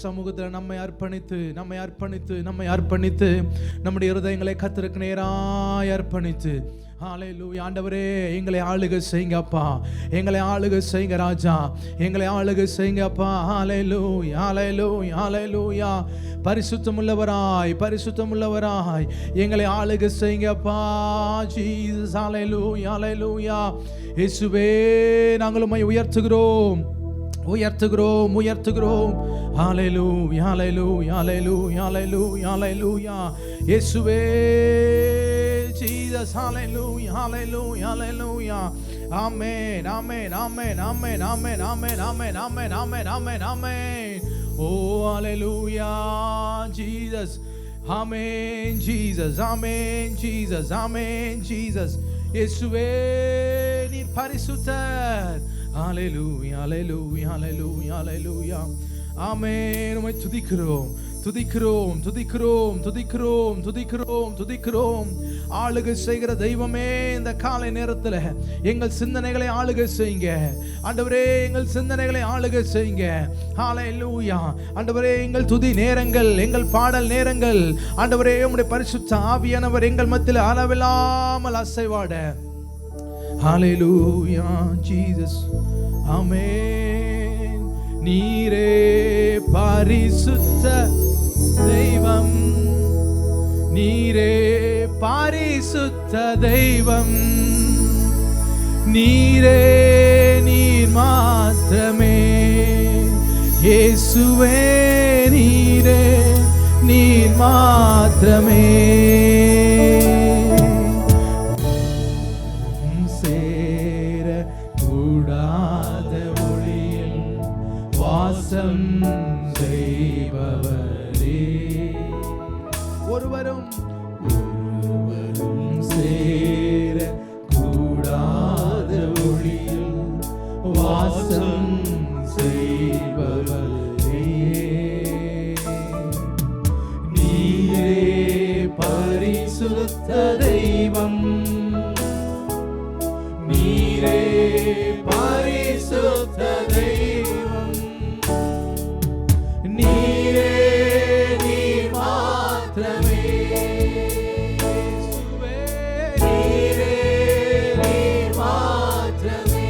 சமூகத்தில் நம்மை அர்ப்பணித்து நம்முடைய இருதயங்களை கர்த்தருக்கு நேராய் அர்ப்பணித்து, ஹல்லேலூயா, ஆண்டவரே எங்களை ஆளுகை செய்யுங்க அப்பா, எங்களை ஆளுகை செய்யுங்க ராஜா, எங்களை ஆளுகை செய்யுங்க அப்பா. ஹல்லேலூயா, ஹல்லேலூயா, ஹல்லேலூயா. பரிசுத்தமுள்ளவராய் எங்களை ஆளுகை செய்யுங்க அப்பா. ஜீசஸ், ஹல்லேலூயா, ஹல்லேலூயா. இயேசுவே, நாங்கள் உம்மை உயர்த்துகிறோம். ஹல்லேலூயா, ஹல்லேலூயா, ஹல்லேலூயா, ஹல்லேலூயா, ஹல்லேலூயா. இயேசுவே, ஜீசஸ், ஹல்லேலூயா, ஹல்லேலூயா, ஹல்லேலூயா. ஆமென், ஆமென், ஆமென், ஆமென், ஆமென், ஆமென், ஆமென், ஆமென், ஆமென், ஆமென், ஆமென். ஓ ஹல்லேலூயா, ஜீசஸ். ஆமென் ஜீசஸ், ஆமென் ஜீசஸ், ஆமென் ஜீசஸ். இயேசுவே, நீர் பரிசுத்தர். ஹல்லேலூயா, ஹல்லேலூயா, ஹல்லேலூயா, ஹல்லேலூயா. ஆமென். உம்மை துதிக்கிறோம். ஆளுகை செய்கிற தெய்வமே, இந்த காலை நேரத்தில் எங்கள் சிந்தனைகளை ஆளுகை செய்யுங்க ஆண்டவரே, எங்கள் சிந்தனைகளை ஆளுகை செய்யுங்க. ஹல்லேலூயா. ஆண்டவரே, எங்கள் துதி நேரங்கள், எங்கள் பாடல் நேரங்கள், ஆண்டவரே உம்முடைய பரிசுத்த ஆவியானவர் எங்கள் மத்தியில் அளவில்லாமல் அசைவாட. ஹல்லேலூயா, ஜீசஸ். ஆமென். நீரே பரிசுத்த தெய்வம், நீரே பரிசுத்த தெய்வம், நீர் மாத்திரமே. இயேசுவே, நீர் மாத்திரமே. சேர கூடாத ஒளியில் வாசம் செய்பவரே, ஒருவரும் சேர கூடாத ஒளியில் வாசம் செய்பவரே, நீரே பரிசுத்த தெய்வம், நீரே பரிசுத்த தெய்வம், நீர் மாத்திரமே. நீர் மாத்திரமே.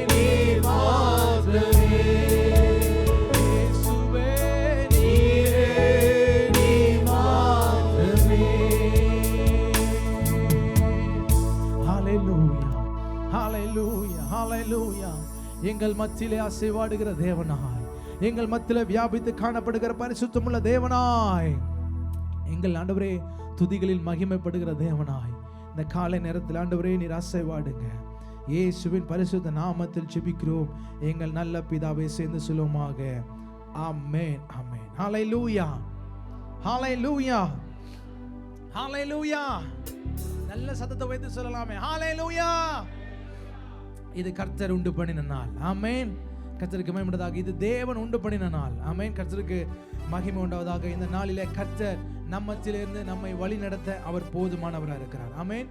நீர் மாத்திரமே. இயேசுவே, நீர் மாத்திரமே. ஹல்லேலூயா, ஹல்லேலூயா, ஹல்லேலூயா. எங்கள் மத்தியிலே அசைவாடுகிற தேவனாய், எங்கள் மத்தியிலே வியாபித்து காணப்படுகிற பரிசுத்தமுள்ள தேவனாய், எங்கள் ஆண்டவரே துதிகளில் மகிமைப்படுகிற தேவனாய், இந்த காலை நேரத்தில் ஆண்டவரே நீர் அசைவாடுங்க. இயேசுவின் பரிசுத்த நாமத்தில் ஜெபிக்கிறோம் எங்கள் நல்ல பிதாவே, சேர்ந்து சொல்லுவோமாக. ஆமென், ஆமென். ஹல்லேலூயா, ஹல்லேலூயா, ஹல்லேலூயா. நல்ல சத்தத்தை வைத்து சொல்லலாமே, ஹல்லேலூயா. இது கர்த்தர் உண்டு பண்ணின நாள். ஆமென். கர்த்தருக்கு மகிமை உண்டாவதாக. இது தேவன் உண்டு பண்ணின நாள். ஆமென். கர்த்தருக்கு மகிமை உண்டாவதாக. இந்த நாளிலே கர்த்தர் நம்மத்திலிருந்து நம்மை வழி நடத்த அவர் போதுமானவராக இருக்கிறார். ஆமென்.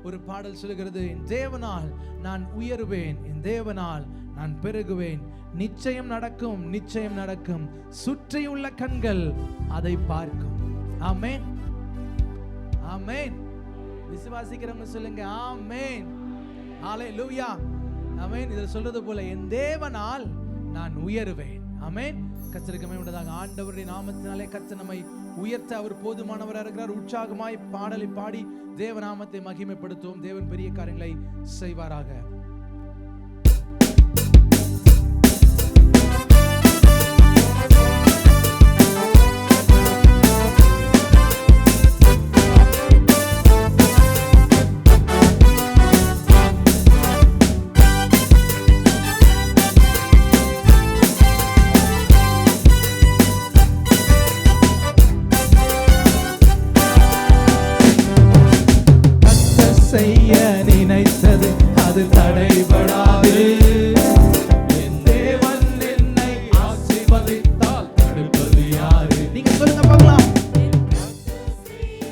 ஒரு பாடல் சொல்கிறது, என் தேவனால் நான் உயருவேன், என் தேவனால் நான் பெருகுவேன், நிச்சயம் நடக்கும், நிச்சயம் நடக்கும், சுற்றியுள்ள கண்கள் அதை பார்க்கும். ஆமென், ஆமென். விசுவாசிக்கிறவங்க சொல்லுங்க ஆமென். ஹல்லேலூயா, ஆமென். இதில் சொல்றது போல என் தேவனால் நான் உயருவேன். ஆமென். கர்த்தருக்கு மகிமை உண்டாவதாக. ஆண்டவருடைய நாமத்தினாலே கர்த்தர் நம்மை உயர்த்த அவர் போதுமானவராக இருக்கிறார். உற்சாகமாய் பாடலை பாடி தேவநாமத்தை மகிமைப்படுத்துவோம். தேவன் பெரிய காரியங்களை செய்வாராக. செய்ய நினைத்தது அது தடைபடாது. என் தேவன் என்னை ஆசீர்வதித்தால் தடுப்பது யாரு? நீங்க சொல்லுங்க பார்க்கலாம். செய்ய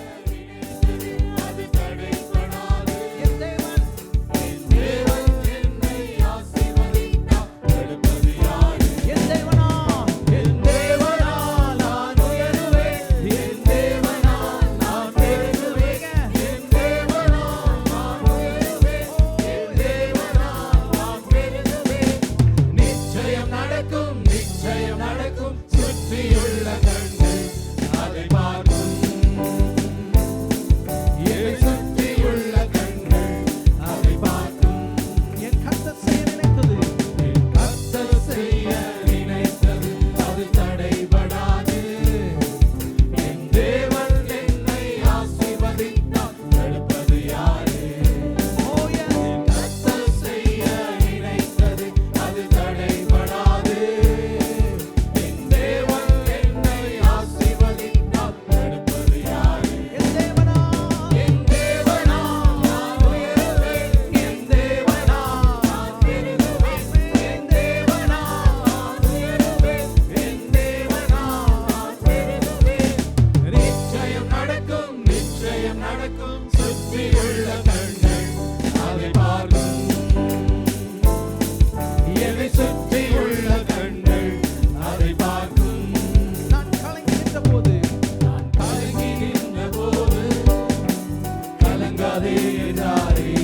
சுற்றியுள்ள கண்கள் அதை பார்க்கும். என்னை சுற்றியுள்ள கண்கள் அதை பார்க்கும். நான் கலங்கி நின்ற போது, நான் கலங்கி நின்ற போது கலங்காதே என்றாரே.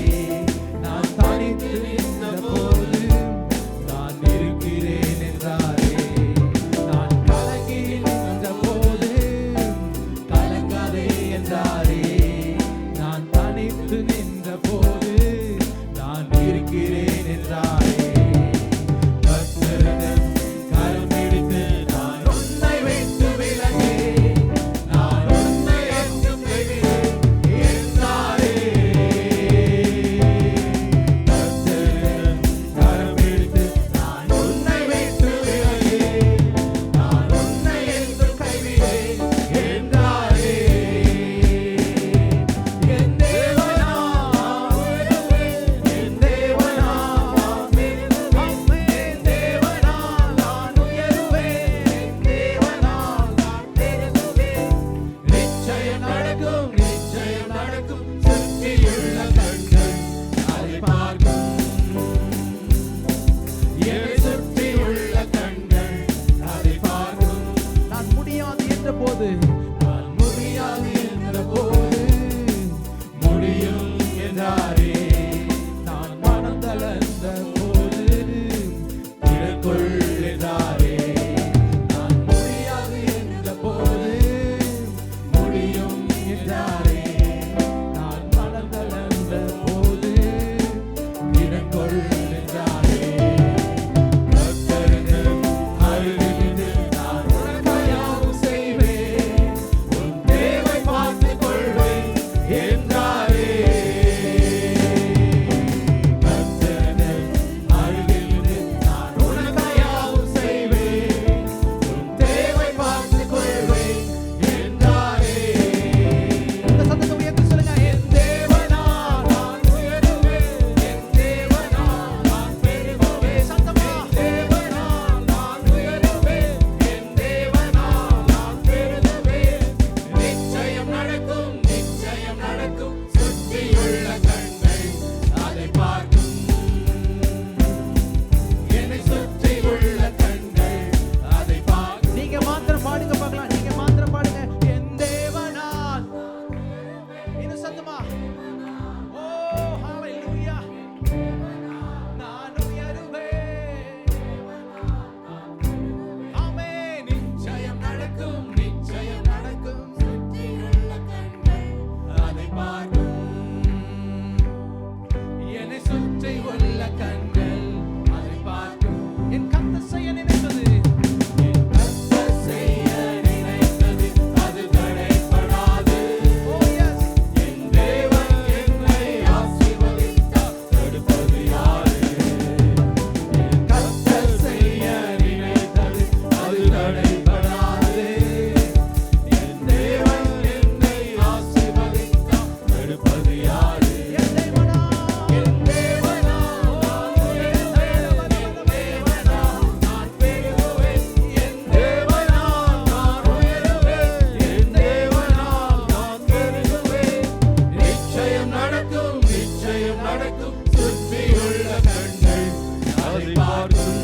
நான் தனித்து நின்ற போது நான் இருக்கிறேன் என்றாரே. நான் கலங்கி நின்ற போது கலங்காதே என்றாரே. நான் தனித்து நின்ற போது நான் இருக்கிறேன் என்றாரே. கர்த்தரிடம் கரம் பிடித்து நான் உன்னை விட்டு விலகேன். நான் உன்னை என்றும் கைவிடேன் என்றாரே. கர்த்தரிடம் கரம் பிடித்து நான் உன்னை விட்டு விலகேன். நான் உன்னை என்றும் கைவிடேன் என்றாரே. என் தேவனா என் தேவனா என் தேவனா நான் உயருவேன். என் தேவனா நான் பெருகுவேன். நிச்சயம் நடக்கும், நிச்சயம் நடக்கும். சுற்றியுள்ள கண்கள் அதை பார்க்கும். என்னை சுற்றியுள்ள கண்கள் அதை பார்க்கும். நான் முடியாது என்ற போது, நான் முடியாது என்ற போது முடியும் என்றாரே. நான் மனம் தளர்ந்த போது திடற்கொள் என்றாரே. நான் முடியாது என்ற போது முடியும் என்றாரே. நான் மனம் தளர்ந்த போது திடற்கொள் என்றாரே. கர்த்தரிடம் அருகிலிருந்து நான் உனக்காய் யாவும் செய்வேன். உன் தேவை பார்த்துக் கொள்வேன் என்றாரே. கர்த்தரிடம் அருகிலிருந்து நான் உனக்காய் யாவும் செய்வேன். உன் தேவை பார்த்துக் கொள்வேன் என்றாரே. இந்த சத்தத்தை உயர்த்தி சொல்லுங்க. என் தேவனா நான் உயருவேன். என் தேவனா நான் பெருகுவேன். சத்தமா. தேவனா நான் உயருவேன். என் தேவனா நான் பெருகுவேன். நிச்சயம் நடக்கும், நிச்சயம் நடக்கும். சுற்றியுள்ள கண்கள் அதை பார்க்கும். என்னை சுற்றியுள்ள கண்கள் அதை பார்க்கும். நீங்க மாத்திரம் பாடுங்க பார்க்கலாம். நீங்க மாத்திரம் பாடுங்க. என் தேவனால் இன்னும் சத்தமா. ஓ ஹalleluya. நான் உயருவேன். ஆமென். நிச்சயம் நடக்கும், நிச்சயம் நடக்கும். சுற்றியுள்ள கண்கள் அதை பார்க்கும். என்னை சுற்றியுள்ள கண்கள் அதை பார்க்கும். என் கர்த்தர் செய்ய நினைத்தது என் கர்த்தர் செய்ய நினைத்தது அது தடைபடாது. ஓ எஸ். என் தேவன் என்னை ஆசீர்வதித்தார், தடுப்பது யாரு? என் கர்த்தர் செய்ய நினைத்தது அது தடைபடாது. என் தேவன் என்னை ஆசீர்வதித்தார், தடுப்பது யாரு? என் தேவனா. என் தேவனா நான் உயருவேன். என் தேவனா நான் பெருகுவேன். என் தேவனா நான் உயருவேன். என் தேவனா நான் பெருகுவேன். நிச்சயம் நடக்கும், நிச்சயம் நடக்கும். சுற்றியுள்ள கண்கள் அதை பார்க்கும்.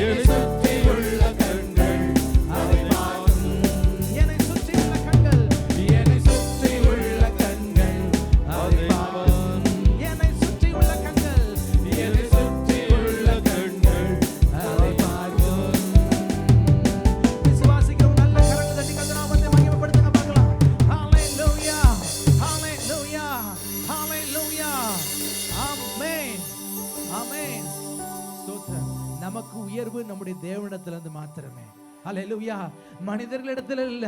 என்னை சுற்றியுள்ள கண்கள் அதை பார்க்கும். என்னை சுற்றியுள்ள கண்கள். என்னை சுற்றியுள்ள கண்கள் அதை பார்க்கும். என்னை சுற்றியுள்ள கண்கள். என்னை சுற்றியுள்ள கண்கள் அதை பார்க்கும். விசுவாசிக்கிறவங்க நல்ல கரங்களை தட்டி கர்த்தர் நாமத்தை மகிமைப்படுத்துங்க பார்க்கலாம். ஹalleluya. ஹalleluya. ஹalleluya. ஆமென். ஆமென். ஸ்தோத்திரம். நமக்கு உயர்வு நம்முடைய தேவனிடத்திலிருந்து மாத்திரமே. ஹalleluya. மனிதர்களிடத்தில் இல்ல,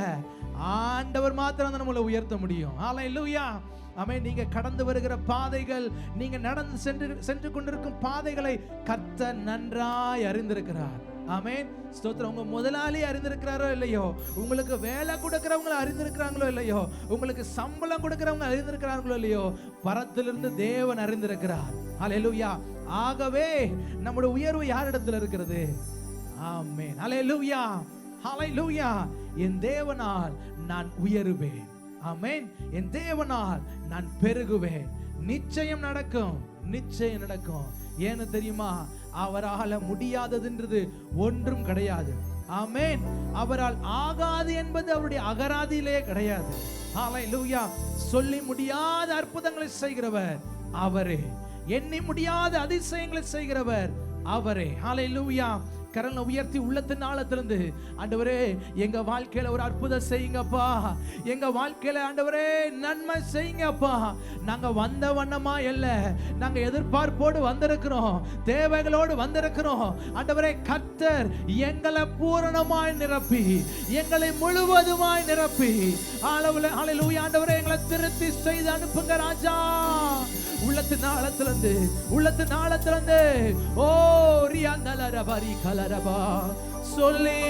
ஆண்டவர் மாத்திரம் தான் நம்மளை உயர்த்த முடியும். ஹalleluya. ஆமென். நீங்க கடந்து வருகிற பாதைகள், நீங்க நடந்து சென்று கொண்டிருக்கும் பாதைகளை கர்த்தர் நன்றாய் அறிந்திருக்கிறார். ஆமென். ஸ்தோத்திரம். உங்க முதலாளி அறிந்திருக்கிறாரோ இல்லையோ, உங்களுக்கு வேலை கொடுக்கிறவங்க அறிந்திருக்கிறாங்களோ இல்லையோ, உங்களுக்கு சம்பளம் கொடுக்கிறவங்க அறிந்திருக்கிறாங்களோ இல்லையோ, பரத்திலிருந்து தேவன் அறிந்திருக்கிறார். ஹalleluya. ஆகவே நம்முடைய உயர்வு யாரிடத்தில் இருக்கிறது? ஆமென். ஹalleluya. ஹalleluya. என் தேவனால் நான் உயருவேன். ஆமென். என் தேவனால் நான் பெருகுவேன். நிச்சயம் நடக்கும், நிச்சயம் நடக்கும். ஏன்னு தெரியுமா? அவரால முடியாததுன்றது ஒன்றும் கிடையாது. ஆமென். அவரால் ஆகாது என்பது அவருடைய அகராதியிலே கிடையாது. ஹல்லேலூயா. சொல்லி முடியாத அற்புதங்களை செய்கிறவர் அவரே. எண்ணி முடியாத அதிசயங்களை செய்கிறவர் அவரே. ஹல்லேலூயா. கரங்களை உயர்த்தி உள்ளத்தின் ஆழத்திலிருந்து, ஆண்டவரே எங்க வாழ்க்கையில ஒரு அற்புதம் செய்யுங்கப்பா, எங்க வாழ்க்கையில ஆண்டவரே நன்மை செய்யுங்கப்பா. நாங்க வந்த வண்ணமா இல்ல, நாங்க எதிர்பார்ப்போடு வந்திருக்கிறோம், தேவைகளோடு வந்திருக்கிறோம். ஆண்டவரே கர்த்தர் எங்களை பூரணமாய் நிரப்பி, எங்களை முழுவதுமாய் நிரப்பி, ஹல்லேலூயா ஆண்டவரே எங்களை திருத்தி செய்து அனுப்புங்க ராஜா. உள்ளத்தின் ஆழத்திலிருந்து, உள்ளத்தின் ஆழத்திலிருந்து, ஓ ரியாந்தலரபரி கலரபா, சொல்லி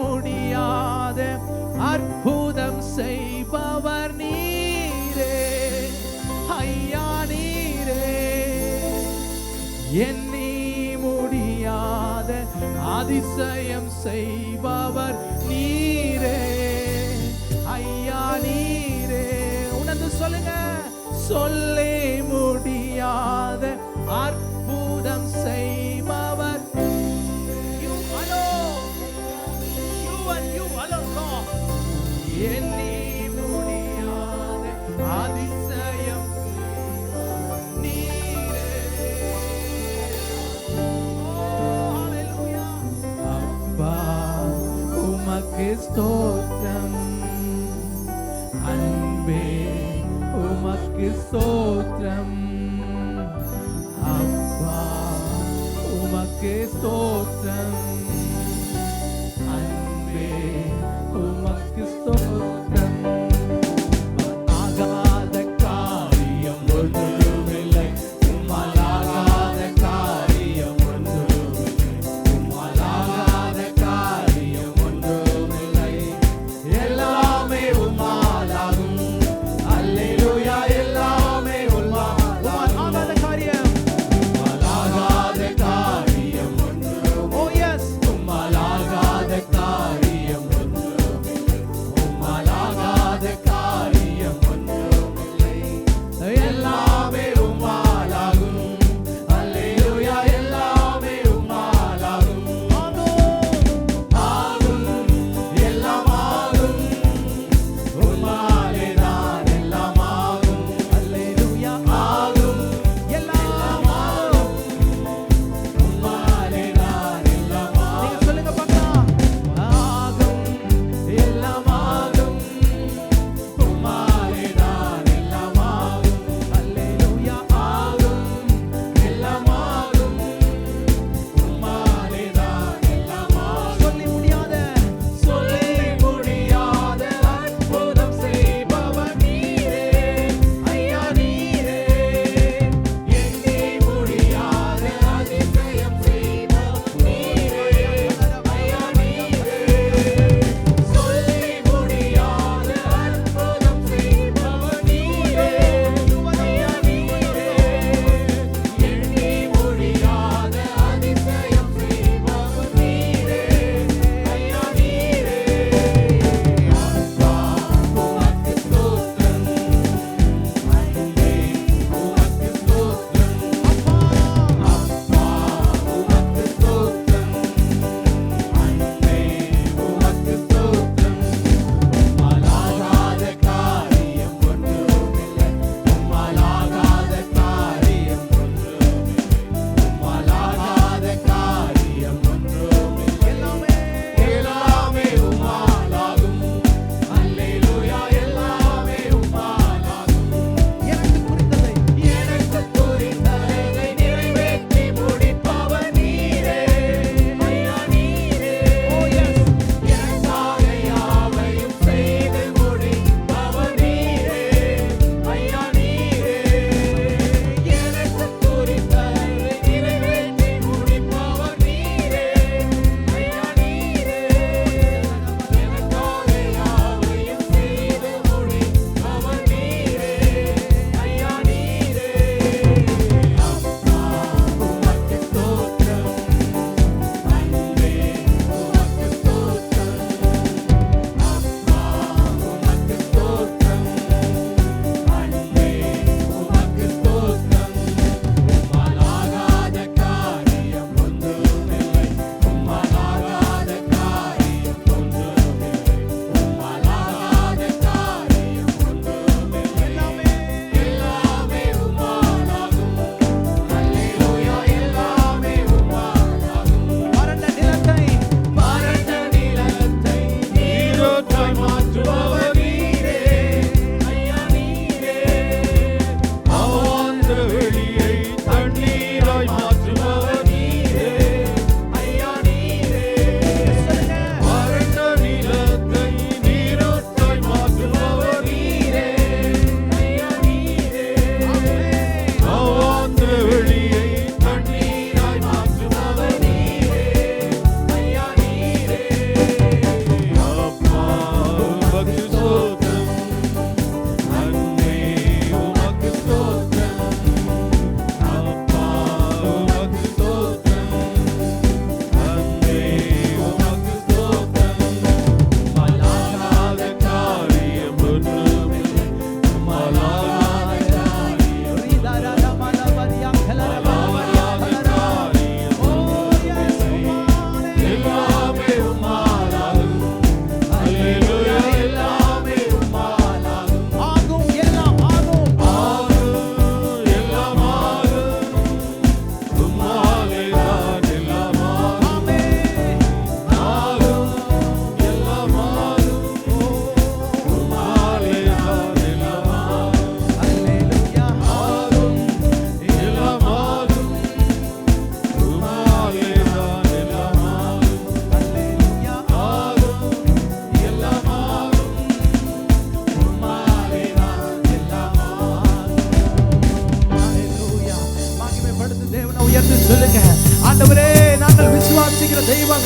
முடியாத அற்புதம் செய்பவர் நீரே, ஐயா நீரே. எண்ணி முடியாத அதிசயம் செய்பவர் நீரே, ஐயா நீரே. உணர்ந்து சொல்லுங்க. சொல்லி முடியாத அற்புதம் செய்பவர் you alone, you and you alone Lord. எண்ணி முடியாத அதிசயம் நீரே. ஹல்லேலூயா. அப்பா உமக்கு ஸ்தோத்திரம், அன்பே உமக்கு ஸ்தோத்திரம், அப்பா உமக்கு ஸ்தோத்திரம், அன்பே உமக்கு ஸ்தோத்திரம். ஆகாத காரியம் ஒன்றுமில்லை, உம்மால் ஆகாத காரியம் ஒன்றுமில்லை, உம்மால் ஆகாத காரியம் ஒன்றுமில்லை, எல்லாமே உம்மால் ஆகும். அல்லேலூயா. எல்லாமே உம்மால் ஆகாத காரியம், உம்மால் ஆகாத காரியம் ஒன்றும். ஓ எஸ். உம்மால்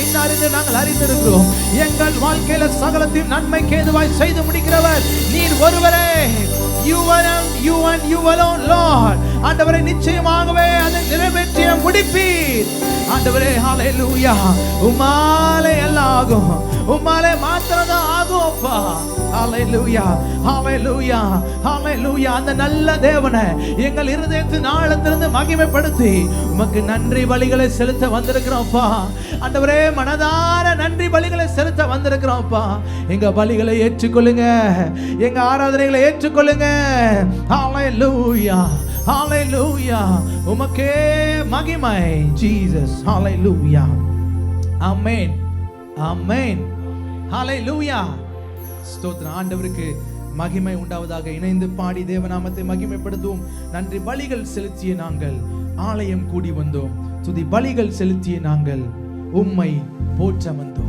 செய்தார் என்று நாங்கள் அறிந்திருக்கிறோம். எங்கள் வாழ்க்கையில சகலத்தையும் நன்மைக்கு ஏதுவாய் செய்து முடிக்கிறவர் நீர் ஒருவரே. You alone Lord. ஆண்டவரே, நிச்சயமாகவே அதை நிறைவேற்றிய முடிப்பீர் ஆண்டவரே. ஹalleluya. உம்மாலே எல்லாம் ஆகும், உம்மாலே மாத்திரம்தான் ஆகும் அப்பா. ஹalleluya, ஹalleluya, ஹalleluya. அந்த நல்ல தேவனை எங்கள் இருதயத்தின் ஆழத்திலிருந்து மகிமைப்படுத்தி உமக்கு நன்றி பலிகளை செலுத்த வந்திருக்கிறோம்ப்பா ஆண்டவரே. மனதார நன்றி பலிகளை செலுத்த வந்திருக்கிறோம்ப்பா. எங்க பலிகளை ஏற்றுக்கொள்ளுங்க, எங்க ஆராதனைகளை ஏற்றுக்கொள்ளுங்க. ஹalleluya, ஹalleluya. உமக்கே மகிமை ஜீசஸ். ஹalleluya. ஆமென், ஆமென். ஹalleluya. ஸ்தோத்திரம். ஆண்டவருக்கு மகிமை உண்டாவதாக. இணைந்து பாடி தேவநாமத்தை மகிமைப்படுத்துவோம். நன்றி பலிகள் செலுத்திய நாங்கள் ஆலயம் கூடி வந்தோம். துதி பலிகள் செலுத்திய நாங்கள் உம்மை போற்ற வந்தோம்.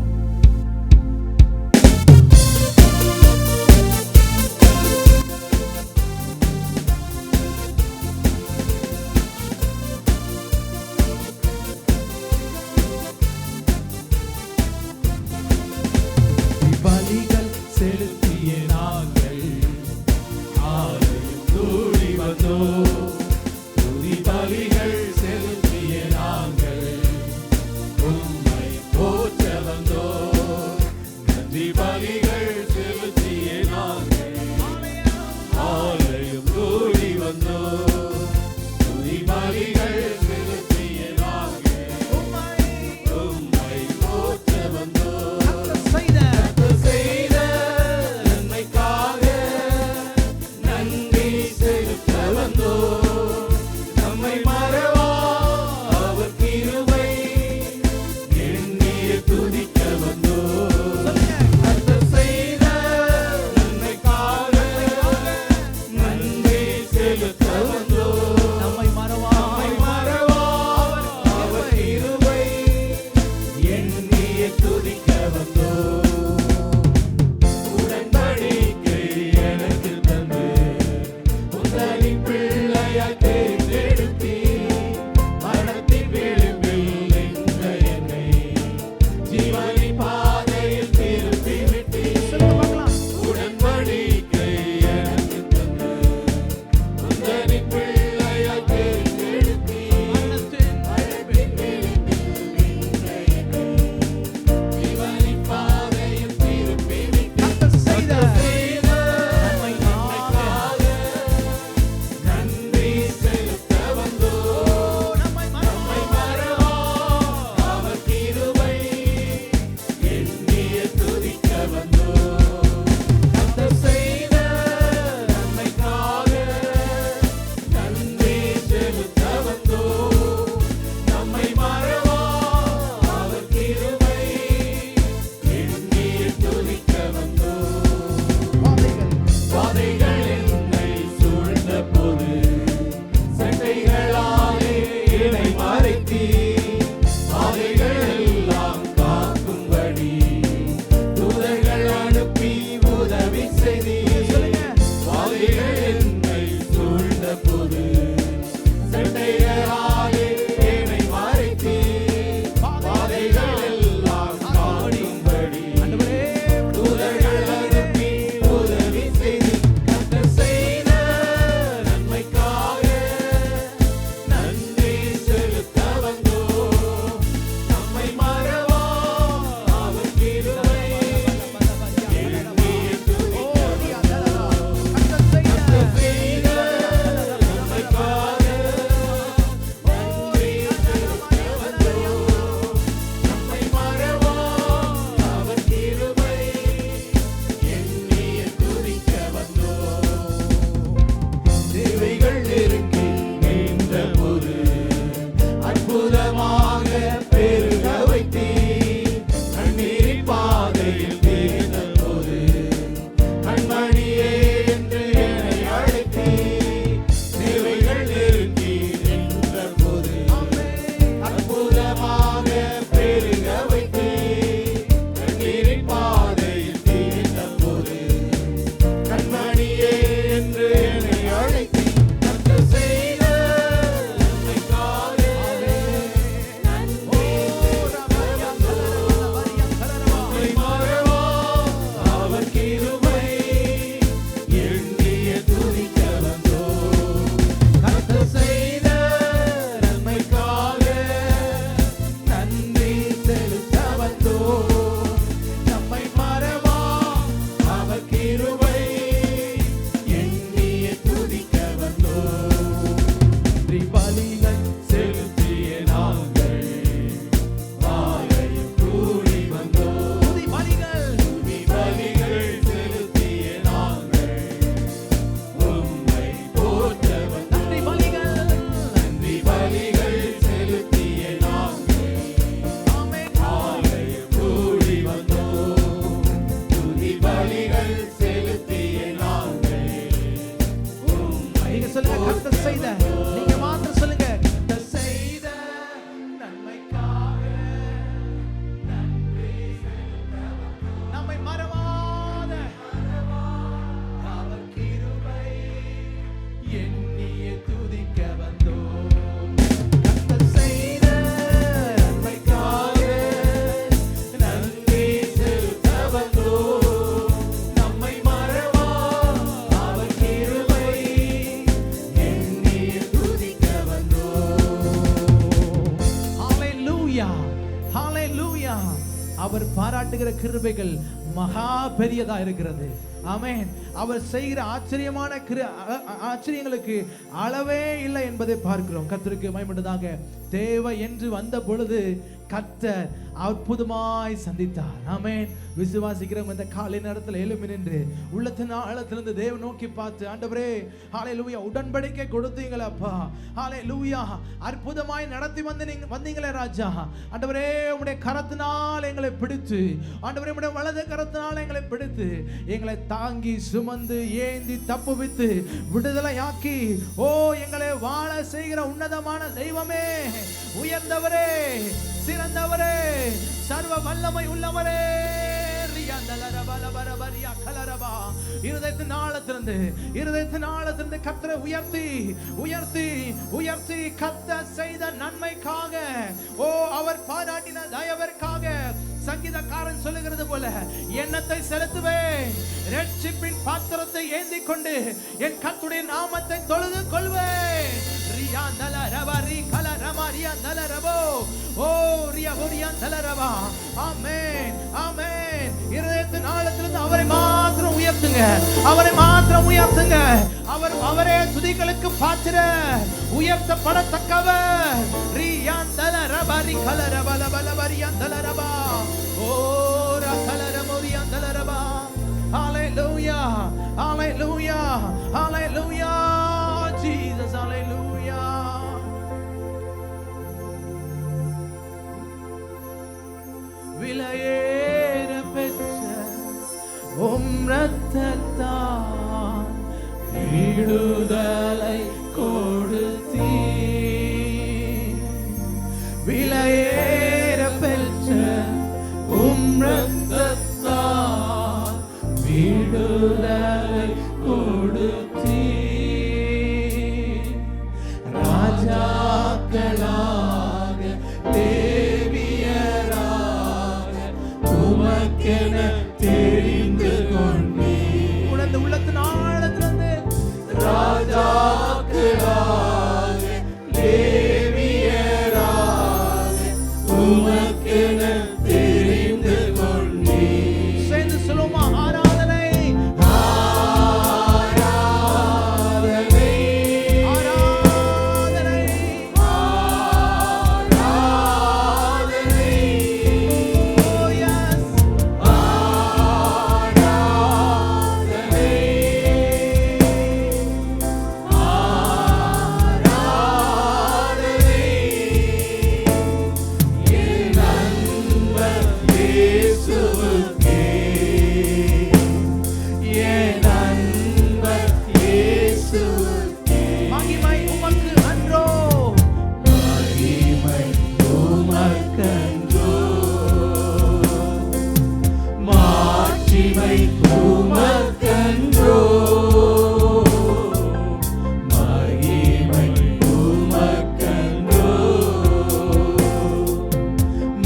பலிகள் செலுத்திய நாங்கள் ஆலயம் கூடி வந்தோம். துதி பலிகள் செலுத்திய நாங்கள் உம்மை போற்ற வந்தோம். பலிகள் செலுத்திய நாங்கள் நீங்க சொல்லுங்க கர்த்தர் செய்த, நீங்க மாத்திரம் சொல்லுங்க கர்த்தர் செய்த நன்மைக்காக நன்றி செலுத்தவந்தோம். நம்மை மறவாத அவர் கிருபை எண்ணியே துதிக்க வந்தோம். கர்த்தர் செய்த நன்மைக்காக நன்றி செலுத்த வந்தோம். நம்மை மறவா அவர் கிருபை எண்ணிய துதிக்க வந்தோம். ஹalleluya ஹalleluya. அவர் பாராட்டுகிற கிருபைகள் மகா பெரியதா இருக்கிறது. ஆமென். அவர் செய்கிற ஆச்சரியமான ஆச்சரியங்களுக்கு அளவே இல்லை என்பதை பார்க்கிறோம். கர்த்தருக்கு மகிமையுண்டாக. தேவை என்று வந்த பொழுது கர்த்தர் அற்புதமாய் சந்தித்தார். ஆமென். விசுவாசிக்கிறவங்க இந்த காலை நேரத்தில் எழும்பி நின்று உள்ளத்தின் ஆழத்திலிருந்து தேவ நோக்கி பார்த்து, ஆண்டவரே ஹalleluya, உடன்படிக்கை கொடுத்தீங்களே அப்பா, ஹalleluya, அற்புதமாய் நடத்தி வந்தீங்களே ராஜா, ஆண்டவரே உம்முடைய கரத்தினால் எங்களை பிடித்து, ஆண்டவரே உம்முடைய வலது கரத்தினால் எங்களை பிடித்து எங்களை தாங்கி சுமந்து ஏந்தி தப்புவித்து விடுதலையாக்கி, ஓ எங்களை வாழ செய்கிற உன்னதமான தெய்வமே, உயர்ந்தவரே, சிறந்தவரே, சர்வ வல்லமை உள்ளவரே, இருதயத்தின் ஆழத்திலிருந்து கர்த்தரை உயர்த்தி உயர்த்தி உயர்த்தி கர்த்தர் செய்த நன்மைக்காக, ஓ அவர் பாராட்டின தயவிற்காக சங்கீதக்காரன் சொல்லுகிறது போல, எண்ணத்தை செலுத்துவேன், ரட்சிப்பின் பாத்திரத்தை ஏந்தி கொண்டு என் கர்த்தருடைய நாமத்தை தொழுது கொள்வேன். இருதயத்தின் ஆழத்திலிருந்து அவரை மாத்திரம் உயர்த்துங்க, அவரை மாத்திரம் உயர்த்துங்க. அவரே துதிகளுக்கு பாத்திரர், உயர்த்தப்படத்தக்கவர். Hallelujah, hallelujah, hallelujah, Jesus, hallelujah. விலையேற பெற்ற உம் இரத்தத்தால் விடுதலை கொடுத்தீர். விலையேற பெற்ற உம் இரத்தத்தால் விடுதலை கொடுத்தீர். ராஜாக்களாக தேவியராக உமக்கென தெரிந்து கொண்டீர். உணர்ந்து உள்ளத்தின் ஆழத்திலிருந்து ராஜாக்களாக லேவியராக உமக்கென தெரிந்து கொண்டீர். சேர்ந்து சொல்லுமா, ஆராதனை ஆராதனை ஆராதனை ஆராதனை oh yes ஆராதனை ஆராதனை என் நண்பர் இயேசுவுக்கே, என் நண்பர் இயேசுவுக்கே. மகிமை உமக்கு அன்றோ, மகிமை உமக்கன்றோ, மாட்சிமை உமக்கன்றோ, மகிமை உமக்கன்றோ,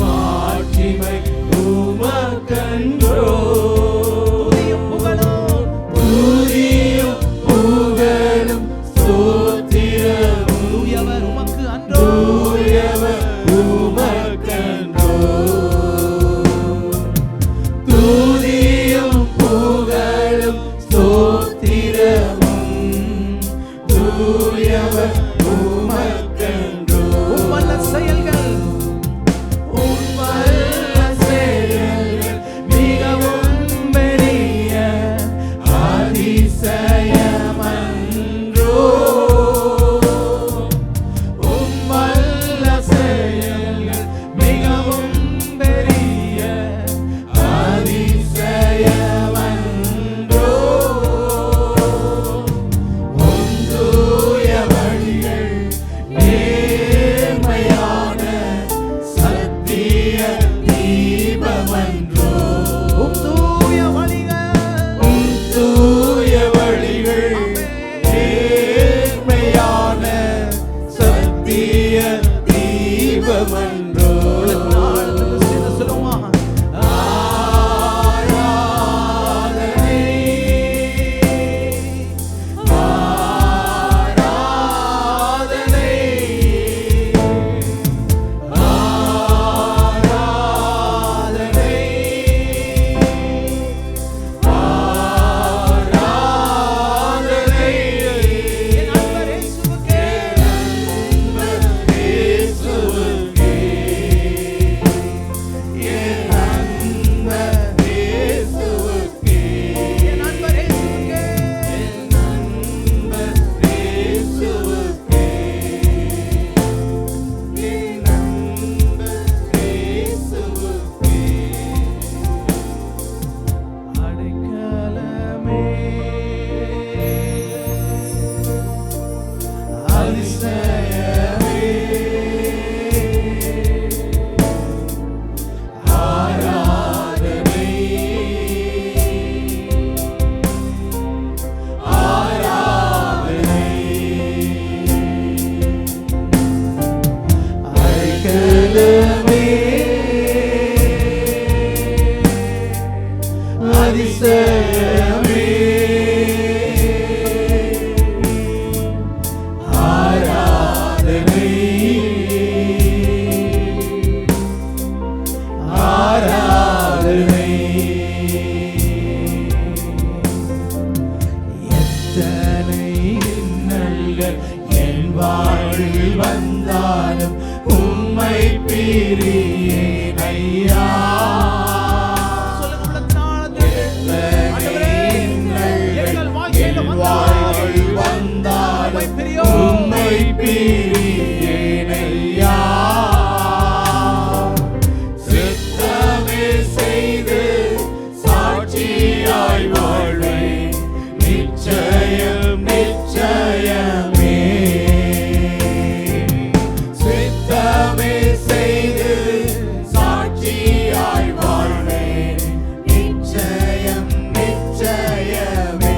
மாட்சிமை உமக்கன்றோ. துதியும் புகழும் துதியும் புகழும் ஸ்தோத்திரமும் தூயவர் உமக்கு அன்றோ, தூயவர் உமக்கன்றோ. துதியும் புகழும் சோதனைகள் என் வாழ்வில் வந்தாலும் உம்மை பிரியேன் ஐயா. வாழ்வில் வந்தாலும் உம்மை பிரியேன் ஐயா. சித்தமே செய்து சாட்சியாய் வாழ்வேன் நிச்சயம் நிச்சயமே. சித்தமே செய்து சாட்சியாய் வாழ்வேன் நிச்சயம் நிச்சயமே.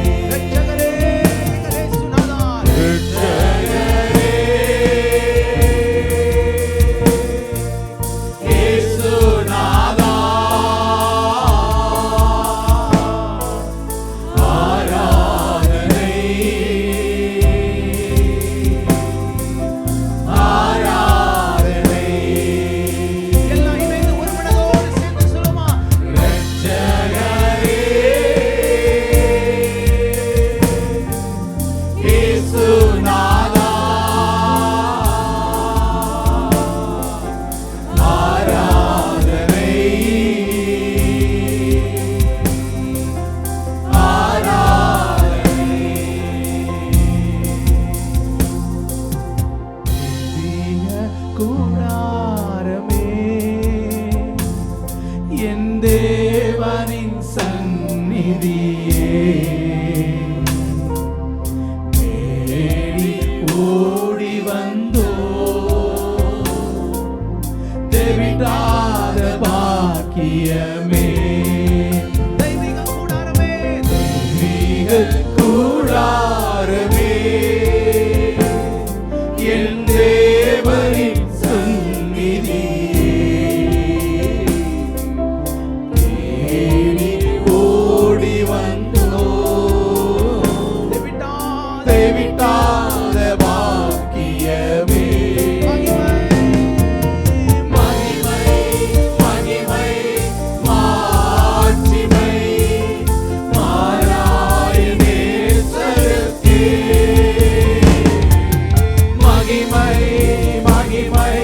கூடாரமே என் தேவனின் சந்நிதியே, தேடி ஓடி வந்தோ தேவிடாத பாக்கியமே. தெய்வீக கூடாரமே, தெய்வீக கூடாரமே என் தேவனின் ஓடி வந்தோ தேவிட்டாத பாக்கியமே. மகிமை மகிமை மாட்சிமை மாறாய நேசருக்கே. மகிமை மகிமை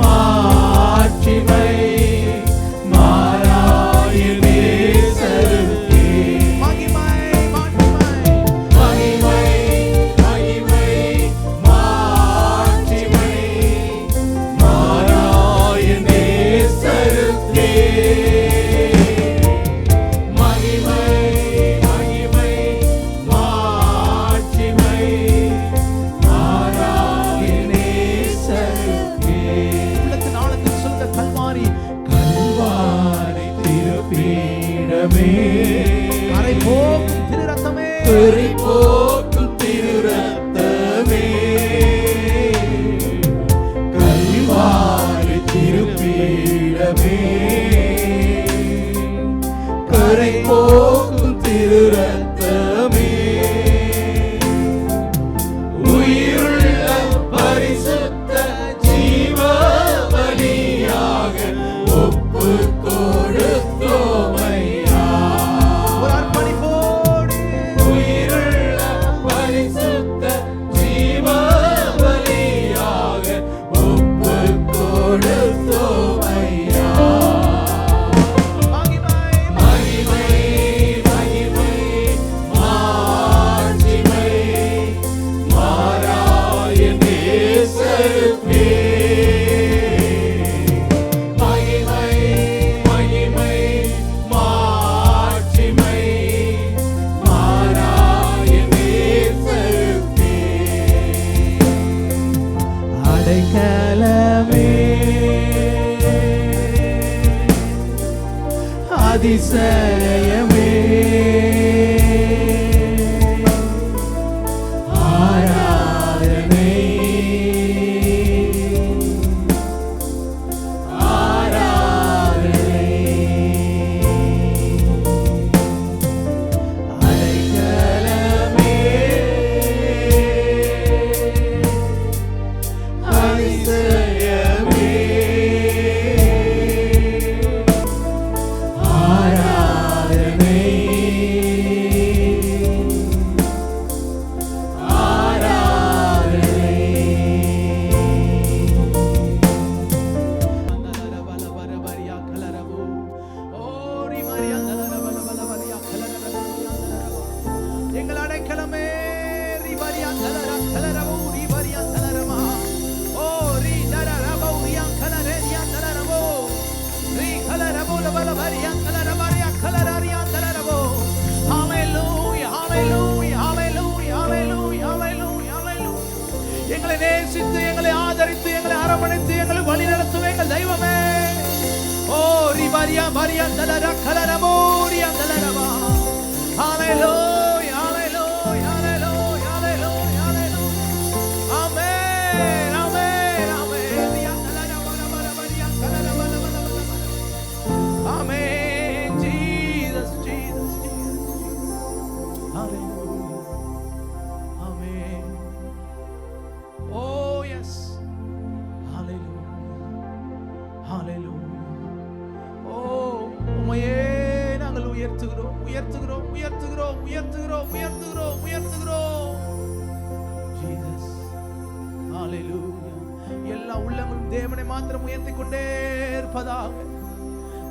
மாட்சிமை மாறாய நேசருக்கே. மகிமை மகிமை மகிமை மாட்சிமை மாறாய நேசருக்கே. மகிமை மகிமை மாட்சிமை மாறாய நேசருக்கே. உள்ளத்தின் ஆழத்தில் சொல்லுங்க, கல்வாரி கல்வாரி திருப்பீடமே, கரை போக்கும் திரு ரத்தமே, கரை போக்கும் திரு ரத்தமே. கல்வாரி திருப்பீடமே, கரை போக்கும் திரு ரத்தமே. உயிருள்ள பரிசுத்த ஜீவ பலியாக ஒப்பு கொடுத்தோமையா. ஒரு அர்ப்பணிப்போடு உயிருள்ள பரிசுத்த ஜீவ பலியாக ஒப்பு கொடுத்தோமையா. மகிமை மகிமை மகிமை அடைக்கலமே ரிபரியா தலரா தலரவோ ரிபரியா தலரமா ஓ ரி தரரவோ ரியா கலரேரியா தலரவோ ரி கலரவோ லபலபரியா கலரபரியா கலரரியா தலரவோ ஹalleluya hallelujah hallelujah hallelujah hallelujah hallelujah எங்களை நேசித்து எங்களை ஆதரித்து எங்களை அரவணைத்து எங்களை வழிநடத்தும் எங்கள் தெய்வமே ஓ ரிபரியா பரியா தலரா கலரவோ Riya தலரவா hallelujah hallelujah hallelujah hallelujah hallelujah amen amen amen Riya தலரவா Riya கலரவா amen jesus jesus jesus hallelujah amen oh yes hallelujah hallelujah oh உம்மையே நாங்கள் உயர்த்துகிறோம் உயர்த்துகிறோம் உயர்த்துகிறோம் உயர்த்துகிறோம் உயர்த்துகிறோம் உயர்த்துகிறோம் ஜீசஸ் ஹalleluya எல்லா உள்ளங்களும் தேவனை மாத்திரம் உயர்த்திக் கொண்டே இருப்பதாக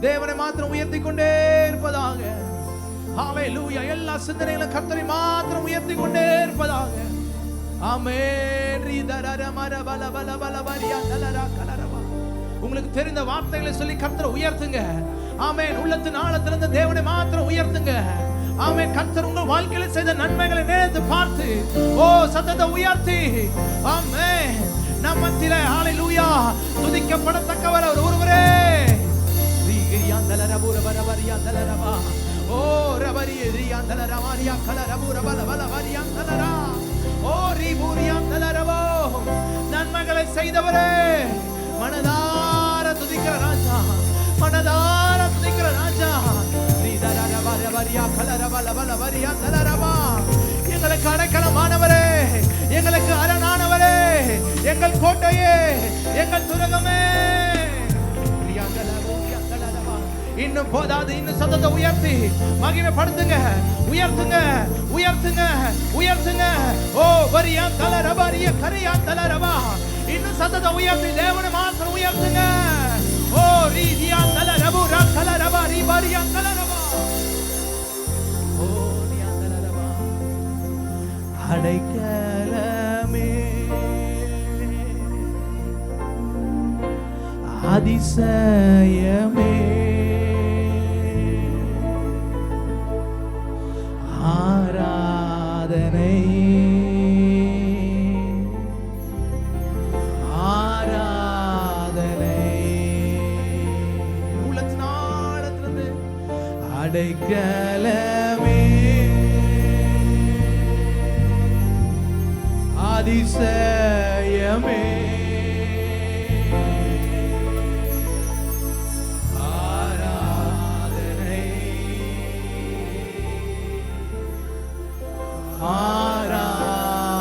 தேவனை மாத்திரம் உயர்த்திக் கொண்டே இருப்பதாக ஹalleluya எல்லா சிந்தனைகளும் கர்த்தரை மாத்திரம் உயர்த்திக் கொண்டே இருப்பதாக ஆமென் ரிதரர மரபல பல பல பரியா தலரா கலரவா உங்களுக்கு தெரிந்த வார்த்தைகளை சொல்லி கர்த்தரை உயர்த்துங்க ஆமென் உள்ளத்தின் ஆழத்திலிருந்து தேவனை மாத்திரம் உயர்த்துங்க ஆமென் கர்த்தர் உங்கள் வாழ்க்கையில செய்த நன்மைகளை நினைத்து பார்த்து ஓ சத்தத்தை உயர்த்தி ஆமென் நம் மத்தியிலே ஹalleluya துதிக்கப்படத்தக்கவர் ஒருவரே ரிகிரியா தலரபுர பரபரியா தலரபா ஓ ரபரி ரியா தலரமாரியா கலரபுர பல பல பரியா தலரா ஓ ரிபுரியா தலரபோ நன்மைகளை செய்தவரே மனதார துதிக்கிற ராஜா மனதார துதிக்கிற ராஜா எங்களுக்கு அடைக்கலமானவரே எங்களுக்கு அரணானவரே எங்கள் கோட்டையே எங்கள் துரகமே இன்னும் போதாது இன்னும் சத்தத்தை உயர்த்தி மகிமைப்படுத்துங்க உயர்த்துங்க உயர்த்துங்க உயர்த்துங்க ஓ வரியா தலரபரிய கரியா தலரபா இன்னும் சத்தத்தை உயர்த்தி தேவனை மாத்திரம் உயர்த்துங்க ஓ ரீதியா தலரபு ரகலரபா ரிபரியா தலரபா ஓ ரியா தலரபா அடைக்கலமே அதிசயமே ஆராதனை அடைக்கலமே அதிசயமே ஆராதனை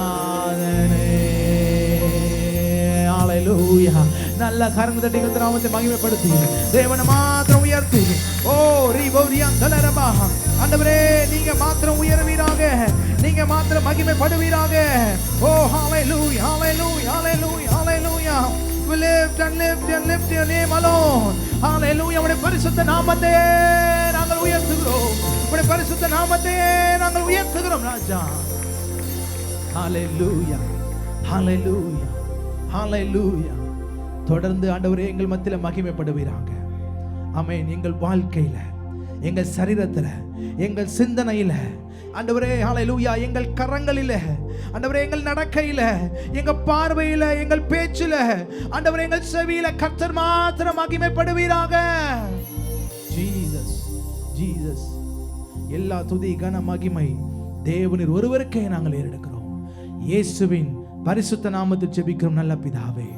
ஆராதனை ஹalleluya நல்ல கரங்களை தட்டி கர்த்தர் நாமத்தை மகிமைப்படுத்தி தேவனை மாத்திரம் உயர்த்தி ஓ ரிபோரியா தலரபா ஆண்டவரே நீங்க மாத்திரம் உயர்வீராக நீங்க மாத்திரம் மகிமைப்படுவீராக ஓ ஹalleluya hallelujah hallelujah hallelujah we lift and lift and lift your name alone hallelujah உம்முடைய பரிசுத்த நாமத்தை நாங்கள் உயர்த்துகிறோம் உம்முடைய பரிசுத்த நாமத்தை நாங்கள் உயர்த்துகிறோம் ராஜா hallelujah hallelujah hallelujah தொடர்ந்து ஆண்டவரே எங்கள் மத்தியில மகிமைப்படுவீராக ஆமென் எங்கள் வாழ்க்கையில எங்கள் சரீரத்துல எங்கள் சிந்தனையில ஆண்டவரே ஹalleluya எங்கள் கரங்களில ஆண்டவரே எங்கள் நடக்கையில எங்க பார்வையில எங்கள் பேச்சில ஆண்டவரே எங்கள் செவியில கர்த்தர் மாத்திரம் மகிமைப்படுவீராக ஜீசஸ் ஜீசஸ் எல்லா துதி கன மகிமை தேவனின் ஒருவருக்கே நாங்கள் ஏறெடுக்கிறோம் இயேசுவின் பரிசுத்த நாமத்தில் ஜெபிக்கிறோம் நல்ல பிதாவே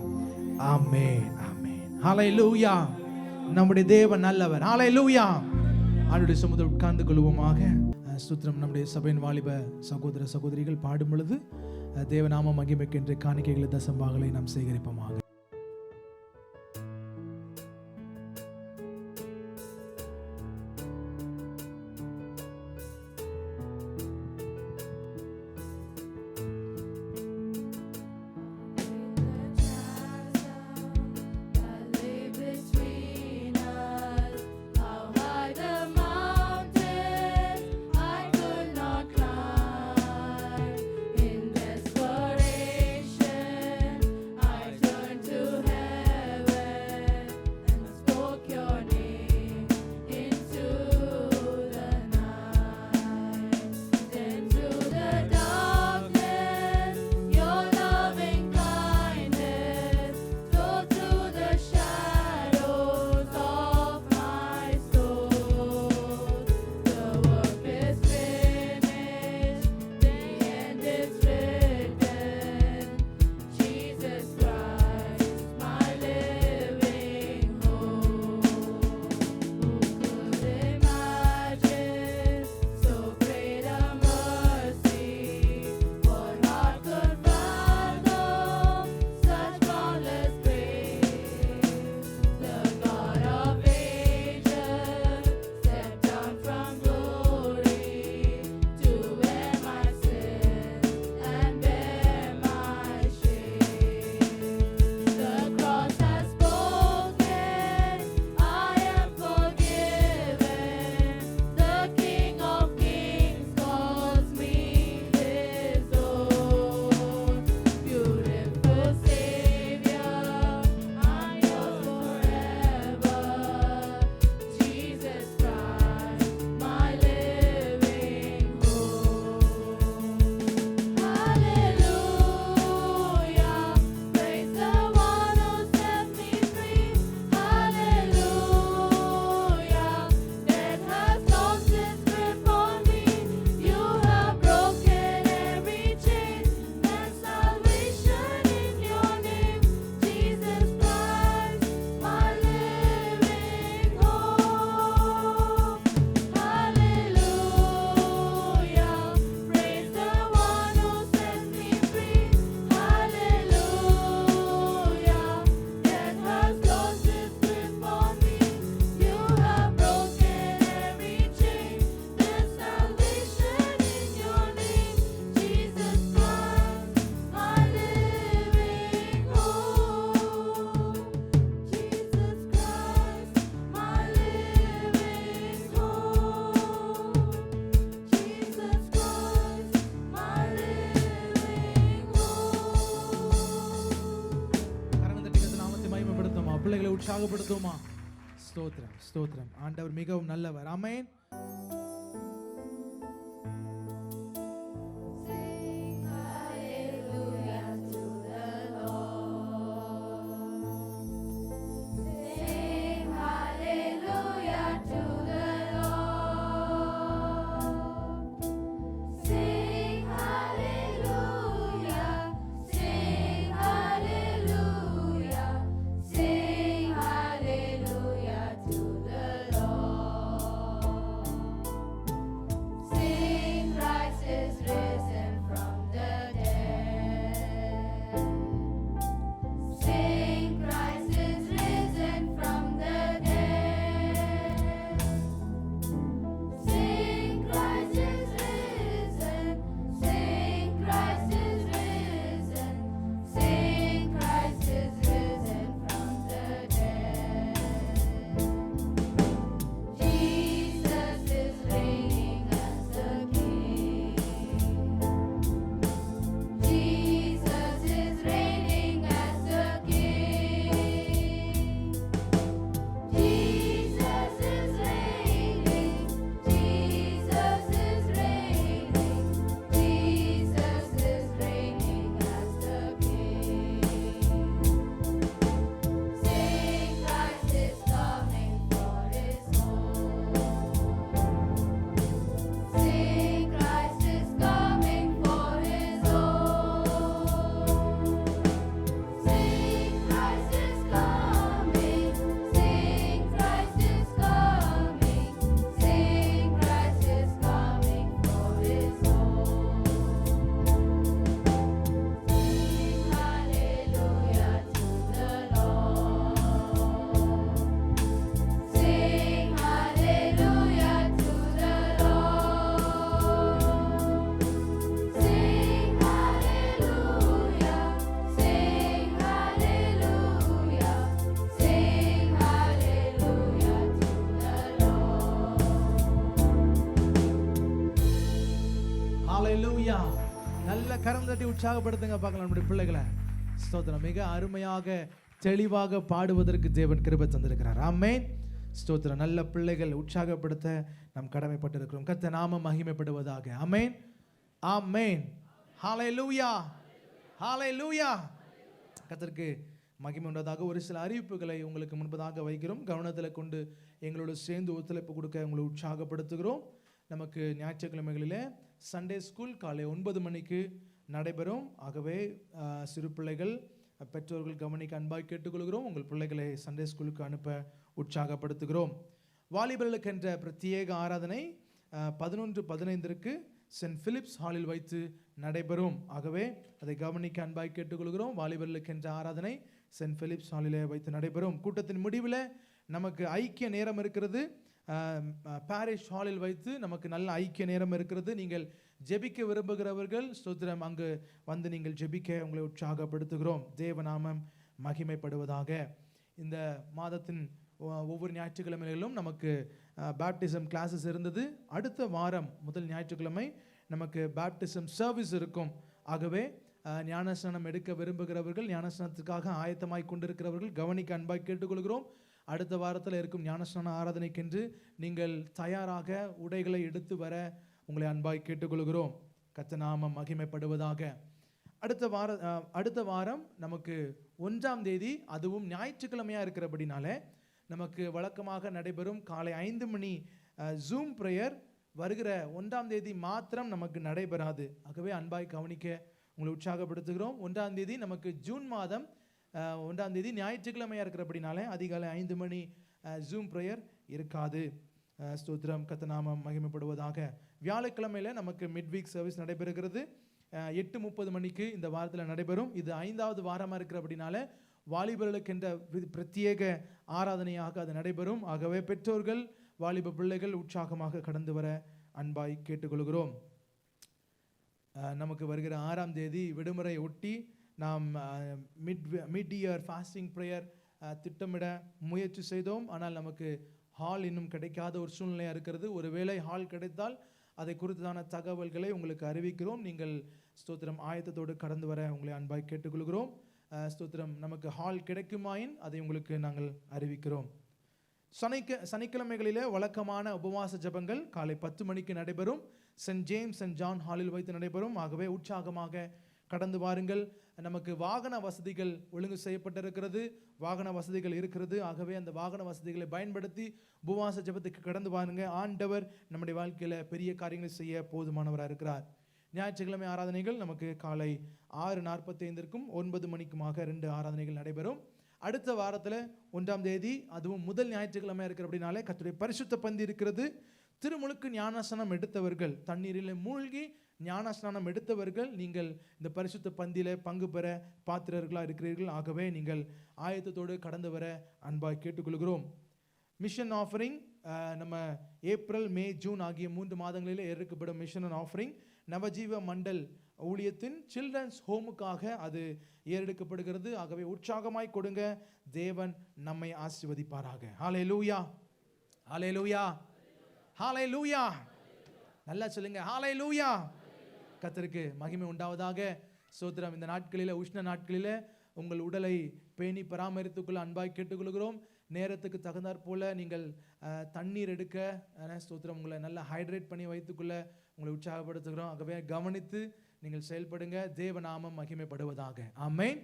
ஆமென் ஆமென் ஹalleluya நம்முடைய தேவன் நல்லவர் ஹalleluya ஆண்டவருடைய சமூகத்தில் உட்கார்ந்து கொள்வோமாக ஸ்தோத்திரம் நம்முடைய சபையின் வாலிப சகோதர சகோதரிகள் பாடும் பொழுது தேவநாம மகிமைக்கென்று காணிக்கைகளை தசம்பாகங்களை நாம் சேகரிப்போமாக How high the mountain I could not climb. உற்சாகப்படுத்துமா? ஸ்தோத்திரம், ஸ்தோத்திரம். ஆண்டவர் மிகவும் நல்லவர். ஆமென். ஹalleluya. நல்ல கரம் தட்டி உற்சாகப்படுத்துங்க பார்க்கலாம் நம்முடைய பிள்ளைகளை. ஸ்தோத்திரம். மிக அருமையாக தெளிவாக பாடுவதற்கு தேவன் கிருபை தந்திருக்கிறார். ஆமென். ஸ்தோத்திரம். நல்ல பிள்ளைகள் உற்சாகப்படுத்த நாம் கடமைப்பட்டிருக்கிறோம். கர்த்தர் நாமம் மகிமைப்படுவதாக. ஆமென், ஆமென். ஹalleluya, ஹalleluya. கர்த்தருக்கு மகிமை உண்டதாக. ஒரு சில அறிவிப்புகளை உங்களுக்கு முன்பதாக வைக்கிறோம். கவனத்தில் கொண்டு எங்களோடு சேர்ந்து ஒத்துழைப்பு கொடுக்க உங்களை உற்சாகப்படுத்துகிறோம். நமக்கு ஞாயிற்றுக்கிழமைகளில் சண்டே ஸ்கூல் காலை 9 மணிக்கு நடைபெறும். ஆகவே சிறு பிள்ளைகள் பெற்றோர்கள் கவனிக்க அன்பாய் கேட்டுக்கொள்கிறோம். உங்கள் பிள்ளைகளை சண்டே ஸ்கூலுக்கு அனுப்ப உற்சாகப்படுத்துகிறோம். வாலிபர்களுக்கு என்ற பிரத்யேக ஆராதனை 11:15 சென்ட் பிலிப்ஸ் ஹாலில் வைத்து நடைபெறும். ஆகவே அதை கவனிக்க அன்பாய் கேட்டுக்கொள்கிறோம். வாலிபர்களுக்கு என்ற ஆராதனை சென்ட் பிலிப்ஸ் ஹாலில் வைத்து நடைபெறும். கூட்டத்தின் முடிவில் நமக்கு ஐக்கிய நேரம் இருக்கிறது. பாரிஷ் ஹாலில் வைத்து நமக்கு நல்ல ஐக்கிய நேரம் இருக்கிறது. நீங்கள் ஜெபிக்க விரும்புகிறவர்கள் ஸ்தோத்திரம் அங்கு வந்து நீங்கள் ஜெபிக்க உங்களை உற்சாகப்படுத்துகிறோம். தேவநாமம் மகிமைப்படுவதாக. இந்த மாதத்தின் ஒவ்வொரு ஞாயிற்றுக்கிழமைகளிலும் நமக்கு பேப்டிசம் கிளாஸஸ் இருந்தது. அடுத்த வாரம் முதல் ஞாயிற்றுக்கிழமை நமக்கு பேப்டிசம் சர்வீஸ் இருக்கும். ஆகவே ஞானஸ்நானம் எடுக்க விரும்புகிறவர்கள், ஞானஸ்நானத்துக்காக ஆயத்தமாய் கொண்டிருக்கிறவர்கள் கவனிக்க அன்பாய் கேட்டுக்கொள்கிறோம். அடுத்த வாரத்தில் இருக்கும் ஞானஸ்நான ஆராதனைக்கென்று நீங்கள் தயாராக உடைகளை எடுத்து வர உங்களை அன்பாய் கேட்டுக்கொள்கிறோம். கர்த்தர் நாமம் மகிமைப்படுவதாக. அடுத்த வாரம் நமக்கு 1ஆம் தேதி, அதுவும் ஞாயிற்றுக்கிழமையாக இருக்கிறபடினால நமக்கு வழக்கமாக நடைபெறும் காலை 5 மணி ஜூம் ப்ரேயர் வருகிற 1ஆம் தேதி மாத்திரம் நமக்கு நடைபெறாது. ஆகவே அன்பாய் கவனிக்க உங்களை உற்சாகப்படுத்துகிறோம். 1ஆம் தேதி நமக்கு ஜூன் மாதம் 1ஆம் தேதி ஞாயிற்றுக்கிழமையாக இருக்கிறபடினாலே அதிகாலை 5 மணி ஜூம் ப்ரேயர் இருக்காது. ஸ்தோத்திரம். கர்த்தர் நாமம் மகிமைப்படுவதாக. வியாழக்கிழமையில் நமக்கு மிட் வீக் சர்வீஸ் நடைபெறுகிறது. 8:30 மணிக்கு இந்த வாரத்தில் நடைபெறும். இது 5ஆவது வாரமாக இருக்கிறபடினால வாலிபர்களுக்கு என்ற பிரத்யேக ஆராதனையாக அது நடைபெறும். ஆகவே பெற்றோர்கள் வாலிப பிள்ளைகள் உற்சாகமாக கடந்து வர அன்பாய் கேட்டுக்கொள்கிறோம். நமக்கு வருகிற 6ஆம் தேதி விடுமுறை ஒட்டி நாம் மிட் இயர் ஃபாஸ்டிங் ப்ரேயர் திட்டமிட முயற்சி செய்தோம். ஆனால் நமக்கு ஹால் இன்னும் கிடைக்காத ஒரு சூழ்நிலையாக இருக்கிறது. ஒருவேளை ஹால் கிடைத்தால் அதை குறித்தான தகவல்களை உங்களுக்கு அறிவிக்கிறோம். நீங்கள் ஸ்தோத்திரம் ஆயத்தத்தோடு கடந்து வர உங்களை அன்பாய் கேட்டுக்கொள்கிறோம். ஸ்தோத்திரம் நமக்கு ஹால் கிடைக்குமாயின் அதை உங்களுக்கு நாங்கள் அறிவிக்கிறோம். சனிக்கிழமைகளிலே வழக்கமான உபவாச ஜெபங்கள் காலை 10 மணிக்கு நடைபெறும். சென்ட் ஜேம்ஸ் அண்ட் ஜான் ஹாலில் வைத்து நடைபெறும். ஆகவே உற்சாகமாக கடந்து வாருங்கள். நமக்கு வாகன வசதிகள் ஒழுங்கு செய்யப்பட்டிருக்கிறது, வாகன வசதிகள் இருக்கிறது. ஆகவே அந்த வாகன வசதிகளை பயன்படுத்தி உபவாச ஜெபத்துக்கு கடந்து வாருங்க. ஆண்டவர் நம்முடைய வாழ்க்கையில் பெரிய காரியங்களை செய்ய போதுமானவராக இருக்கிறார். ஞாயிற்றுக்கிழமை ஆராதனைகள் நமக்கு காலை 6:45க்கும் 9 மணிக்குமாக 2 ஆராதனைகள் நடைபெறும். அடுத்த வாரத்தில் 1ஆம் தேதி, அதுவும் முதல் ஞாயிற்றுக்கிழமை இருக்கிற அப்படின்னாலே கர்த்தருடைய பரிசுத்த பந்தி இருக்கிறது. திருமுழுக்கு ஞானஸ்நானம் எடுத்தவர்கள், தண்ணீரில் மூழ்கி ஞானஸ்நானம் எடுத்தவர்கள், நீங்கள் இந்த பரிசுத்த பந்தியில பங்கு பெற பாத்திரர்களாக இருக்கிறீர்கள். ஆகவே நீங்கள் ஆயத்தத்தோடு கடந்து வர அன்பாய் கேட்டுக்கொள்கிறோம். மிஷன் ஆஃபரிங் நம்ம ஏப்ரல், மே, ஜூன் ஆகிய 3 மாதங்களிலே ஏற்கப்படும் மிஷன் அண்ட் ஆஃபரிங் நவஜீவ மண்டல் ஊழியத்தின் சில்ட்ரன்ஸ் ஹோமுக்காக அது ஏறெடுக்கப்படுகிறது. ஆகவே உற்சாகமாய் கொடுங்க. தேவன் நம்மை ஆசீர்வதிப்பாராக. ஹல்லேலூயா, ஹல்லேலூயா, ஹல்லேலூயா. நல்லா சொல்லுங்க, ஹல்லேலூயா. கர்த்தருக்கு மகிமை உண்டாவதாக. ஸ்தோத்திரம். இந்த நாட்களில், உஷ்ண நாட்களில் உங்கள் உடலை பேணி பராமரித்துக்குள்ள அன்பாய் கேட்டுக்கொள்கிறோம். நேரத்துக்கு தகுந்தாற் போல நீங்கள் தண்ணீர் எடுக்க, ஸ்தோத்திரம், உங்களை நல்லா ஹைட்ரேட் பண்ணி வைத்துக்குள்ள உங்களை உற்சாகப்படுத்துகிறோம். ஆகவே கவனித்து நீங்கள் செயல்படுங்க. தேவ நாமம் மகிமைப்படுவதாக. ஆமென்.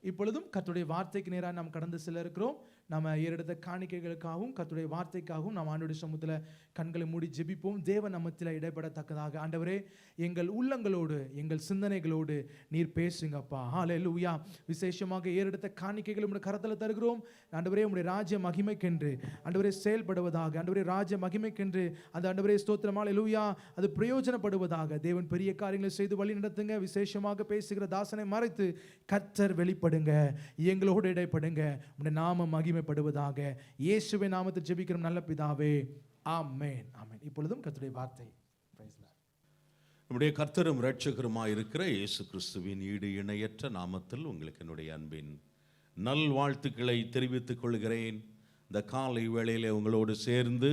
இப்பொழுதும் கர்த்தருடைய வார்த்தைக்கு நேராக நாம் கடந்து செல்ல இருக்கிறோம். நம்ம ஏறெடுத்த காணிக்கைகளுக்காகவும் கர்த்தருடைய வார்த்தைக்காகவும் நாம் ஆண்டவருடைய சமூகத்தில் கண்களை மூடி ஜெபிப்போம். தேவ நாமத்தில் இடைப்படத்தக்கதாக. ஆண்டவரே, எங்கள் உள்ளங்களோடு, எங்கள் சிந்தனைகளோடு நீர் பேசுங்கப்பா. ஹல்லேலூயா. விசேஷமாக ஏறெடுத்த காணிக்கைகளை உம்முடைய கரத்தில் தருகிறோம். ஆண்டவரே, உம்முடைய ராஜ்ய மகிமைக்கென்று ஆண்டவரே செயல்படுவதாக. ஆண்டவரே, ராஜ்ய மகிமைக்கென்று அந்த ஆண்டவரே ஸ்தோத்திரம், ஹல்லேலூயா, அது பிரயோஜனப்படுவதாக. தேவன் பெரிய காரியங்களை செய்து வழி நடத்துங்க. விசேஷமாக பேசுகிற தாசனை மறைத்து கர்த்தர் வெளிப்படுங்க, எங்களோடு இடைப்படுங்க. உம்முடைய நாமம் மகிமைப்படுவதாக. இயேசுவின் நாமத்தில் ஜெபிக்கிறோம் நல்ல பிதாவே. ஆமென், ஆமென். இப்பொழுதும் கர்த்தருடைய வார்த்தை. நம்முடைய கர்த்தரும் இரட்சகருமாய் இருக்கிற இயேசு கிறிஸ்துவின் ஈடு இணையற்ற நாமத்தில் உங்களுக்கு என்னுடைய அன்பின் நல்வாழ்த்துக்களை தெரிவித்துக் கொள்கிறேன். இந்த காலை வேளையிலே உங்களோடு சேர்ந்து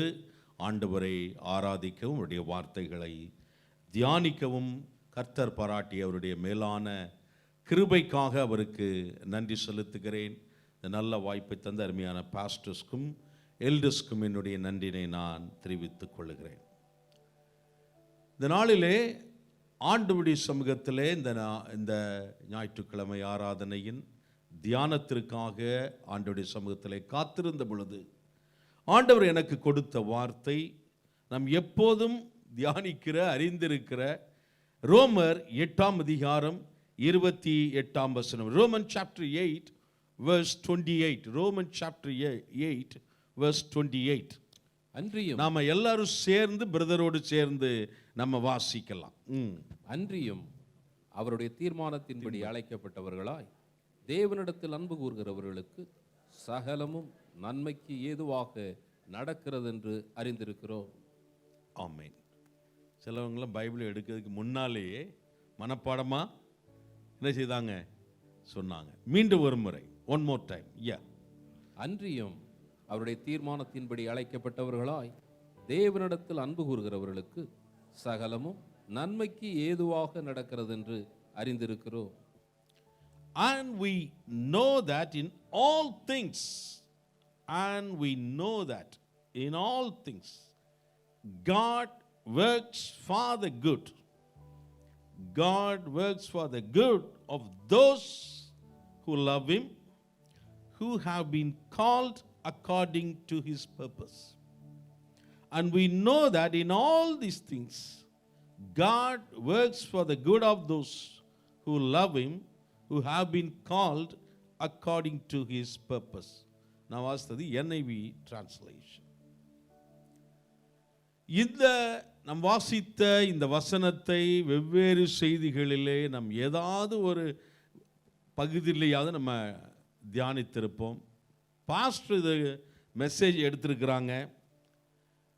ஆண்டவரை ஆராதிக்கவும் அவருடைய வார்த்தைகளை தியானிக்கவும் கர்த்தர் பாராட்டிய அவருடைய மேலான கிருபைக்காக அவருக்கு நன்றி செலுத்துகிறேன். இந்த நல்ல வாய்ப்பை தந்த அருமையான பாஸ்டர்ஸ்க்கும் எல்டர்ஸ்க்கும் என்னுடைய நன்றினை நான் தெரிவித்துக் கொள்கிறேன். இந்த நாளிலே ஆண்டவருடைய சமூகத்திலே இந்த ஞாயிற்றுக்கிழமை ஆராதனையின் தியானத்திற்காக ஆண்டவருடைய சமூகத்திலே காத்திருந்த பொழுது ஆண்டவர் எனக்கு கொடுத்த வார்த்தை, நாம் எப்போதும் தியானிக்கிற, அறிந்திருக்கிற ரோமர் 8ஆம் அதிகாரம் 28ஆம் வசனம். Roman chapter 8 verse 28. Roman chapter 8 verse 28. அன்றியும் நாம எல்லாரும் சேர்ந்து பிரதரோடு சேர்ந்து நம்ம வாசிக்கலாம். அன்றியும் அவருடைய தீர்மானத்தின்படி அழைக்கப்பட்டவர்களாய் தேவனிடத்தில் அன்பு கூறுகிறவர்களுக்கு சகலமும் நன்மைக்கு ஏதுவாக நடக்கிறது என்று அறிந்திருக்கிறோம். ஆமென். சிலவங்களாம் பைபிள் எடுக்கிறதுக்கு முன்னாலேயே மனப்பாடமா என்ன செய்தாங்க சொன்னாங்க. மீண்டும் ஒரு முறை, ஒன் மோர் டைம். அன்றியும் அவருடைய தீர்மானத்தின்படி அழைக்கப்பட்டவர்களாய் தேவனிடத்தில் அன்பு கூறுகிறவர்களுக்கு சகலமும் நன்மைக்கு ஏதுவாக நடக்கிறது என்று அறிந்திருக்கிறோம். And we know that in all things, God works for the good. God works for the good of those who love Him, who have been called according to His purpose. And we know that in all these things, God works for the good of those who love Him, who have been called according to His purpose. Now ask the NIV translation. இந்த நாம் வாசித்த இந்த வசனத்தை வெவ்வேறு செய்திகளிலே நாம் ஏதாவது ஒரு பகுதியிலேயாவது நம்ம தியானித்திருப்போம். பாஸ்டர் இது மெசேஜ் எடுத்திருக்கிறாங்க.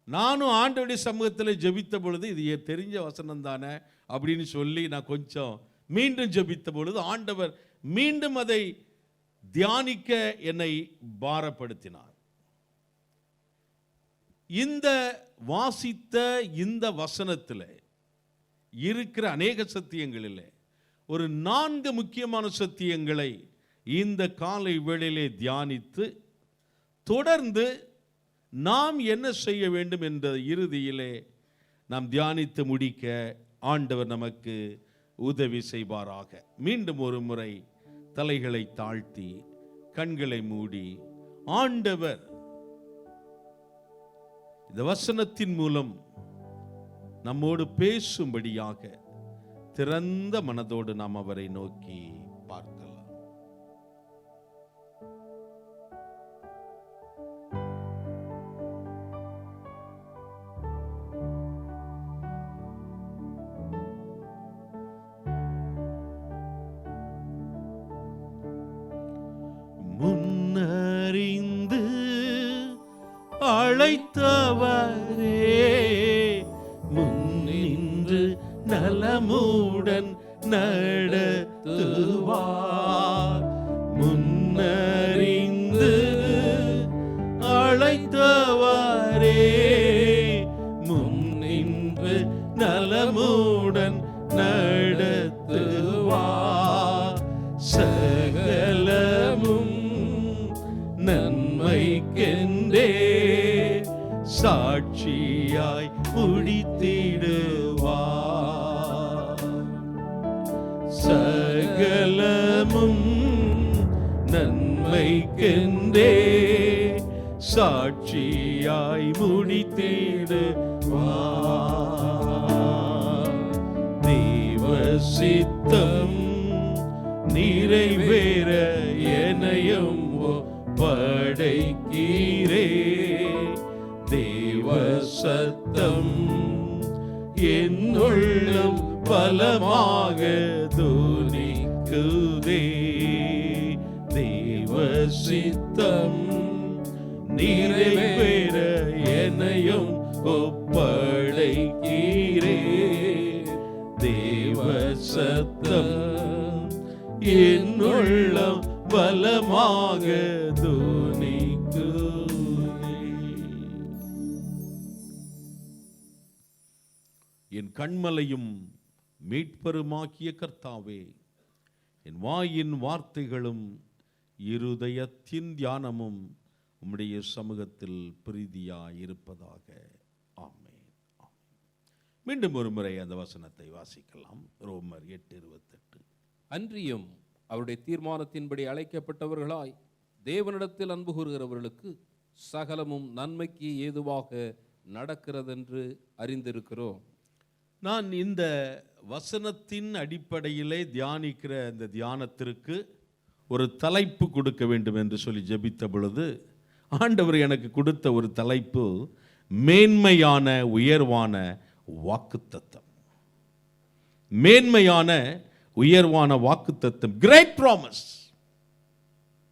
நானும் ஆண்டவருடைய சமூகத்தில் ஜெபித்த பொழுது இது தெரிஞ்ச வசனம் தானே அப்படின்னு சொல்லி நான் கொஞ்சம் மீண்டும் ஜெபித்த பொழுது ஆண்டவர் மீண்டும் அதை தியானிக்க என்னை பாரப்படுத்தினார். இந்த வாசித்த இந்த வசனத்தில் இருக்கிற அநேக சத்தியங்களில் ஒரு 4 முக்கியமான சத்தியங்களை இந்த காலை வேளையிலே தியானித்து தொடர்ந்து நாம் என்ன செய்ய வேண்டும் என்ற இறுதியிலே நாம் தியானித்து முடிக்க ஆண்டவர் நமக்கு உதவி செய்வாராக. மீண்டும் ஒரு முறை தலைகளை தாழ்த்தி கண்களை மூடி ஆண்டவர் இந்த வசனத்தின் மூலம் நம்மோடு பேசும்படியாக திறந்த மனதோடு நாம் அவரை நோக்கி பார்க்கலாம். முன்னறிந்து அழைத்தவரே, முன்னின்று நலமுடன் நடத்துவார். முன்னறிந்து அழைத்தவரே, முன்னின்று நலமுடன் நடத்துவார். சகலமும் நன்மைக்கென்றே சாட்சியாய் முடித்திடுவார். சகலமும் நன்மைக்கென்றே சாட்சியாய் முடித்திடுவார். தேவ சித்தம் நிறைவேற என்னையும் படைக்கீரே. தேவ சத்தம் என் உள்ளம் பலமாக துணிக்குதே. தேவ சித்தம் நிறைவேற என்னையும் ஒப்படைக்கீரே. தேவ சத்தம் என் உள்ளம் பலமாக துணிக்குதே. என் கண்மலையும் மீட்பருமாக்கிய கர்த்தாவே, என் வாயின் வார்த்தைகளும் இருதயத்தின் தியானமும் உம்முடைய சமூகத்தில் பிரீதியாயிருப்பதாக. ஆமென். மீண்டும் ஒரு முறை அந்த வசனத்தை வாசிக்கலாம். ரோமர் 8:28. அன்றியும் அவருடைய தீர்மானத்தின்படி அழைக்கப்பட்டவர்களாய் தேவனிடத்தில் அன்பு கூறுகிறவர்களுக்கு சகலமும் நன்மைக்கு ஏதுவாக நடக்கிறதென்று அறிந்திருக்கிறோம். நான் இந்த வசனத்தின் அடிப்படையிலே தியானிக்கிற இந்த தியானத்திற்கு ஒரு தலைப்பு கொடுக்க வேண்டும் என்று சொல்லி ஜெபித்த பொழுது ஆண்டவர் எனக்கு கொடுத்த ஒரு தலைப்பு மேன்மையான உயர்வான வாக்குத்தத்தம். மேன்மையான உயர்வான வாக்குத்தத்தம், great promise.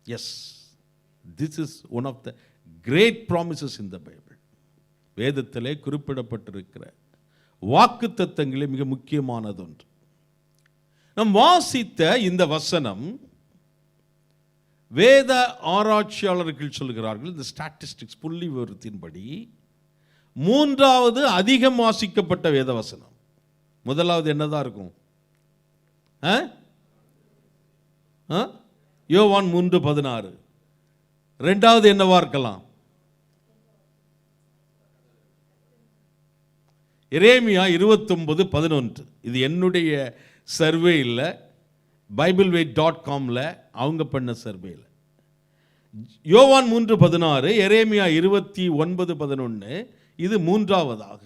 Yes, this is one of the great promises in the Bible. வேதத்திலே குறிப்பிடப்பட்டிருக்கிற வாக்குத்தத்தங்களே மிக முக்கியமானது ஒன்று. நாம் வாசித்த இந்த வசனம் வேத ஆராய்ச்சியாளர்கள் சொல்கிறார்கள், இந்த ஸ்டாட்டிஸ்டிக்ஸ் புள்ளி விவரத்தின்படி மூன்றாவது அதிகம் வாசிக்கப்பட்ட வேத வசனம். முதலாவது என்னதான் இருக்கும்? யோவான் 3:16. இரண்டாவது என்னவா இருக்கலாம்? எரேமியா 29:11. இது என்னுடைய சர்வே இல்லை, BibleWay.comல அவங்க பண்ண சர்வேல. யோவான் 3:16, எரேமியா 29:11. இது மூன்றாவதாக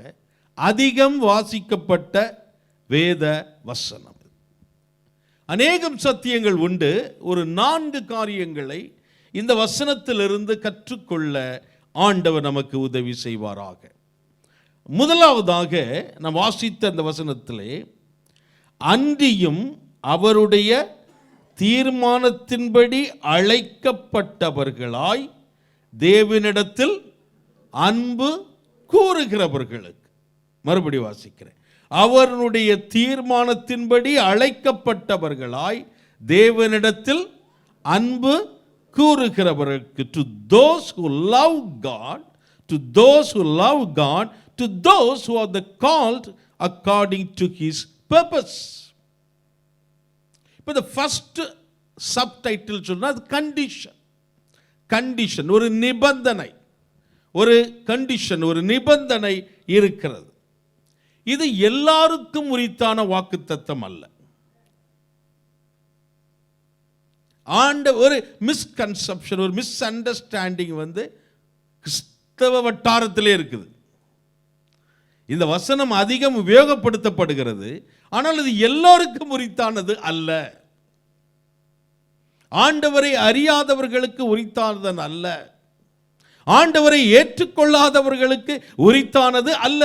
அதிகம் வாசிக்கப்பட்ட வேத வசனம். அநேகம் சத்தியங்கள் உண்டு. ஒரு 4 காரியங்களை இந்த வசனத்திலிருந்து கற்றுக்கொள்ள ஆண்டவர் நமக்கு உதவி செய்வாராக. முதலாவதாக நாம் வாசித்த அந்த வசனத்திலே, அன்றியும் அவருடைய தீர்மானத்தின்படி அழைக்கப்பட்டவர்களாய் தேவனிடத்தில் அன்பு கூறுகிறவர்களுக்கு. மறுபடி வாசிக்கிறேன். அவருடைய தீர்மானத்தின்படி அழைக்கப்பட்டவர்களாய் தேவனிடத்தில் அன்பு கூறுகிறவர்களுக்கு. To those who love God, to those who love God, to those who are the called according to His purpose. இப்போ the first சப்டைட்டில் சொன்னால் அது கண்டிஷன். கண்டிஷன், ஒரு நிபந்தனை, ஒரு கண்டிஷன், ஒரு நிபந்தனை இருக்கிறது. இது எல்லாருக்கும் உரித்தான வாக்குத்தத்தம் அல்ல. ஒரு மிஸ்கன்செப்ஷன், ஒரு மிஸ் அண்டர்ஸ்டாண்டிங் கிறிஸ்தவ வட்டாரத்திலே இருக்குது. இந்த வசனம் அதிகம் உபயோகப்படுத்தப்படுகிறது, ஆனால் இது எல்லாருக்கும் உரித்தானது அல்ல. ஆண்டவரை அறியாதவர்களுக்கு உரித்தானது அல்ல. ஆண்டவரை ஏற்றுக்கொள்ளாதவர்களுக்கு உரித்தானது அல்ல.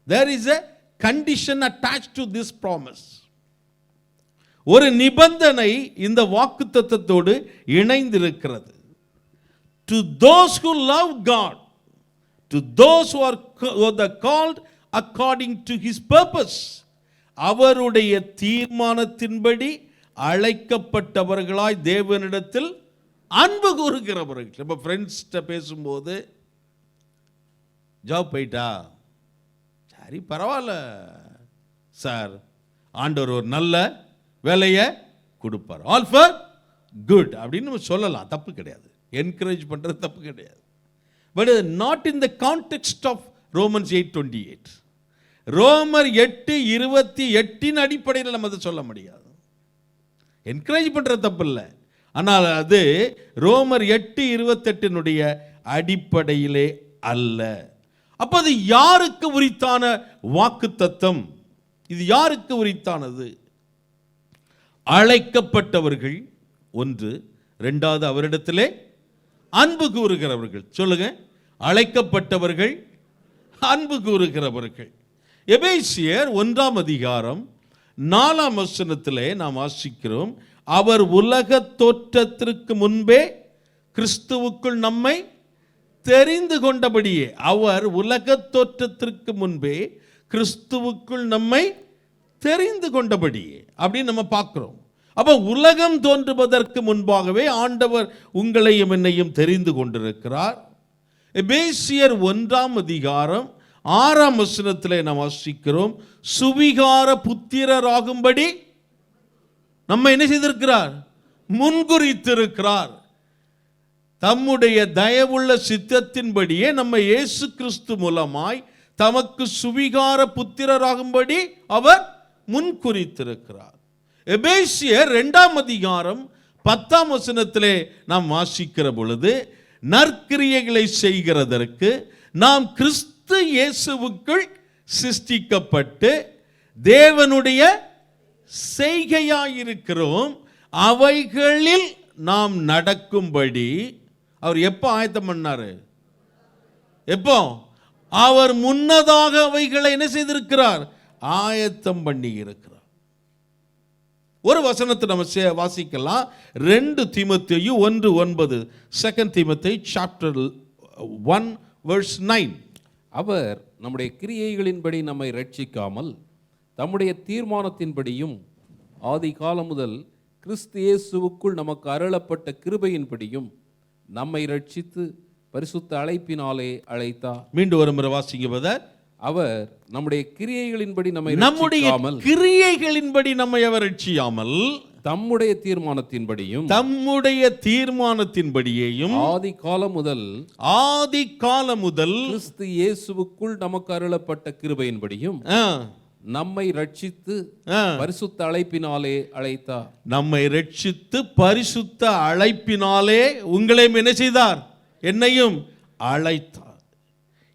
There is a condition attached to this promise. ஒரு நிபந்தனை இந்த வாக்குத்தத்தத்தோடு இணைந்திருக்கிறது. To those who love God, to those who are called according to his purpose, அவருடைய தீர்மானத்தின்படி அழைக்கப்பட்டவர்களாய் தேவனிடத்தில் அன்பு கூறுகிறவர்கள். நம்ம ஃப்ரெண்ட்ஸ்கிட்ட பேசும்போது ஜாப் போயிட்டா, சரி பரவாயில்ல சார், ஆண்டவர் ஒரு நல்ல வேலையை கொடுப்பார், ஆல் ஃபார் குட் அப்படின்னு நம்ம சொல்லலாம், தப்பு கிடையாது. என்கரேஜ் பண்ணுறது தப்பு கிடையாது. But not in the context of Romans 8:28. ரோமர் 8:28 அடிப்படையில் நம்ம அதை சொல்ல முடியாது. என்கரேஜ் பண்ணுறது தப்பு இல்லை, ஆனால் அது ரோமர் 8:28 அடிப்படையிலே அல்ல. அப்போ அது யாருக்கு உரித்தான வாக்குத்தத்தம்? இது யாருக்கு உரித்தானது? அழைக்கப்பட்டவர்கள் ஒன்று, இரண்டாவது அவரிடத்திலே அன்பு கூறுகிறவர்கள். சொல்லுங்க, அழைக்கப்பட்டவர்கள், அன்பு கூறுகிறவர்கள். எபேசியர் 1:4 நாம் வாசிக்கிறோம், அவர் உலக தோற்றத்திற்கு முன்பே கிறிஸ்துவுக்குள் நம்மை தெரிந்து கொண்டபடியே. அவர் உலக தோற்றத்திற்கு முன்பே கிறிஸ்துவுக்குள் நம்மை தெரிந்து கொண்டபடியே அப்படின்னு நம்ம பார்க்கிறோம். அப்ப உலகம் தோன்றுவதற்கு முன்பாகவே ஆண்டவர் உங்களையும் என்னையும் தெரிந்து கொண்டிருக்கிறார். எபேசியர் 1:6 நாம் வாசிக்கிறோம், சுவிகார புத்திரராகும்படி நம்ம என்ன செய்திருக்கிறார்? முன்குறித்திருக்கிறார். தம்முடைய தயவுள்ள சித்தத்தின்படியே நம்ம இயேசு கிறிஸ்து மூலமாய் தமக்கு சுவிகார புத்திரராகும்படி அவர் முன்குறித்திருக்கிறார். எபேசியர் 2:10 நாம் வாசிக்கிற பொழுது, நற்கிரியைகளை செய்கிறதற்கு நாம் கிறிஸ்து இயேசுவுக்குள் சிருஷ்டிக்கப்பட்டு தேவனுடைய செய்கையாயிருக்கிறோம், அவைகளில் நாம் நடக்கும்படி அவர் எப்போ ஆயத்தம் பண்ணாரு? எப்போ? அவர் முன்னதாக அவைகளை என்ன செய்திருக்கிறார்? ஆயத்தம் பண்ணி இருக்கிறார். ஒரு வசனத்தை நம்ம வாசிக்கலாம், 2 தீமோத்தேயு 1:9. 2 தீமோத்தேயு சாப்டர் 1:9. அவர் நம்முடைய கிரியைகளின்படி நம்மை ரட்சிக்காமல் தம்முடைய தீர்மானத்தின்படியும் ஆதி காலம் முதல் கிறிஸ்து இயேசுவுக்குள் நமக்கு அருளப்பட்ட கிருபையின்படியும் நம்மை ரட்சித்து பரிசுத்த அழைப்பினாலே அழைத்தார். மீண்டும் ஒரு முறை வாசிங்க பிரதர். அவர் நம்முடைய கிரியைகளின்படி நம்மை அவர் ரட்சியாமல் தம்முடைய தீர்மானத்தின்படியும் ஆதி காலம் முதல் கிறிஸ்து இயேசுவுக்குள் நமக்கு அருளப்பட்ட கிருபையின்படியும் நம்மை ரட்சித்து பரிசுத்த அழைப்பினாலே அழைத்தார். நம்மை ரட்சித்து பரிசுத்த அழைப்பினாலே உங்களையும் என்ன செய்தார்? என்னையும் அழைத்தார்.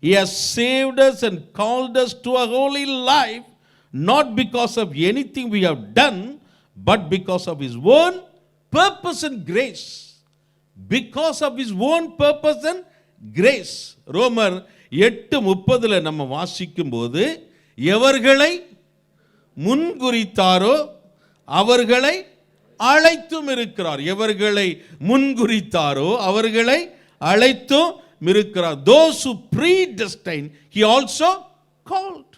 He has saved us and called us to a holy life, not because of anything we have done, but because of his own purpose and grace. Because of his own purpose and grace. ரோமர் 8:30 நம்ம வாசிக்கும் போது, எவர்களை முன்குறித்தாரோ அவர்களை அழைத்தும் இருக்கிறார். எவர்களை முன்குறித்தாரோ அவர்களை அழைத்தும் இருக்கிறார். Those who predestined he also called.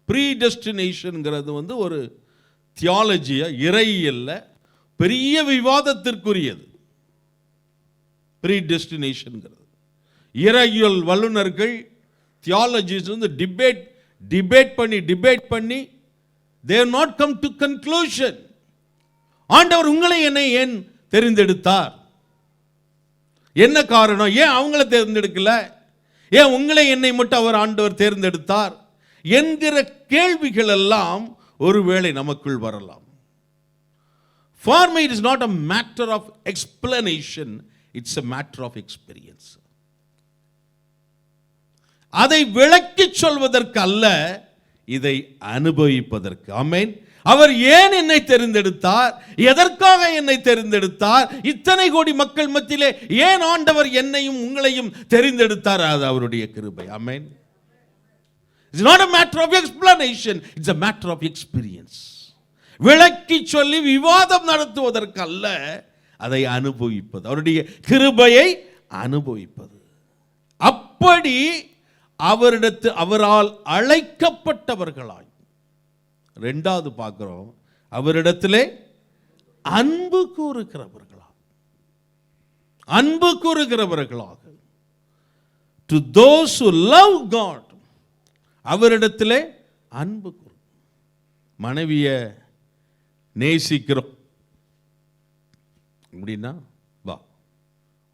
predestination ஒரு தியாலஜியா, இறையியல்ல பெரிய விவாதத்திற்குரியது. predestination இறையியல் வல்லுநர்கள் தியாலஜிஸ் டிபேட் பண்ணி they have not come to conclusion. ஆண்டவர் உங்களை என்னை ஏன் தெரிந்தெடுத்தார்? என்ன காரணம்? ஏன் அவங்கள தேர்ந்தெடுக்கல? ஏன் உங்களை என்னை மட்டும் அவர் ஆண்டவர் தேர்ந்தெடுத்தார் என்கிற கேள்விகள் எல்லாம் ஒருவேளை நமக்குள் வரலாம். For me it is not a matter of explanation, it's a matter of experience. அதை விளக்கிச் சொல்வதற்கு அல்ல, இதை அனுபவிப்பதற்கு. ஆமென். அவர் ஏன் என்னை தெரிந்தெடுத்தார்? எதற்காக என்னை தெரிந்தெடுத்தார்? இத்தனை கோடி மக்கள் மத்தியிலே ஏன் ஆண்டவர் என்னையும் உங்களையும் தெரிந்தெடுத்தார்? அது அவருடைய கிருபை. ஆமென். It's not a matter of explanation, it's a matter of experience. விளக்கி சொல்லி விவாதம் நடத்துவதற்கு அல்ல, அதை அனுபவிப்பது, அவருடைய கிருபையை அனுபவிப்பது. அப்படி அவரால் அழைக்கப்பட்டவர்களாய், ரெண்டாவது பார்க்கிறோம், அவரிடத்திலே அன்பு கூறுகிறவர்களாக, அன்பு கூறுகிறவர்களாக. To those who love God, அவரிடத்திலே அன்பு கூறு. மனைவிய நேசிக்கிறோம் அப்படின்னா, வா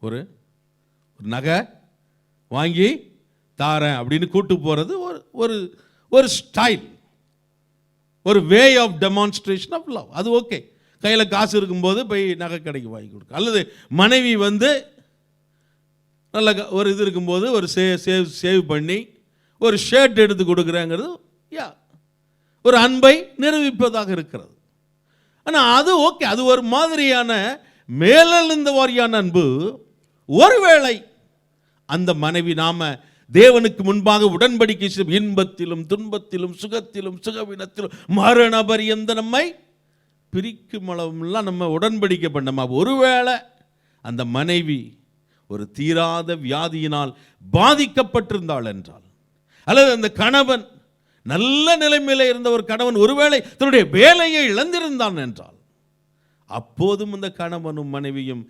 ஒரு நகை வாங்கி தாரேன் அப்படின்னு கூட்டு போறது ஒரு ஸ்டைல், ஒரு way of demonstration of love. அது ஓகே. கையில் காசு இருக்கும்போது போய் நகை கடைக்கு வாங்கி கொடுக்க. அல்லது மனைவி நல்ல ஒரு இது இருக்கும்போது ஒரு சேவ் பண்ணி ஒரு ஷர்ட் எடுத்து கொடுக்குறேங்கிறது ஒரு அன்பை நிரூபிப்பதாக இருக்கிறது. ஆனால் அது ஓகே, அது ஒரு மாதிரியான மேலெழுந்த வாரியான அன்பு. ஒருவேளை அந்த மனைவி நாம தேவனுக்கு முன்பாக உடன்படிக்கை இன்பத்திலும் துன்பத்திலும் சுகத்திலும் சுகவீனத்திலும் மரண பரியந்த நம்மை பிரிக்கும் அளவுலாம் நம்ம உடன்படிக்கை பண்ணோமா? ஒருவேளை அந்த மனைவி ஒரு தீராத வியாதியினால் பாதிக்கப்பட்டிருந்தாள் என்றால், அல்லது அந்த கணவன் நல்ல நிலைமையில இருந்த ஒரு கணவன் ஒருவேளை தன்னுடைய வேலையை இழந்திருந்தான் என்றால், அப்போதும் இந்த கணவனும் மனைவியும்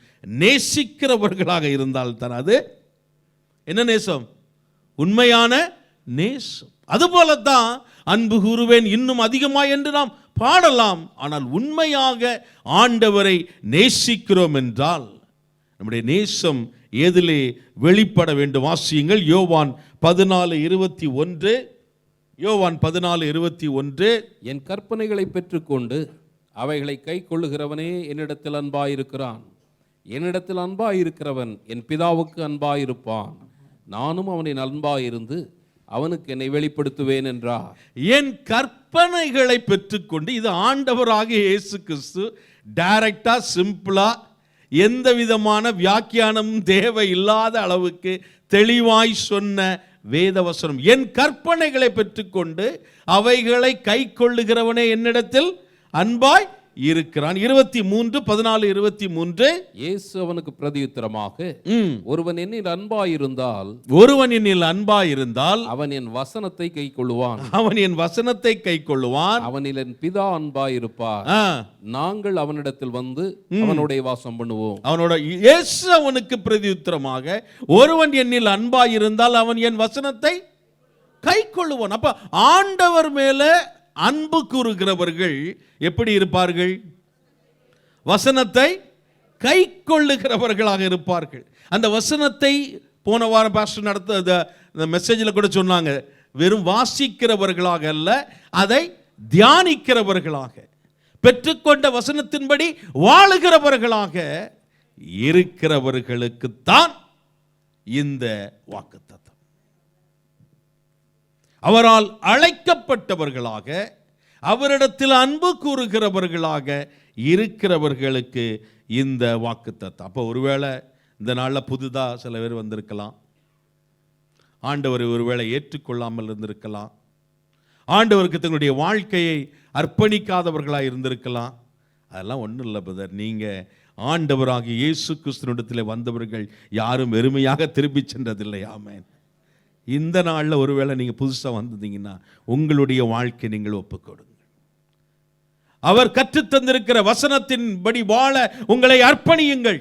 நேசிக்கிறவர்களாக இருந்தால் தான் அது என்ன நேசம்? உண்மையான நேசம். அதுபோலத்தான் அன்பு கூறுவேன் இன்னும் அதிகமாய் என்று நாம் பாடலாம். ஆனால் உண்மையாக ஆண்டவரை நேசிக்கிறோம் என்றால் நம்முடைய நேசம் எதிலே வெளிப்பட வேண்டும்? வாசியுங்கள். யோவான் 14:21. யோவான் 14:21. என் கற்பனைகளை பெற்றுக்கொண்டு அவைகளை கை கொள்ளுகிறவனே என்னிடத்தில் அன்பாயிருக்கிறான். என்னிடத்தில் அன்பாயிருக்கிறவன் என் பிதாவுக்கு அன்பாயிருப்பான். நானும் அவனின் அன்பாயிருந்து அவனுக்கு என்னை வெளிப்படுத்துவேன் என்றார். என் கற்பனைகளை பெற்றுக்கொண்டு, இது ஆண்டவராகிய இயேசு கிறிஸ்து டைரக்டா சிம்பிளா எந்த விதமான வியாக்கியானமும் தேவை இல்லாத அளவுக்கு தெளிவாய் சொன்ன வேதவசனம். என் கற்பனைகளை பெற்றுக்கொண்டு அவைகளை கை கொள்ளுகிறவனே என்னிடத்தில் அன்பாய் இருக்கிறான். 23:14-23. இயேசு அவனுக்கு பிரதியுத்தரமாக, ஒருவன் என்னில் அன்பாயிருந்தால் அவன் என் வசனத்தை கை கொள்ளுவான். அவன் என் வசனத்தை கை கொள்ளுவான். அவனில் என் பிதா அன்பாயிருப்பார். நாங்கள் அவனிடத்தில் வந்து அவனுடைய வாசம் பண்ணுவோம். அவனோட இயேசு அவனுக்கு பிரதியுத்தரமாக, ஒருவன் என்னில் அன்பாயிருந்தால் அவன் என் வசனத்தை கை கொள்ளுவான். அப்ப ஆண்டவர் மேல அன்பு கூறுகிறவர்கள் எப்படி இருப்பார்கள்? வசனத்தை கை கொள்ளுகிறவர்களாக இருப்பார்கள். அந்த வசனத்தை போன வாரம் பாஸ்டர் நடத்த மெசேஜில் கூட சொன்னாங்க, வெறும் வாசிக்கிறவர்களாக அல்ல, அதை தியானிக்கிறவர்களாக, பெற்றுக்கொண்ட வசனத்தின்படி வாழுகிறவர்களாக இருக்கிறவர்களுக்குத்தான் இந்த வாக்குத்தத்தம். அவரால் அழைக்கப்பட்டவர்களாக, அவரிடத்தில் அன்பு கூறுகிறவர்களாக இருக்கிறவர்களுக்கு இந்த வாக்குத்தத்தம். அப்போ ஒருவேளை இந்த நாளில் புதுதாக சில பேர் வந்திருக்கலாம், ஆண்டவரை ஒருவேளை ஏற்றுக்கொள்ளாமல் இருந்திருக்கலாம், ஆண்டவருக்கு தங்களுடைய வாழ்க்கையை அர்ப்பணிக்காதவர்களாக இருந்திருக்கலாம். அதெல்லாம் ஒன்றும் இல்லை பிரதர். நீங்கள் ஆண்டவராகிய இயேசு கிறிஸ்துவினிடத்தில் வந்தவர்கள் யாரும் வெறுமையாக திரும்பி சென்றதில்லை. ஆமென். இந்த நாளில் ஒருவேளை நீங்கள் புதுசாக வந்திருந்தீங்கன்னா உங்களுடைய வாழ்க்கை நீங்கள் ஒப்புக்கொடுங்க. அவர் கற்றுத்தந்திருக்கிற வசனத்தின்படி வாழ உங்களை அர்ப்பணியுங்கள்.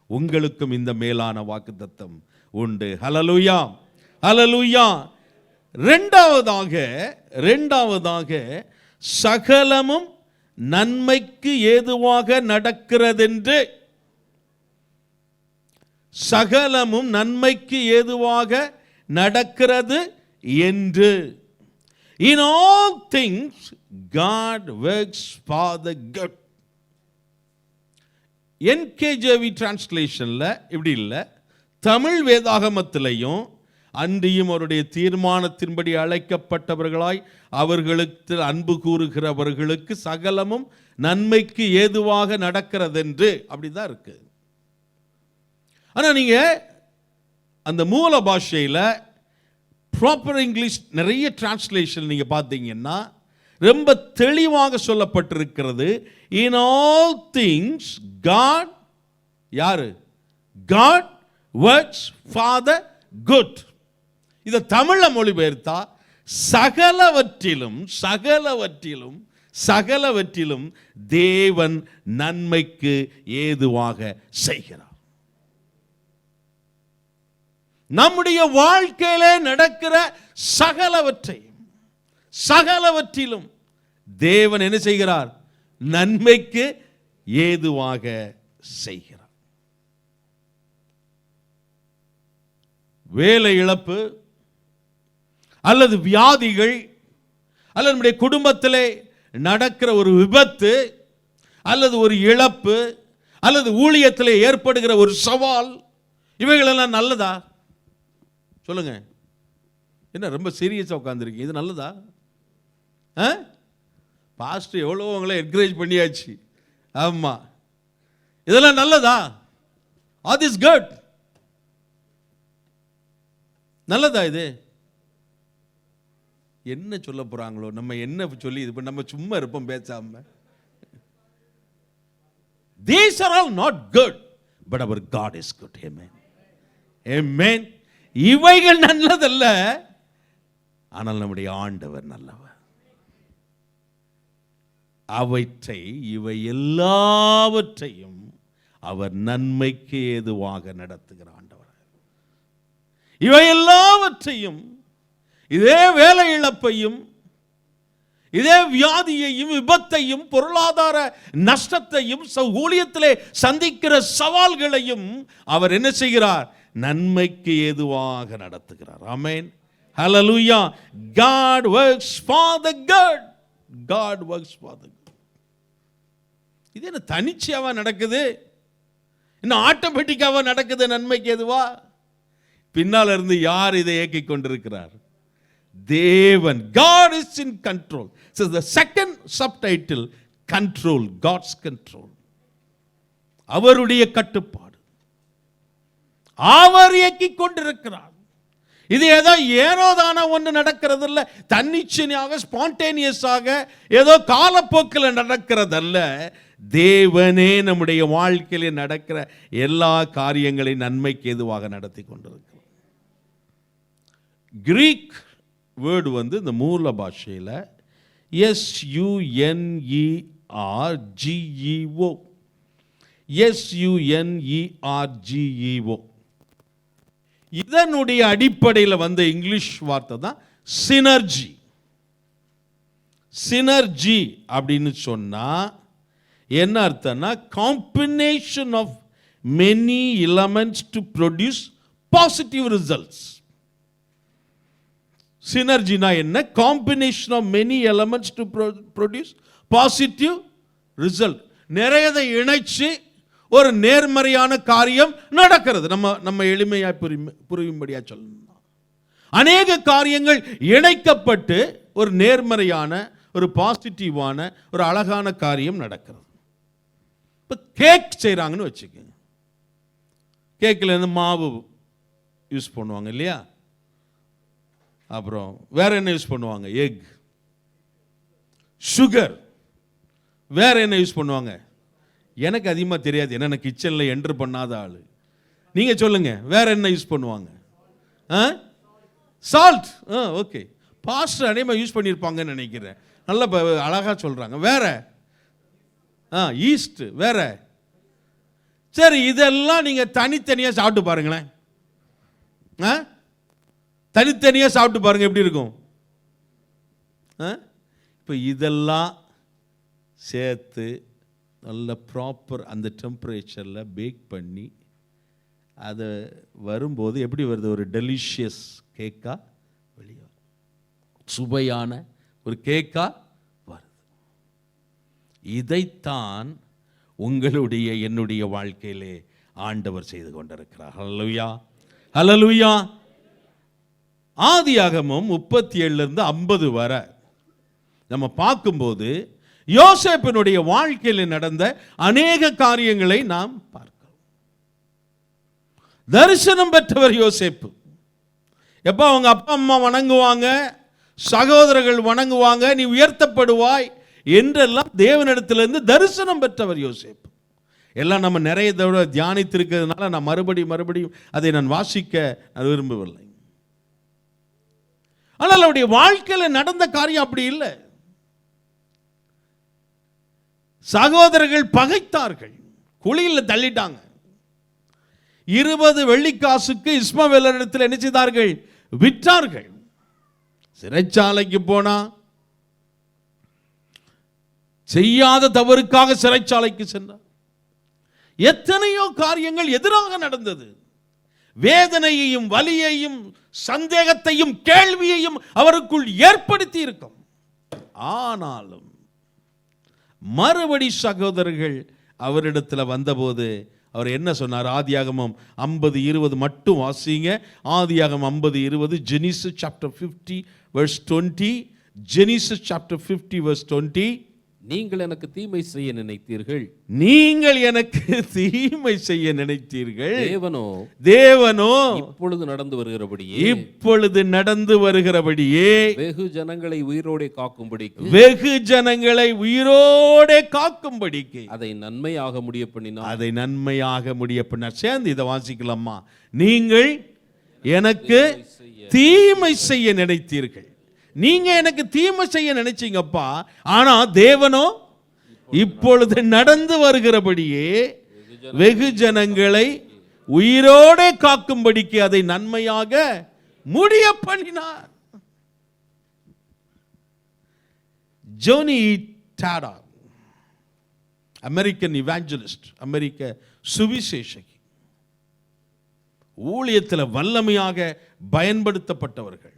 உங்களுக்கும் இந்த மேலான வாக்குத்தத்தம் உண்டு. ஹல்லேலூயா, ஹல்லேலூயா. இரண்டாவதாக சகலமும் நன்மைக்கு ஏதுவாக நடக்கிறதென்று, சகலமும் நன்மைக்கு ஏதுவாக நடக்கிறது என்று. In all things God works for the good. NKJV டிரான்ஸ்லேஷன்ல இப்படி இல்லை, தமிழ் வேதாகமத்திலையும் அன்றியும் அவருடைய தீர்மானத்தின்படி அழைக்கப்பட்டவர்களாய் அவர்களுக்கு அன்பு கூறுகிறவர்களுக்கு சகலமும் நன்மைக்கு ஏதுவாக நடக்கிறதென்று அப்படிதான் இருக்கு. ஆனா நீங்க அந்த மூல பாஷையில் ப்ராப்பர் இங்கிலீஷ் நிறைய டிரான்ஸ்லேஷன் நீங்க பார்த்தீங்கன்னா ரொம்ப தெளிவாக சொல்லப்பட்டிருக்கிறது. இன் ஆல் திங்ஸ் காட், யாரு? God works for the good. இதை தமிழ மொழிபெயர்த்தா சகலவற்றிலும் சகலவற்றிலும் சகலவற்றிலும் தேவன் நன்மைக்கு ஏதுவாக செய்கிறார். நம்முடைய வாழ்க்கையிலே நடக்கிற சகலவற்றையும் சகலவற்றிலும் தேவன் என்ன செய்கிறார்? நன்மைக்கு ஏதுவாக செய்கிறார். வேலை இழப்பு அல்லது வியாதிகள் அல்லது நம்முடைய குடும்பத்திலே நடக்கிற ஒரு விபத்து அல்லது ஒரு இழப்பு அல்லது ஊழியத்திலே ஏற்படுகிற ஒரு சவால், இவைகளெல்லாம் நல்லதா? சொல்லுங்க. என்ன ரொம்ப சீரியஸாக உட்காந்துருக்கீங்க? இது நல்லதா? பாஸ்டர் எவ்வளோ உங்களை என்கரேஜ் பண்ணியாச்சு. ஆமாம், இதெல்லாம் நல்லதா? All is good. நல்லதா? இது என்ன சொல்ல போறாங்களோ, நம்ம என்ன சொல்லி இது நம்ம சும்மா இருப்போம் பேசாம. These are all not good, but our God is good. Amen. Amen. இவைகள் நல்லதல்ல, ஆனால் நம்முடைய ஆண்டவர் நல்லவர். அவற்றை இவை எல்லாவற்றையும் அவர் நன்மைக்கு ஏதுவாக நடத்துகிற ஆண்டவர். இவை எல்லாவற்றையும், இதே வேலை இழப்பையும் இதே வியாதியையும் விபத்தையும் பொருளாதார நஷ்டத்தையும் ஊழியத்திலே சந்திக்கிற சவால்களையும் அவர் என்ன செய்கிறார்? நன்மைக்கு ஏதுவாக நடத்துகிறார். ஆமென். ஹல்லேலூயா. God works for the good. God works for the good. இது என்ன தனிச்சையாவா நடக்குது? என்ன ஆட்டோமேட்டிக்காவா நடக்குது? நன்மைக்கு ஏதுவா? பின்னால இருந்து யார் இதை இயக்கிக் கொண்டிருக்கிறார்? தேவன். God is in control. So the second subtitle, control, God's control. அவருடைய கட்டுப்பாடு. அவர் இயக்கிக் கொண்டிருக்கிறார். இது ஏதோ ஏனோதான ஒன்று நடக்கிறது இல்ல, தன்னிச்சையாக ஸ்பான்டேனியஸாக ஏதோ காலப்போக்கில் நடக்கிறதல்ல. தேவனே நம்முடைய வாழ்க்கையிலே நடக்கிற எல்லா காரியங்களையும் நன்மைக்கு ஏதுவாக நடத்தி கொண்டிருக்கிறார். கிரீக் வேர்டு வந்து இந்த மூல பாஷையில் SUNERGEO, SUNERGEO. இதனுடைய அடிப்படையில் வந்த இங்கிலீஷ் வார்த்தை தான் சினர்ஜி. சினர்ஜி அப்படின்னு சொன்னா என்ன அர்த்தம்னா, combination of many elements to produce positive results. சினர்ஜினா என்ன? Combination of many elements to produce positive result. நிறையதை இணைச்சு ஒரு நேர்மறையான காரியம் நடக்கிறது. நம்ம எளிமையாக புரியும்படியா சொல்லணும். அநேக காரியங்கள் இணைக்கப்பட்டு ஒரு நேர்மறையான, ஒரு பாசிட்டிவான, ஒரு அழகான காரியம் நடக்கிறது. இப்போ கேக் செய்கிறாங்கன்னு வச்சுக்கோங்க. கேக்கில் இருந்து மாவு யூஸ் பண்ணுவாங்க இல்லையா? அப்புறம் வேற என்ன யூஸ் பண்ணுவாங்க? Egg, sugar. வேற என்ன யூஸ் பண்ணுவாங்க? எனக்கு அதிகமாக தெரியாது, என்ன கிச்சனில் என்ட்ரு பண்ணாத ஆள். நீங்கள் சொல்லுங்க, வேற என்ன யூஸ் பண்ணுவாங்க? சால்ட். ஓகே, பாஸ்டர் அதிகமாக யூஸ் பண்ணியிருப்பாங்கன்னு நினைக்கிறேன். நல்லா அழகாக சொல்கிறாங்க. வேற ஈஸ்ட். வேற சரி, இதெல்லாம் நீங்கள் தனித்தனியாக சாப்பிட்டு பாருங்களேன். தனித்தனியாக சாப்பிட்டு பாருங்க எப்படி இருக்கும். இப்போ இதெல்லாம் சேர்த்து நல்ல ப்ராப்பர் அந்த டெம்பரேச்சரில் பேக் பண்ணி அதை வரும்போது எப்படி வருது? ஒரு டெலிஷியஸ் கேக்காக வெளியே வரும், சுவையான ஒரு கேக்காக வருது. இதைத்தான் உங்களுடைய என்னுடைய வாழ்க்கையிலே ஆண்டவர் செய்து கொண்டிருக்கிறார். ஹல்லேலூயா, ஹல்லேலூயா. ஆதியாகமம் 37 50 வரை நம்ம பார்க்கும்போது யோசேப்பினுடைய வாழ்க்கையில் நடந்த அநேக காரியங்களை நாம் பார்க்கிறோம். தரிசனம் பெற்றவர் யோசேப்பு. எப்ப அவங்க அப்பா அம்மா வணங்குவாங்க, சகோதரர்கள் வணங்குவாங்க, நீ உயர்த்தப்படுவாய் என்றெல்லாம் தேவனிடத்திலிருந்து தரிசனம் பெற்றவர் யோசேப்பு. எல்லாம் நம்ம நிறைய தடவை தியானித்திருக்கிறதுனால நான் மறுபடியும் அதை நான் வாசிக்க விரும்பவில்லை. ஆனால் அவருடைய வாழ்க்கையில் நடந்த காரியம் அப்படி இல்லை. சகோதரர்கள் பகைத்தார்கள், குழியில் தள்ளிட்டாங்க. 20 வெள்ளிக்காசுக்கு இஸ்மவேலரிடத்தில் என்ன செய்தார்கள்? விற்றார்கள். சிறைச்சாலைக்கு போனா, செய்யாத தவறுக்காக சிறைச்சாலைக்கு சென்றார். எத்தனையோ காரியங்கள் எதிராக நடந்தது. வேதனையையும் வலியையும் சந்தேகத்தையும் கேள்வியையும் அவருக்குள் ஏற்படுத்தி இருக்கும். ஆனாலும் மறுபடி சகோதரர்கள் அவரிடத்தில் வந்தபோது அவர் என்ன சொன்னார்? ஆதியாகமம் 50:20 மட்டும் வாசிங்க. ஆதியாகமம் 50:20, Genesis chapter 50 verse 20. Genesis chapter 50 verse 20. நீங்கள் எனக்கு தீமை செய்ய நினைத்தீர்கள், நீங்கள் எனக்கு தீமை செய்ய நினைத்தீர்கள், தேவனோ இப்பொழுது நடந்து வருகிறபடியே வெகு ஜனங்களை உயிரோடே காக்கும்படிக்கு அதை நன்மையாக முடிய பண்ணினார். சேர்ந்து இதை வாசிக்கலாமா? நீங்கள் எனக்கு தீமை செய்ய நினைத்தீர்கள். நீங்க எனக்கு தீமை செய்ய நினைச்சீங்கப்பா, ஆனா தேவனோ இப்பொழுது நடந்து வருகிறபடியே வெகு ஜனங்களை உயிரோட காக்கும்படிக்கு அதை நன்மையாக முடிய பண்ணினார். ஜோனி டாடா, அமெரிக்கன் இவாஞ்சலிஸ்ட், அமெரிக்க சுவிசேஷகி, ஊழியத்தில் வல்லமையாக பயன்படுத்தப்பட்டவர்கள்.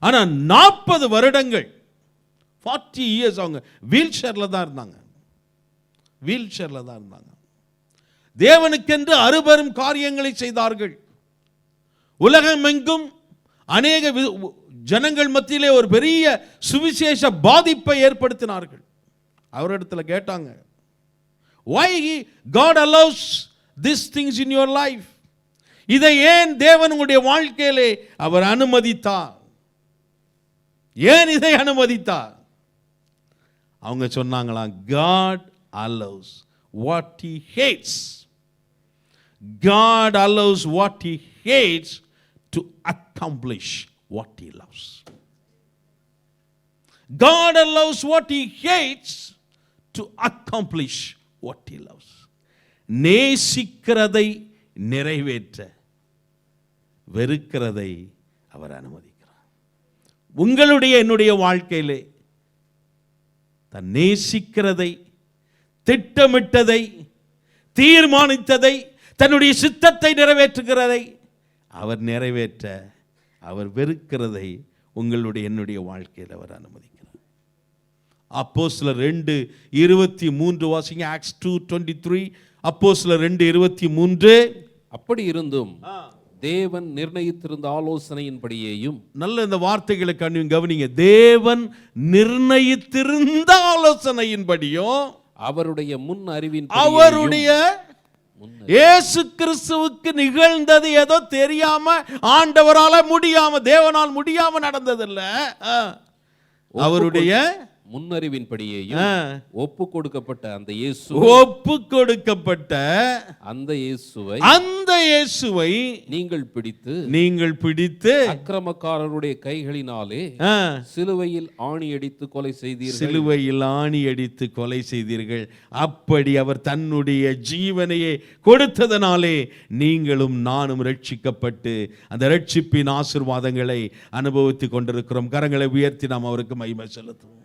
ஆனா 40 வருடங்கள் 40 years அவங்க வீல் சேர்ல தான் இருந்தாங்க. தேவனுக்கென்று அருபெரும் காரியங்களை செய்தார்கள். உலகமெங்கும் அநேக ஜனங்கள் மத்தியிலே ஒரு பெரிய சுவிசேஷ பாதிப்பை ஏற்படுத்தினார்கள். அவரிடத்துல கேட்டாங்க, why God allows these things in your life? இதை ஏன் தேவன் உங்களுடைய வாழ்க்கையிலே அவர் அனுமதித்தார்? ஏன் இதை அனுமதித்தார்? அவங்க சொன்னாங்களாம், God allows what he hates. God allows what he hates to accomplish what he loves. God allows what he hates to accomplish what he loves. நேசிக்கிறதை நிறைவேற்ற வெறுக்கிறதை அவர் அனுமதிக்கிறார். உங்களுடைய என்னுடைய வாழ்க்கையிலே தன் நேசிக்கிறதை, திட்டமிட்டதை, தீர்மானித்ததை, தன்னுடைய சித்தத்தை நிறைவேற்றுகிறதை அவர் நிறைவேற்ற அவர் வெறுக்கிறதை உங்களுடைய என்னுடைய வாழ்க்கையில் அவர் அனுமதிக்கிறார். அப்போஸ்தலர் 2:23 வாசிங்க. Acts 2:23. அப்போஸ்தலர் 2:23. அப்படி இருந்தும் தேவன் நிர்ணயித்திருந்த ஆலோசனையின்படியேயும், நல்ல இந்த வார்த்தைகளை கவனிங்க. தேவன் நிர்ணயித்திருந்த ஆலோசனையின்படியும், அவருடைய முன் அறிவின், அவருடைய இயேசு கிறிஸ்துவுக்கு நிகழ்ந்தது ஏதோ தெரியாம, ஆண்டவரால முடியாம, தேவனால் முடியாம நடந்ததில்ல. அவருடைய முன்னறிவின்படியேயும் ஒப்பு கொடுக்கப்பட்ட அந்த இயேசுவை நீங்கள் பிடித்து அக்கிரமக்காரருடைய கைகளினாலே சிலுவையில் ஆணியடித்து கொலை செய்தீர்கள். அப்படி அவர் தன்னுடைய ஜீவனையே கொடுத்ததனாலே நீங்களும் நானும் ரட்சிக்கப்பட்டு அந்த ரட்சிப்பின் ஆசீர்வாதங்களை அனுபவித்துக் கொண்டிருக்கிறோம். கரங்களை உயர்த்தி நாம் அவருக்கு மகிமை செலுத்துவோம்.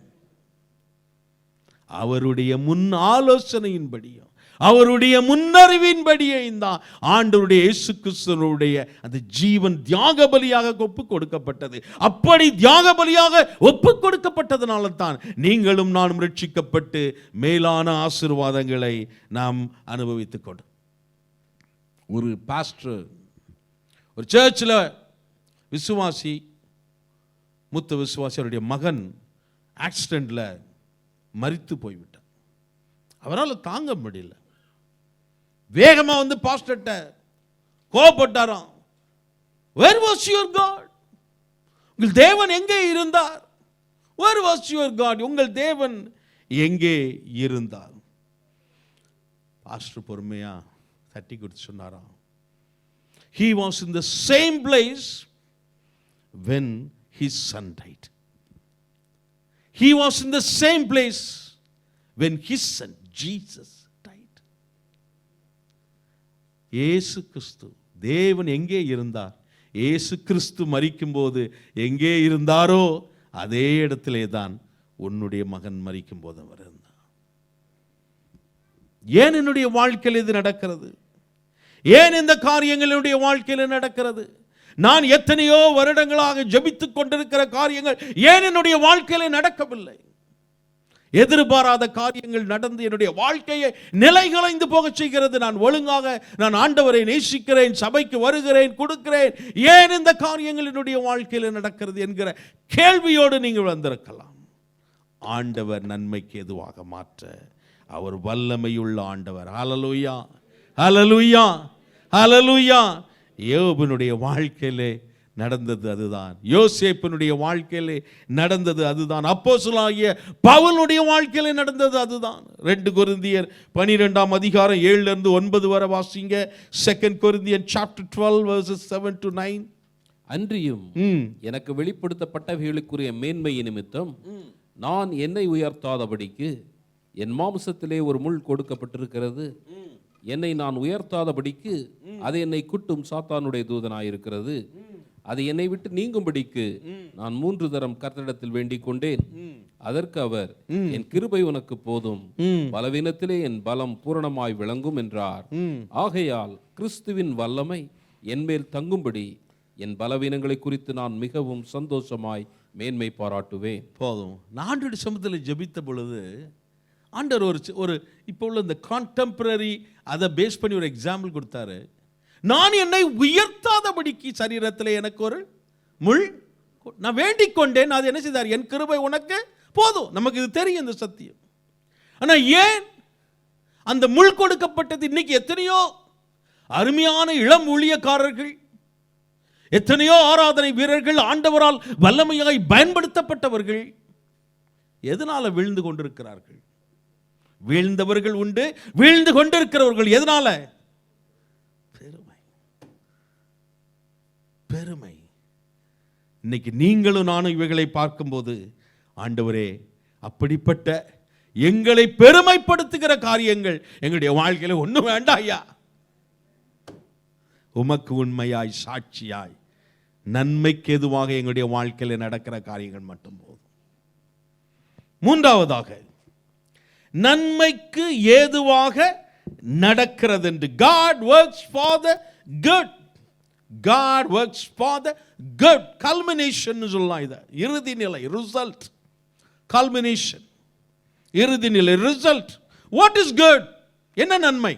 அவருடைய முன் ஆலோசனையின்படியும் அவருடைய முன்னறிவின்படியே தான் ஆண்டவருடைய இயேசு கிறிஸ்துவினுடைய அந்த ஜீவன் தியாக பலியாக ஒப்பு கொடுக்கப்பட்டது. அப்படி தியாக பலியாக ஒப்பு கொடுக்கப்பட்டதனால தான் நீங்களும் நானும் ரட்சிக்கப்பட்டு மேலான ஆசீர்வாதங்களை நாம் அனுபவித்துக் கொண்டோம். ஒரு பாஸ்டர் ஒரு சர்ச்சில் விசுவாசி, மூத்த விசுவாசி, அவருடைய மகன் ஆக்சிடென்ட்ல மரித்து போய்விட்டார். அவரால் தாங்க முடியல. வேகமா வந்து பாஸ்டர்ட்ட கோபப்பட்டாராம். Where was your God? உங்கள் தேவன் எங்கே இருந்தார்? Where was your God? உங்கள் தேவன் எங்கே இருந்தார்? பாஸ்டர் பொறுமையா தட்டி கொடுத்து சொன்னாராம், He was in the same place when his son died. He was in the same place when his son Jesus died. இயேசு கிறிஸ்து தேவன் எங்கே இருந்தார்? இயேசு கிறிஸ்து மரிக்கும் போது எங்கே இருந்தாரோ அதே இடத்திலே தான் உன்னுடைய மகன் மரிக்கும் போது அவர் இருந்தார். ஏன் என்னுடைய வாழ்க்கையில் இது நடக்கிறது? ஏன் இந்த காரியங்கள் என்னுடைய வாழ்க்கையில் நடக்கிறது? நான் எத்தனையோ வருடங்களாக ஜெபித்துக் கொண்டிருக்கிற காரியங்கள் ஏன் என்னுடைய வாழ்க்கையில் நடக்கவில்லை? எதிர்பாராத காரியங்கள் நடந்து என்னுடைய வாழ்க்கையை நிலைகுலைந்து போக செய்கிறது. நான் ஆண்டவரை நேசிக்கிறேன், சபைக்கு வருகிறேன், கொடுக்கிறேன், ஏன் இந்த காரியங்கள் என்னுடைய வாழ்க்கையில் நடக்கிறது என்கிற கேள்வியோடு நீங்கள் வந்திருக்கலாம். ஆண்டவர் நன்மைக்கு எதுவாக மாற்ற அவர் வல்லமையுள்ள ஆண்டவர். ஹல்லேலூயா, ஹல்லேலூயா, ஹல்லேலூயா. யோபுனுடைய வாழ்க்கையிலே நடந்தது அதுதான். யோசேப்பினுடைய வாழ்க்கையிலே நடந்தது அதுதான். அப்போஸ்தலனாகிய பவுலுடைய வாழ்க்கையிலே நடந்தது அதுதான். 2 கொரிந்தியர் 12ஆம் அதிகாரம் 7 இருந்து 9 வரை வாசிங்க. 2 Corinthians chapter 12 verses 7 to 9. அன்றியும் எனக்கு வெளிப்படுத்தப்பட்டவைகளுக்குரிய மேன்மை நிமித்தம் நான் என்னை உயர்த்தாதபடிக்கு என் மாம்சத்திலே ஒரு முள் கொடுக்கப்பட்டிருக்கிறது. என்னை நான் உயர்த்தாதபடிக்கு அது என்னை குட்டும் சாத்தானுடைய தூதனாயிருக்கிறது. அது என்னை விட்டு நீங்கும்படிக்கு நான் 3 தரம் கர்த்தரிடத்தில் வேண்டிக் கொண்டேன். அதற்கு அவர், என் கிருபை உனக்கு போதும், பலவீனத்திலே என் பலம் பூரணமாய் விளங்கும் என்றார். ஆகையால் கிறிஸ்துவின் வல்லமை என்மேல் தங்கும்படி என் பலவீனங்களை குறித்து நான் மிகவும் சந்தோஷமாய் மேன்மை பாராட்டுவேன். போதும். ஆண்டவருடைய சமூகத்தில் ஜெபித்த பொழுது ஆண்டவர் ஒரு இப்போ உள்ள இந்த கான்டெம்பரரி அதை பேஸ் பண்ணி ஒரு எக்ஸாம்பிள் கொடுத்தாரு. நான் என்னை உயர்த்தாதபடிக்கு சரீரத்தில் எனக்கு ஒரு முள் நான் வேண்டிக் கொண்டேன். அது என்ன செய்தார்? என் கிருபை உனக்கு போதும். நமக்கு இது தெரியும் இந்த சத்தியம். ஆனால் ஏன் அந்த முள் கொடுக்கப்பட்டது? இன்னைக்கு எத்தனையோ அருமையான இளம் ஊழியக்காரர்கள், எத்தனையோ ஆராதனை வீரர்கள், ஆண்டவரால் வல்லமையாய் பயன்படுத்தப்பட்டவர்கள் எதனால வீழ்ந்து கொண்டிருக்கிறார்கள்? வீழ்ந்தவர்கள் உண்டு, வீழ்ந்து கொண்டிருக்கிறவர்கள் எதனால? பெருமை, பெருமை. இன்னைக்கு நீங்களும் நானும் இவைகளை பார்க்கும்போது, ஆண்டவரே அப்படிப்பட்ட எங்களை பெருமைப்படுத்துகிற காரியங்கள் எங்களுடைய வாழ்க்கையில ஒன்றும் வேண்டாம் ஐயா. உமக்கு உண்மையாய் சாட்சியாய் நன்மைக்கு எதுவாக எங்களுடைய வாழ்க்கையில் நடக்கிற காரியங்கள் மட்டும் போதும். மூன்றாவதாக, நன்மைக்கு ஏதுவாக நடக்கிறது என்று. God works for the good. God works for the good. Culmination சொல்லலாம். இது இறுதி நிலை, ரிசல்ட். Culmination, இறுதி நிலை, ரிசல்ட். What is good? என்ன நன்மை?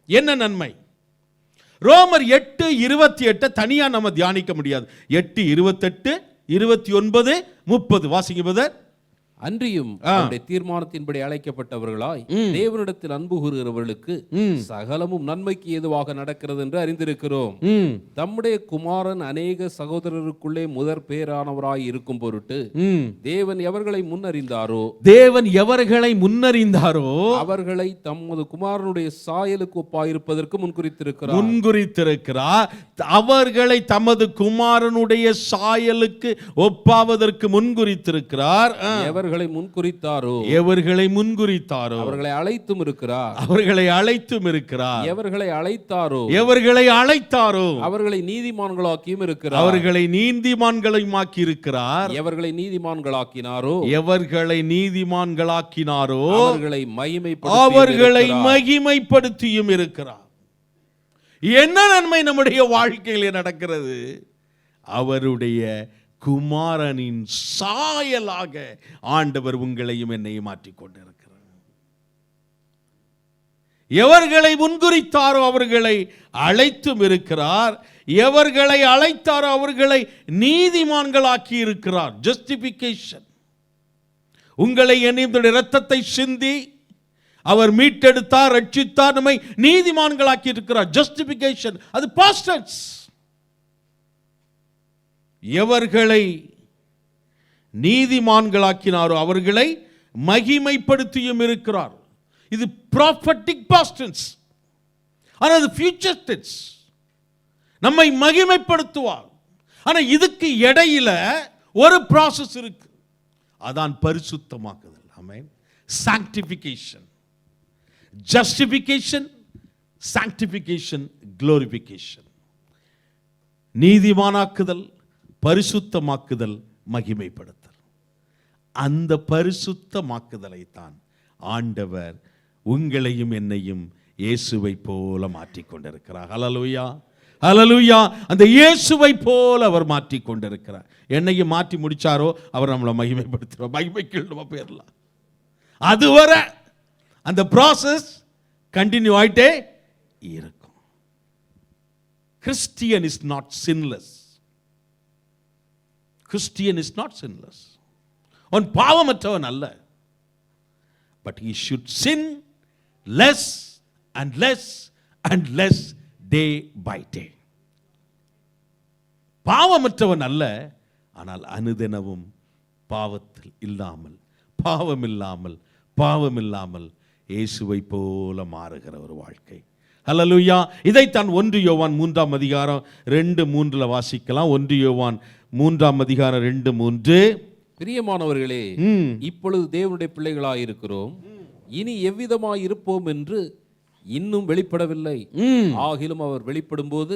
என்ன நன்மை? ரோமர் 8:28 தனியா நம்ம தியானிக்க முடியாது. 8:28, 29, 30 வாசிங்க பிரதர். அன்றியும் அவருடைய தீர்மானத்தின்படி அழைக்கப்பட்டவர்களாய் தேவனிடத்தில் அன்பு கூறுகிறவர்களுக்கு சகலமும் நன்மைக்கு ஏதுவாக நடக்கிறது என்று அறிந்திருக்கிறோம். தம்முடைய குமாரன் அநேக சகோதரருக்குள்ளே முதற் பேரானவராய் இருக்கும் பொருட்டு தேவன் எவர்களை முன்னறிந்தாரோ அவர்களை தமது குமாரனுடைய சாயலுக்கு ஒப்பாயிருப்பதற்கு முன்குறித்திருக்கிறார். அவர்களை தமது குமாரனுடைய சாயலுக்கு ஒப்பாவதற்கு முன்குறித்திருக்கிறார். எவர்களை முன்குறித்தாரோ எவர்களை முன்குறித்தாரோ அவர்களை அழைத்தும் இருக்கிறார். அவர்களை அழைத்தும் இருக்கிறார். எவர்களை அழைத்தாரோ எவர்களை அழைத்தாரோ அவர்களை நீதிமான்களாக்கியும் இருக்கிறார். அவர்களை நீதிமான்களையுமாக்கி இருக்கிறார். எவர்களை நீதிமான்களாக்கினாரோ எவர்களை நீதிமான்களாக்கினாரோ அவர்களை அவர்களை மகிமைப்படுத்தியும் இருக்கிறார். என்ன நன்மை நம்முடைய வாழ்க்கையில் நடக்கிறது? அவருடைய குமாரனின் சாயலாக ஆண்டவர் உங்களையும் என்னையும் மாற்றிக் கொண்டிருக்கிறார். எவர்களை முன்குறித்தாரோ அவர்களை அழைத்தும் இருக்கிறார். எவர்களை அழைத்தாரோ அவர்களை நீதிமான்களாக்கி இருக்கிறார். ஜஸ்டிபிகேஷன். உங்களை என்னுடைய இரத்தத்தை சிந்தி அவர் மீட்டெடுத்தார், ரட்சித்தார், நம்மை நீதிமான்களாக்கி இருக்கிறார். ஜஸ்டிபிகேஷன் அது பாஸ்ட் டென்ஸ். எவர்களை நீதிமான்களாக்கினாரோ அவர்களை மகிமைப்படுத்தியும் இருக்கிறார். இது ப்ராஃபட்டிக் பாஸ்ட் டென்ஸ். ஆனால் அது ஃபியூச்சர் டென்ஸ். நம்மை மகிமைப்படுத்துவார். ஆனால் இதுக்கு இடையில ஒரு ப்ராசஸ் இருக்கு. அதான் பரிசுத்தமாக்குதல். ஆமென். சாங்க்டிஃபிகேஷன், ஜஸ்டிஃபிகேஷன், சாங்க்டிஃபிகேஷன், குளோரிஃபிகேஷன். நீதிமானாக்குதல், பரிசுத்தமாக்குதல், மகிமைப்படுத்தல். அந்த பரிசுத்தமாக்குதலை தான் ஆண்டவர் உங்களையும் என்னையும் இயேசுவை போல மாற்றிக் கொண்டிருக்கிறார். ஹல்லேலூயா, ஹல்லேலூயா. அந்த இயேசுவை போல அவர் மாற்றிக் கொண்டிருக்கிறார். என்னையும் மாற்றி முடிச்சாரோ அவர் நம்மளை மகிமைப்படுத்துவார். மகிமைக்கு நம்ம போயிடலாம். அதுவரை அந்த ப்ராசஸ் கண்டினியூ ஆயிட்டே இருக்கும். Christian is not sinless. Christian is not sinless. அவன் பாவமற்றவன் அல்ல. But he should sin less and less and less day by day. பாவமற்றவன் அல்ல, ஆனால் அனுதினமும் பாவத்தில் இல்லாமல், பாவம் இல்லாமல் இயேசுவை போல மாறுகிற ஒரு வாழ்க்கை. ஹல்லேலூயா. இதைத்தான் 1 யோவான் 3ஆம் அதிகாரம் 2:3 வாசிக்கலாம். 1 யோவான் 3ஆம் அதிகாரம் 2:3. பிரியமானவர்களே, இப்பொழுது தேவனுடைய பிள்ளைகளாய் இருக்கிறோம். இனி எவ்விதமாய் இருப்போம் என்று இன்னும் வெளிப்படவில்லை. ஆகிலும் அவர் வெளிப்படும் போது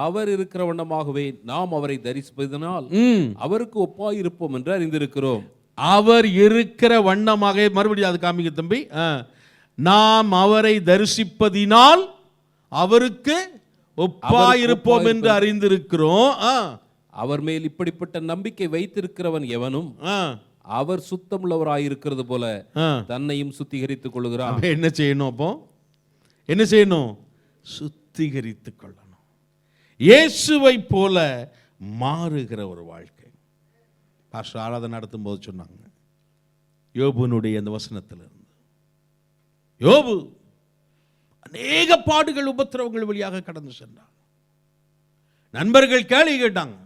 அவர் இருக்கிற வண்ணமாகவே நாம் அவரை தரிசிப்பதனால் அவருக்கு ஒப்பாய் இருப்போம் என்று அறிந்திருக்கிறோம். அவர் இருக்கிற வண்ணமாக, மறுபடியும் அது காமிங்க தம்பி. நாம் அவரை தரிசிப்பதினால் அவருக்கு ஒப்பாயிருப்போம் என்று அறிந்திருக்கிறோம். அவர் மேல் இப்படிப்பட்ட நம்பிக்கை வைத்திருக்கிறவன் எவனும் அவர் சுத்தமுள்ளவராயிருக்கிறது போல தன்னையும் சுத்திகரித்துக் கொள்கிறான். என்ன செய்யணும்? அப்போ என்ன செய்யணும்? சுத்திகரித்துக் கொள்ளணும். இயேசுவை போல மாறுகிற ஒரு வாழ்க்கை. பாஸ்டர் ஆராதனை நடத்தும் போது சொன்னாங்க, யோபுனுடைய அந்த வசனத்திலிருந்து, யோபு அநேக பாடுகள், உபத்திரவங்கள் வழியாக கடந்து சென்றார். நண்பர்கள் கேள்வி கேட்டாங்க,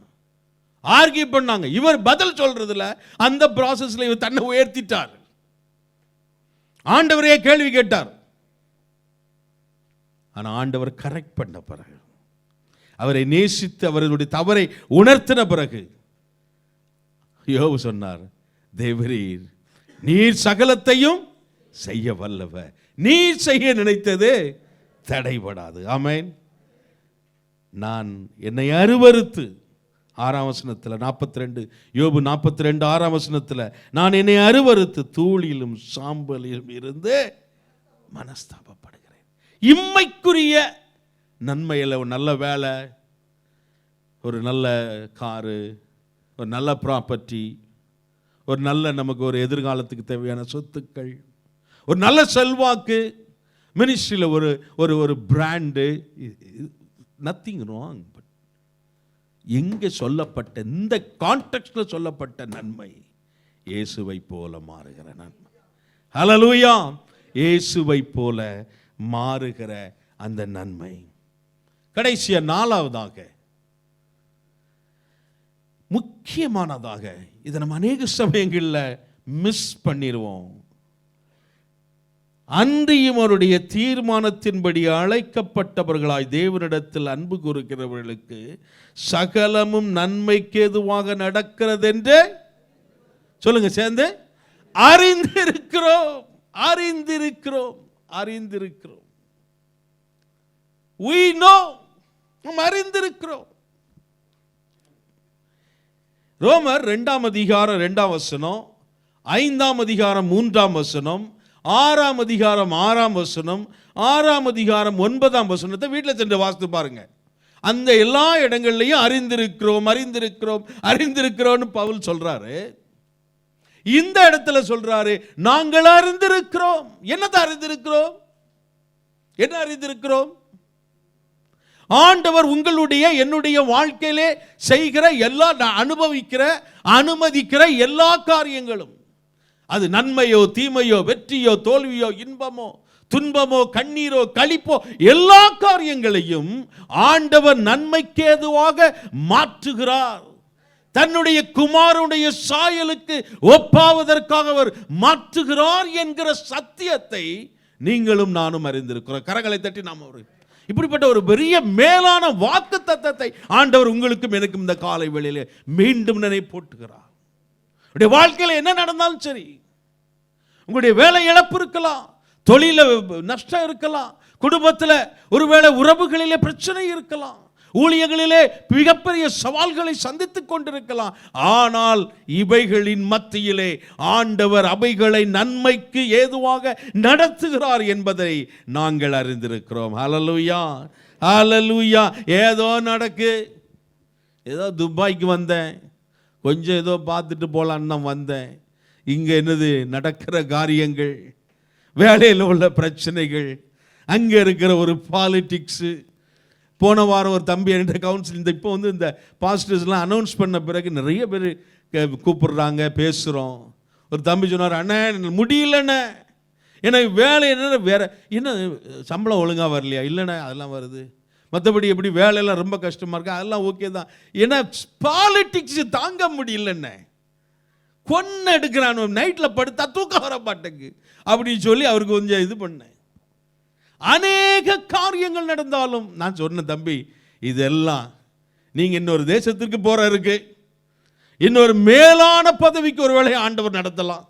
ஆர்கியூ பண்ணாங்க. இவர் பதில் சொல்றதுல அந்த ப்ராசஸ்ல இவர் தன்னை உயர்த்திட்டார். ஆண்டவரே கேள்வி கேட்டார். ஆனா ஆண்டவர் கரெக்ட் பண்ண பிறகு, அவரை நேசித்து அவருடைய தவறை உணர்த்தின பிறகு யோபு சொன்னார், தேவரீர் நீர் சகலத்தையும் செய்ய வல்லவர், நீர் செய்ய நினைத்தது தடைபடாது. ஆமென். நான் என்னை அருவருத்து, 6ஆம் வசனத்தில் 42, யோபு 42 6ஆம் வசனத்தில், நான் என்னை அருவருத்து தூளிலும் சாம்பலிலும் இருந்து மனஸ்தாபப்படுகிறேன். இம்மைக்குரிய நன்மையில் ஒரு நல்ல வேலை, ஒரு நல்ல காரு, ஒரு நல்ல ப்ராப்பர்ட்டி, ஒரு நல்ல நமக்கு ஒரு எதிர்காலத்துக்கு தேவையான சொத்துக்கள், ஒரு நல்ல செல்வாக்கு, மினிஸ்ட்ரியில் ஒரு ஒரு ஒரு பிராண்டு, நத்திங் ராங். பட் எங்கே சொல்லப்பட்ட, இந்த கான்டெக்ஸ்ட்ல சொல்லப்பட்ட நன்மை இயேசுவை போல மாறுகிற நன்மை. ஹல்லேலூயா. இயேசுவை போல மாறுகிற அந்த நன்மை. கடைசியா 4வதாக, முக்கியமானதாக, இதை நம்ம அநேக சமயங்களில் மிஸ் பண்ணிடுவோம். அன்றியும் அவருடைய தீர்மானத்தின்படி அழைக்கப்பட்டவர்களாய் தேவனிடத்தில் அன்பு கூறுகிறவர்களுக்கு சகலமும் நன்மைக்கு ஏதுவாக நடக்கிறது என்று சொல்லுங்க சேர்ந்து அறிந்திருக்கிறோம், அறிந்திருக்கிறோம், அறிந்திருக்கிறோம். we know, நாம் அறிந்திருக்கிறோம். ரோமர் 2ஆம் அதிகாரம் 2ஆம் வசனம், 5ஆம் அதிகாரம் 3ஆம் வசனம், 6ஆம் அதிகாரம் 6ஆம் வசனம், 6ஆம் அதிகாரம் 9ஆம் வசனத்தை வீட்டில் சென்று வாசித்து பாருங்க. அந்த எல்லா இடங்கள்லையும் அறிந்திருக்கிறோம், அறிந்திருக்கிறோம், அறிந்திருக்கிறோம்னு பவுல் சொல்றாரு. இந்த இடத்துல சொல்றாரு நாங்கள் அறிந்திருக்கிறோம். என்னத்தை அறிந்திருக்கிறோம்? என்ன அறிந்திருக்கிறோம்? ஆண்டவர் உங்களுடைய என்னுடைய வாழ்க்கையிலே செய்கிற எல்லா, அனுபவிக்கிற அனுமதிக்கிற எல்லா காரியங்களும், அது நன்மையோ தீமையோ வெற்றியோ தோல்வியோ இன்பமோ துன்பமோ கண்ணீரோ களிப்போ, எல்லா காரியங்களையும் ஆண்டவர் நன்மைக்கேதுவாக மாற்றுகிறார். தன்னுடைய குமாரனுடைய சாயலுக்கு ஒப்பாவதற்காக அவர் மாற்றுகிறார் என்கிற சத்தியத்தை நீங்களும் நானும் அறிந்திருக்கிறோம். கரங்களை தட்டி நாம் இப்படிப்பட்ட ஒரு பெரிய மேலான வாக்கு தத்தத்தை ஆண்டவர் உங்களுக்கும் எனக்கும் இந்த காலை வேளையிலே மீண்டும் நினைப்பூட்டுகிறார். உங்களுடைய வாழ்க்கையில் என்ன நடந்தாலும் சரி, உங்களுடைய வேலை இழப்பு இருக்கலாம், தொழில நஷ்டம் இருக்கலாம், குடும்பத்தில் ஒருவேளை உறவுகளிலே பிரச்சனை இருக்கலாம், ஊழியங்களிலே மிகப்பெரிய சவால்களை சந்தித்துக் கொண்டிருக்கலாம். ஆனால் இவைகளின் மத்தியிலே ஆண்டவர் அவைகளை நன்மைக்கு ஏதுவாக நடத்துகிறார் என்பதை நாங்கள் அறிந்திருக்கிறோம். ஹல்லேலூயா, ஹல்லேலூயா. ஏதோ நடக்கு, ஏதோ துபாய்க்கு வந்தேன், கொஞ்சம் ஏதோ பார்த்துட்டு போலான்னு தான் வந்தேன். இங்கே என்னது நடக்கிற காரியங்கள், வேலையில் உள்ள பிரச்சனைகள், அங்கே இருக்கிற ஒரு பாலிட்டிக்ஸு. போன வாரம் ஒரு தம்பி என்கிட்ட கவுன்சில், இப்போ இந்த பாஸ்டர்ஸ்லாம் அனௌன்ஸ் பண்ண பிறகு நிறைய பேர் கூப்பிடுறாங்க, பேசுகிறோம். ஒரு தம்பி சொன்னார், அண்ணே முடியலண்ணே, எனக்கு வேலை என்ன வேற என்ன சம்பளம் ஒழுங்காக வரலையா? இல்லைண்ணே அதெல்லாம் வருது, மற்றபடி எப்படி வேலையெல்லாம் ரொம்ப கஷ்டமாக இருக்கு, அதெல்லாம் ஓகே தான். ஏன்னா பாலிட்டிக்ஸ் தாங்க முடியலண்ணே, கொன்று எடுக்கிறான், நைட்டில் படுத்தா தூக்கம் வர மாட்டேங்கு அப்படின்னு சொல்லி அவருக்கு கொஞ்சம் இது பண்ணேன். அநேக காரியங்கள் நடந்தாலும் நான் சொன்ன, தம்பி இதெல்லாம் நீங்க இன்னொரு தேசத்திற்கு போற இருக்கு, இன்னொரு மேலான பதவிக்கு ஒருவேளை ஆண்டவர் நடத்தலாம்,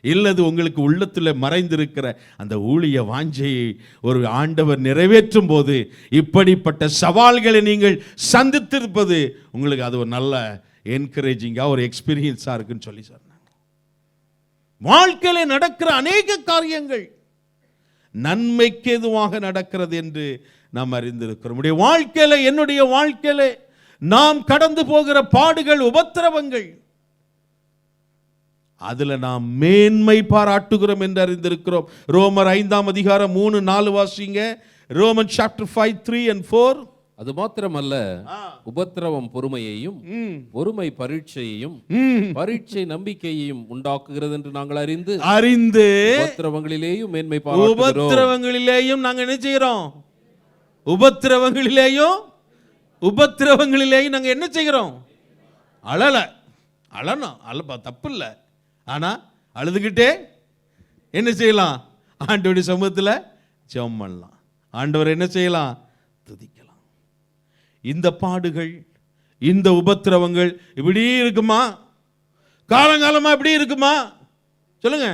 இல்லது உங்களுக்கு உள்ளத்தில் மறைந்திருக்கிற அந்த ஊழிய வாஞ்சையை ஒரு ஆண்டவர் நிறைவேற்றும் போது இப்படிப்பட்ட சவால்களை நீங்கள் சந்தித்திருப்பது உங்களுக்கு அது ஒரு நல்ல என்கரேஜிங்காக ஒரு எக்ஸ்பீரியன்ஸாக இருக்குன்னு சொல்லி சொன்னாங்க. வாழ்க்கையில் நடக்கிற அநேக காரியங்கள் நன்மைக்கு எதுவாக நடக்கிறது என்று நாம் அறிந்திருக்கிறோம். நம்முடைய வாழ்க்கையில, என்னுடைய வாழ்க்கையில நாம் கடந்து போகிற பாடுகள், உபத்திரவங்கள், அதுல நாம் மேன்மை பாராட்டுகிறோம் என்று அறிந்திருக்கிறோம். ரோமர் 5ஆம் அதிகாரம் 3-4 வாசிங்க. Roman chapter 5, 3 and 4. அது மாத்திரமல்ல, உபத்திரவம் பொறுமையையும், பொறுமை பரீட்சையையும், பரீட்சை நம்பிக்கையையும் உண்டாக்குகிறது என்று நாங்கள் அறிந்து உபத்திரவங்களிலேயும் மேன்மை பாராட்டுகிறோம். உபத்திரவங்களிலேயும் நாங்கள் என்ன செய்கிறோம்? உபத்திரவங்களிலேயும் நாங்கள் என்ன செய்கிறோம்? அழணும், தப்பு இல்லை. ஆனா அழுதுகிட்டே என்ன செய்யலாம்? ஆண்டவருடைய சமூகத்தில் ஜெபம் பண்ணலாம், ஆண்டவர் என்ன செய்யலாம்? துதிக்கலாம். இந்த பாடுகள், இந்த உபத்திரவங்கள் இப்படி இருக்குமா? காலங்காலமா இப்படி இருக்குமா? சொல்லுங்க.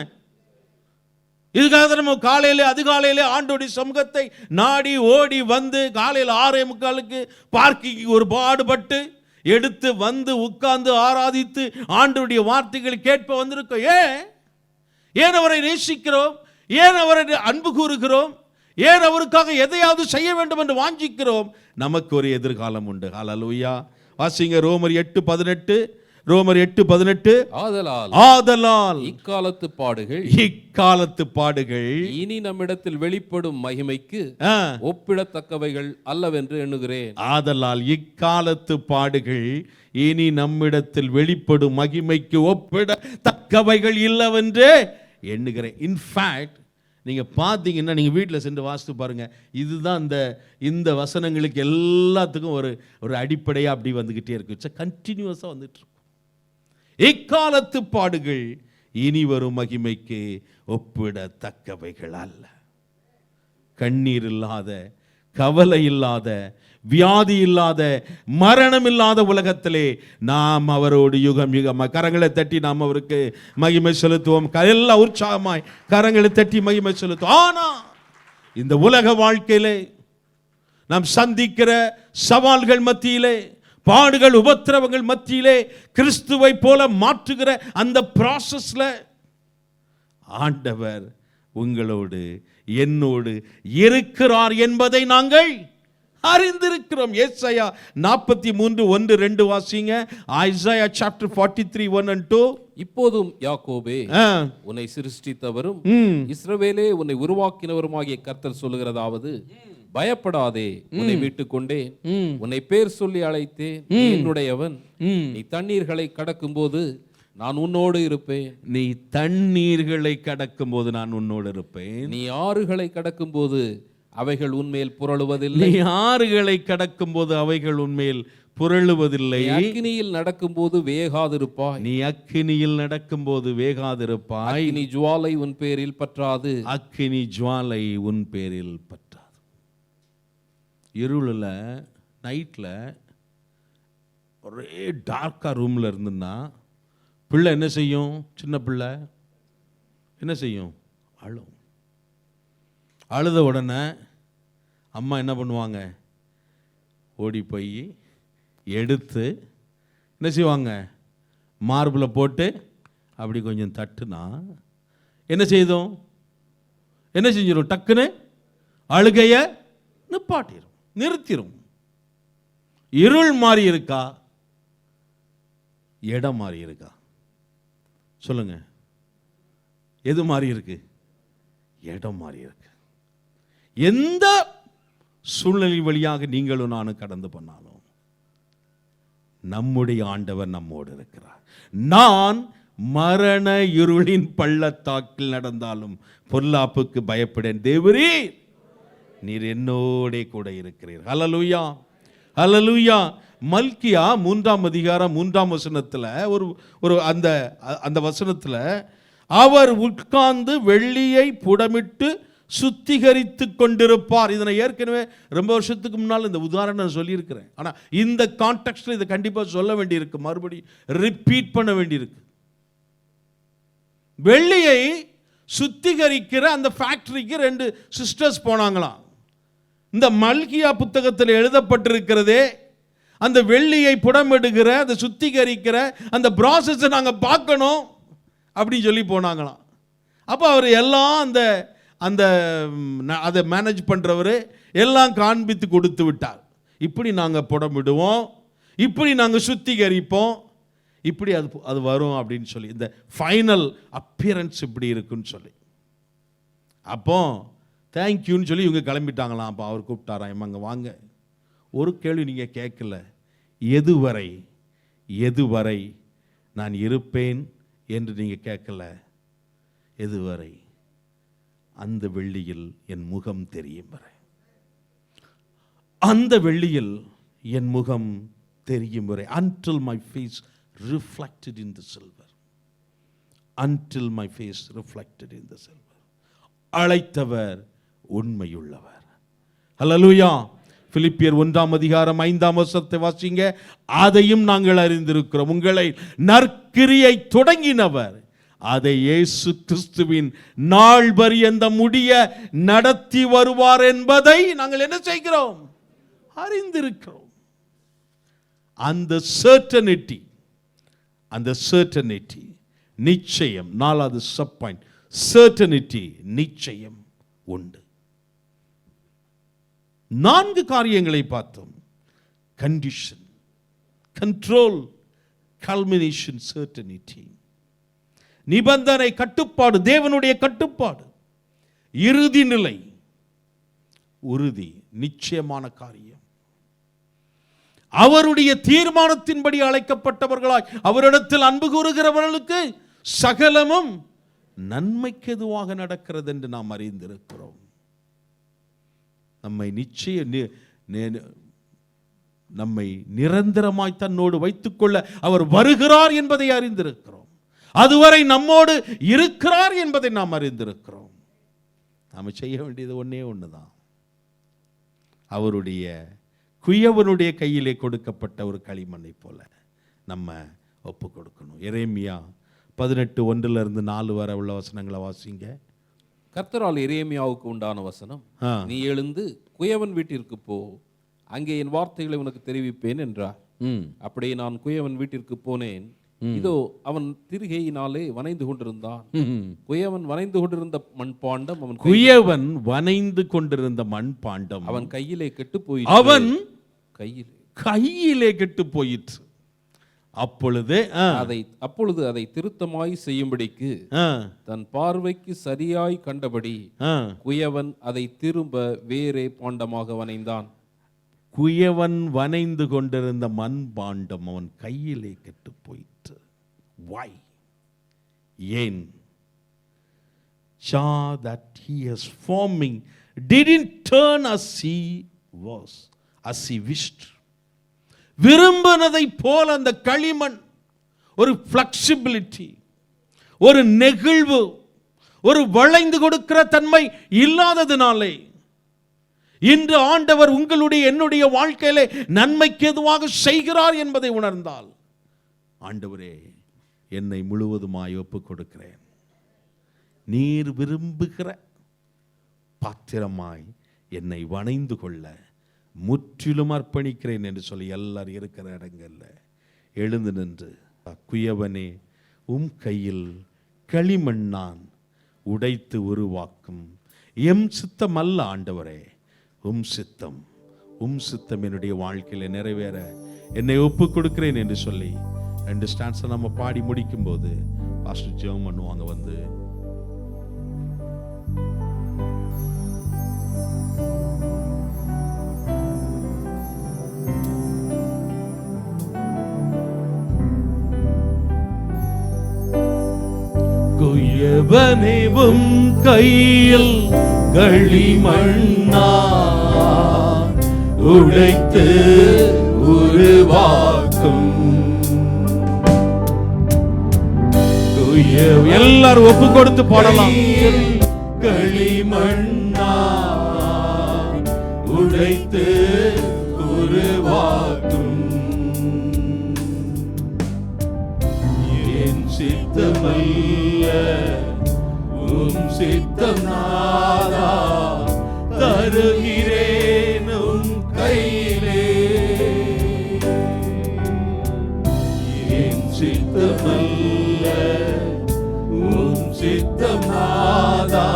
இதுக்காக நம்ம காலையில அதிகாலையில ஆண்டவருடைய சமூகத்தை நாடி ஓடி வந்து காலையில் 6:45 பார்க்கிங் ஒரு பாடுபட்டு எடுத்து வந்து உட்கார்ந்து ஆராதித்து ஆண்டவருடைய வார்த்தைகளை கேட்ப வந்திருக்கோம். ஏன் அவரை நேசிக்கிறோம், ஏன் அவரை அன்பு கூறுகிறோம், ஏன் அவருக்காக எதையாவது செய்ய வேண்டும் என்று வாஞ்சிக்கிறோம். நமக்கு ஒரு எதிர்காலம் உண்டு. ஹல்லேலூயா. வாசிங்க ரோமர் 8:18. ரோமர் 8:18. ஆதலால் இக்காலத்து பாடுகள் இனி நம்மிடத்தில் வெளிப்படும் மகிமைக்கு ஒப்பிடத்தக்கவைகள் அல்லவென்று எண்ணுகிறேன். ஆதலால் இக்காலத்து பாடுகள் இனி நம்மிடத்தில் வெளிப்படும் மகிமைக்கு ஒப்பிடத்தக்கவைகள் இல்லவென்று எண்ணுகிறேன். இன்ஃபேக்ட் நீங்க பார்த்தீங்கன்னா, நீங்க வீட்டில் சென்று வாசித்து பாருங்க, இதுதான் இந்த வசனங்களுக்கு எல்லாத்துக்கும் ஒரு அடிப்படையாக அப்படி வந்துகிட்டே இருக்கு. கண்டினியூஸாக வந்துட்டு இருக்கும். இக்காலத்து பாடுகள் இனி வரும் மகிமைக்கு ஒப்பிடத்தக்கவைகள் அல்ல. கண்ணீர் இல்லாத, கவலை இல்லாத, வியாதி இல்லாத, மரணம் இல்லாத உலகத்திலே நாம் அவரோடு யுகம் யுகமாய் கரங்களை தட்டி நாம் அவருக்கு மகிமை செலுத்துவோம். எல்லாம் உற்சாகமாய் கரங்களை தட்டி மகிமை செலுத்துவோம். ஆனா இந்த உலக வாழ்க்கையிலே நாம் சந்திக்கிற சவால்கள் மத்தியிலே, பாடுகள் உபத்திரவங்கள் மத்தியிலே கிறிஸ்துவை போல மாற்றுகிற அந்த ப்ராசஸ்ல ஆண்டவர் உங்களோடு என்னோடு இருக்கிறார் என்பதை நாங்கள் அறிந்திருக்கிறோம். ஏசாயா 43:1-2 வாசிங்க. Isaiah chapter 43:1-2. இப்போதும் யாக்கோபே, உன்னை சிருஷ்டித்தவரும் இஸ்ரவேலே உன்னை உருவாக்கினவருமாகிய கர்த்தர் சொல்லுகிறதாவது, பயப்படாதே, உன்னை மீட்டுக் கொண்டேன், உன்னை பேர் சொல்லி அழைத்தேன், நீ என்னுடையவன். நீ தண்ணீர்களை கடக்கும் போது நான் உன்னோடு இருப்பேன். நீ தண்ணீர்களை கடக்கும் போது நான் உன்னோடு இருப்பேன். நீ ஆறுகளை கடக்கும் போது அவைகள் உன்மேல் புரளுவதில்லை. நீ ஆறுகளை கடக்கும் போது அவைகள் உன்மேல் புரளுவதில்லை. அக்கினியில் நடக்கும் போது வேகாதிருப்பாய். நீ அக்கினியில் நடக்கும் போது வேகாதிருப்பாய். அக்கினி ஜுவாலை உன் பேரில் பற்றாது. அக்கினி ஜுவாலை உன் பேரில் பற்றாது. இருளில் நைட்டில் ஒரே டார்க்காக ரூமில் இருந்துன்னா பிள்ளை என்ன செய்யும்? சின்ன பிள்ளை என்ன செய்யும்? அழும். அழுத உடனே அம்மா என்ன பண்ணுவாங்க? ஓடி போய் எடுத்து என்ன செய்வாங்க? மார்பில் போட்டு அப்படி கொஞ்சம் தட்டுனா என்ன செய்தோம்? என்ன செஞ்சிடும்? டக்குன்னு அழுகைய நிப்பாட்டிடும், நிறுத்திடும். இருள் மாறி இருக்கா? இடம் மாறி இருக்கா? சொல்லுங்க, எது மாறி இருக்கு? இடம் மாறி இருக்கு. எந்த சூழ்நிலை வழியாக நீங்களும் நானும் கடந்து பண்ணாலும் நம்முடைய ஆண்டவர் நம்மோடு இருக்கிறார். நான் மரண இருளின் பள்ளத்தாக்கில் நடந்தாலும் பொல்லாப்புக்கு பயப்படேன், தேவரீர் நீர் என்னோட கூட இருக்கிறீர். ஹல்லேலூயா, ஹல்லேலூயா. மல்கியா 3:3 ஒரு அந்த வசனத்துல அவர் உட்கார்ந்து வெள்ளியை புடமிட்டு சுத்திகரித்து கொண்டிருப்பார். இதை நான் ஏற்கனவே ரொம்ப வருஷத்துக்கு முன்னால் இந்த உதாரணம் சொல்லியிருக்கிறேன். ஆனால் இந்த கான்டெக்ஸ்ட்ல இதை கண்டிப்பாக சொல்ல வேண்டியிருக்கு, மறுபடி ரிப்பீட் பண்ண வேண்டியிருக்கு. வெள்ளியை சுத்திகரிக்கிற அந்த ஃபேக்டரிக்கு 2 சிஸ்டர்ஸ் போனாங்களாம். இந்த மல்கியா புத்தகத்தில் எழுதப்பட்டிருக்கிறதே, அந்த வெள்ளியை புடமிடுகிற, அதை சுத்திகரிக்கிற அந்த ப்ராசஸை நாங்கள் பார்க்கணும் அப்படின்னு சொல்லி போனாங்களாம். அப்போ அவர் எல்லாம் அந்த அதை மேனேஜ் பண்ணுறவர் எல்லாம் காண்பித்து கொடுத்து விட்டார். இப்படி நாங்கள் புடமிடுவோம், இப்படி நாங்கள் சுத்திகரிப்போம், இப்படி அது வரும் அப்படின்னு சொல்லி, இந்த ஃபைனல் அப்பியரன்ஸ் இப்படி இருக்குன்னு சொல்லி. அப்போ தேங்க்யூன்னு சொல்லி இவங்க கிளம்பிட்டாங்களாம். அப்போ அவர் கூப்பிட்டாராம், இவங்க வாங்க, ஒரு கேள்வி நீங்கள் கேட்கல, எதுவரை நான் இருப்பேன் என்று நீங்கள் கேட்கல. எதுவரை? அந்த வெள்ளியில் என் முகம் தெரியும் வரை. அந்த வெள்ளியில் என் முகம் தெரியும் வரை. Until my face reflected in the silver. Until my face reflected in the silver. அழைத்தவர் உண்மையுள்ளவர். ஹல்லேலூயா. பிலிப்பியர் 1:5 வாசிங்க. அதையும் நாங்கள் அறிந்திருக்கிறோம், உங்களை நற்கிரியை தொடங்கினவர் அதை இயேசு கிறிஸ்துவின் நாள் பரியந்த முடிய நடத்தி வருவார் என்பதை நாங்கள் என்ன செய்கிறோம்? அறிந்திருக்கிறோம். அந்த சர்டனிட்டி நிச்சயம். 4வது சப் பாயிண்ட், சர்டனிட்டி, நிச்சயம் உண்டு. 4 காரியங்களை பார்த்தோம். Condition, control, culmination, certainty. நிபந்தனை, கட்டுப்பாடு, தேவனுடைய கட்டுப்பாடு. இறுதி நிலை, உறுதி, நிச்சயமான காரியம். அவருடைய தீர்மானத்தின்படி அழைக்கப்பட்டவர்களாய் அவரிடத்தில் அன்பு கூறுகிறவர்களுக்கு சகலமும் நன்மைக்கு எதுவாக நடக்கிறது என்று நாம் அறிந்திருக்கிறோம். நம்மை நிரந்தரமாய் தன்னோடு வைத்துக்கொள்ள அவர் வருகிறார் என்பதை அறிந்திருக்கிறோம். அதுவரை நம்மோடு இருக்கிறார் என்பதை நாம் அறிந்திருக்கிறோம். நாம் செய்ய வேண்டியது ஒண்ணே ஒண்ணுதான். அவருடைய குயவனுடைய கையிலே கொடுக்கப்பட்ட ஒரு களிமண்ணை போல நம்ம ஒப்பு கொடுக்கணும். எரேமியா 18:1-4 வரை உள்ள வசனங்களை வாசிங்க. கர்த்தரால் எரேமியாவுக்கு உண்டான வசனம், நீ எழுந்து குயவன் வீட்டிற்கு போ, அங்கே என் வார்த்தைகளை உனக்கு தெரிவிப்பேன் என்றார். அப்படியே நான் குயவன் வீட்டிற்கு போனேன். இதோ அவன் திரிகையினாலே வனைந்து கொண்டிருந்தான். குயவன் வனைந்து கொண்டிருந்த மண்பாண்டம் அவன் கையிலே கெட்டு போயிற்று. அவன் கையிலே கெட்டு போயிற்று. அப்பொழுது அதை திருத்தமாய் செய்யும்படிக்கு தன் பார்வைக்கு சரியாய் கண்டபடி குயவன் அதை திரும்ப வேறே பாண்டமாக வனைந்தான். குயவன் வனைந்து கொண்டிருந்த மண் பாண்டம் அவன் கையிலே கெட்டு போயிற்று. Why? ஏன்? Saw that he is forming didn't turn as he wished. விரும்பினதை போல அந்த களிமண் ஒரு ஃப்ளெக்சிபிலிட்டி, ஒரு நெகிழ்வு, ஒரு வளைந்து கொடுக்கிற தன்மை இல்லாததினாலே இன்று ஆண்டவர் உங்களுடைய என்னுடைய வாழ்க்கையிலே நன்மைக்கு எதுவாக செய்கிறார் என்பதை உணர்ந்தால், ஆண்டவரே என்னை முழுவதுமாய் ஒப்புக் கொடுக்கிறேன், நீர் விரும்புகிற பாத்திரமாய் என்னை வணைந்து கொள்ள முற்றிலும் அர்ப்பணிக்கிறேன் என்று சொல்லி எல்லாரும் இருக்கிற இடங்கள்ல எழுந்து நின்று, குயவனே கையில் களிமண் நான் உடைத்து உருவாக்கும் எம் சித்தம் அல்ல ஆண்டவரே, சித்தம் என்னுடைய வாழ்க்கையில நிறைவேற என்னை ஒப்பு கொடுக்கிறேன் என்று சொல்லி 2 ஸ்டான்ஸை நம்ம பாடி முடிக்கும் போது பாஸ்டர் ஜெபம் பண்ணுவாங்க. வந்து குயவனேவும் கையில் களிமண்ணா உடைத்து உருவாக்கும். எல்லாரும் ஒப்பு கொடுத்து பாடலாம். களிமண்ணா உடைத்து உருவாக்கும் என் சித்தமல்ல உம் சித்தம் நாதா தருகிறேன் உம் கையிலே, என் சித்தமல்ல உம் சித்தம் நாதா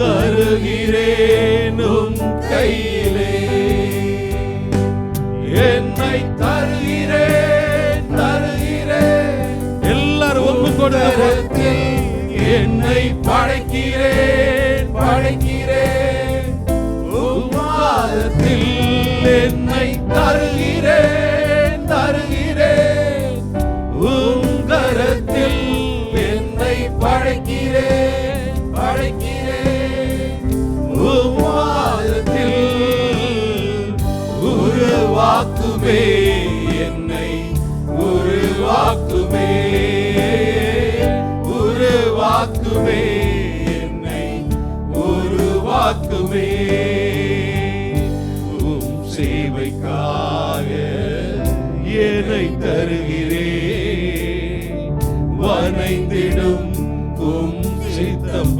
தருகிறேன் உம் கையிலே, என்னை தருகிறேன் தருகிறேன். எல்லாரும் ஒப்பு கொடுத்து என்னை படைக்கிறேன் படைக்கிறேன் உம் பாதத்தில் என்னை தருகிறேன் தருகிறேன் உம் கரத்தில் என்னை படைக்கிறேன் படைக்கிறேன் உம் பாதத்தில் உருவாக்குமே என்னை உருவாக்குமே உருவாக்குமே என்னை உருவாக்குமே உம் சேவைக்காக என்னை தருகிறேன் வனைந்திடும் உம் சித்தம்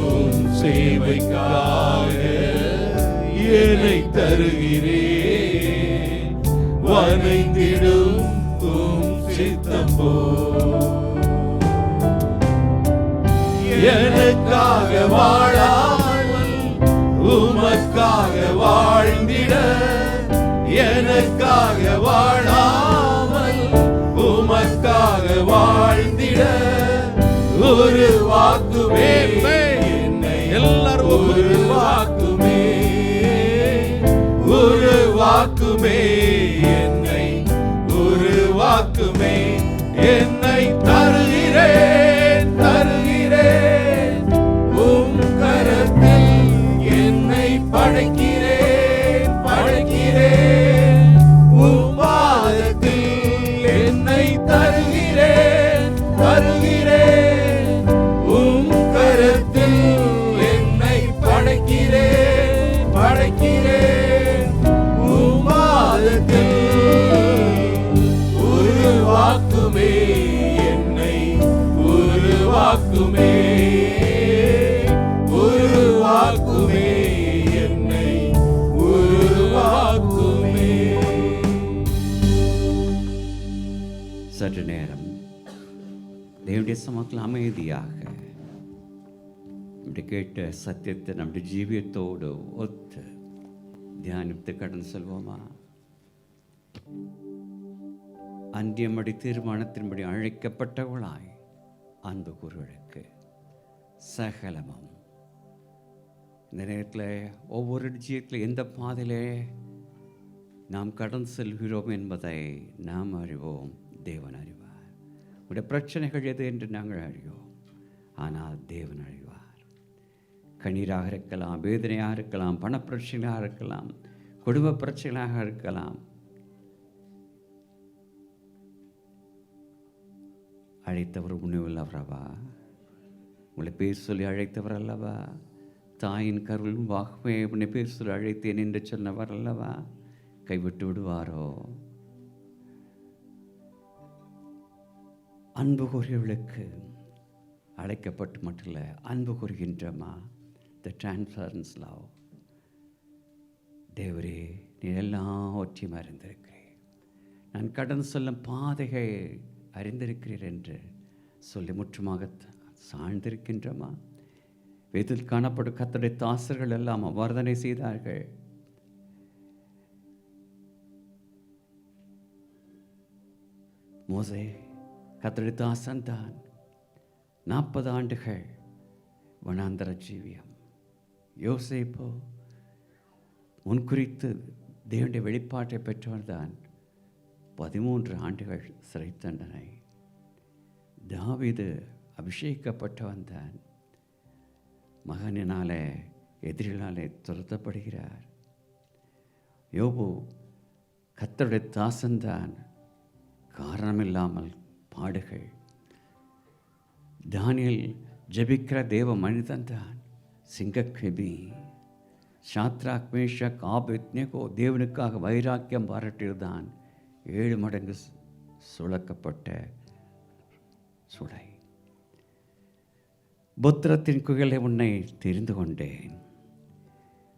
உம் சேவைக்காக என்னை தருகிறேன் வனைந்திடும் உம் சித்தம் எனக்காக வாழாமல் உமக்காக வாழ்ந்திட, எனக்காக வாழாமல் உமக்காக வாழ்ந்திட உருவாக்குமே என்னை எல்லாரும் உருவாக்குமே உருவாக்குமே என்னை உருவாக்குமே என்னை தருகிறேன் தருகிறேன் உம் கரத்தில் என்னை படைக்கிறேன் படைக்கிறேன் உம் பாதத்தில் என்னை தருகிறேன் தருகிறேன் உம் கரத்தில் என்னை உருவாக்குமே, என்னை உருவாக்குமே, உருவாக்குமே, என்னை உருவாக்குமே. சற்று நேரம் தேவனுடைய சமூகத்தில் அமைதியாக இப்படி கேட்ட சத்தியத்தை நம்முடைய ஜீவியத்தோடு ஒத்து தியானித்து கடந்து செல்வோமா? அன்றியமடி தீர்மானத்தின்படி அழைக்கப்பட்டவளாய் அன்பு கூறுவதற்கு சகலமும். இந்த நேரத்தில் ஒவ்வொரு ஜீவத்தில் எந்த பாதையிலே நாம் கடந்து செல்கிறோம் என்பதை நாம் அறிவோம், தேவன் அறிவார். உடைய பிரச்சனைகள் எது என்று நாங்கள் அறிவோம், ஆனால் தேவன் அறிவார். கண்ணீராக இருக்கலாம், வேதனையாக இருக்கலாம், பணப்பிரச்சனையாக இருக்கலாம், குடும்ப பிரச்சனையாக இருக்கலாம். அழைத்தவர் உணவுள்ளவரவா? உங்களை பேர் சொல்லி அழைத்தவர் அல்லவா? தாயின் கருள் வாகவே உன்னை பேர் சொல்லி அழைத்தேன் என்று சொன்னவர் அல்லவா? கைவிட்டு விடுவாரோ? அன்பு கூறியவர்களுக்கு அழைக்கப்பட்டு மட்டும் இல்லை, அன்பு கூறுகின்றமா? த டிரான்ஸ்பரன்ஸ் லவ். தேவரே, நீ எல்லாவற்றையும் அறிந்திருக்கிறேன், நான் கடந்து செல்லும் பாதையை அறிந்திருக்கிறீர் என்று சொல்லி முற்றுமாக சார்ந்திருக்கின்றமா? வேதத்தில் காணப்படும் கர்த்தருடைய தாசர்கள் எல்லாம் வர்தனை செய்தார்கள். மோசே கர்த்தருடைய தாசன் தான். 40 ஆண்டுகள் வனாந்தர ஜீவியம். யோசேப்பு முன்குறித்து தேவனுடைய வெளிப்பாட்டை பெற்றவர் தான். 13 ஆண்டுகள் சிறை தண்டனை. தாவீது அபிஷேகிக்கப்பட்டவன் தான். மகனினாலே எதிரினாலே துரத்தப்படுகிறார். யோபு கர்த்தருடைய தாசன்தான், காரணமில்லாமல் பாடுகள். தானியேல் ஜெபிக்கிற தேவ மனிதன்தான், சிங்கக்கெபி. சாத்ராக் மேஷக் ஆபேத்நேகோ தேவனுக்காக வைராக்கியம் பாராட்டியதுதான் 7 மடங்கு சுழக்கப்பட்ட சுடை. புத்திரத்தின் குகலை உன்னை தெரிந்து கொண்டேன்.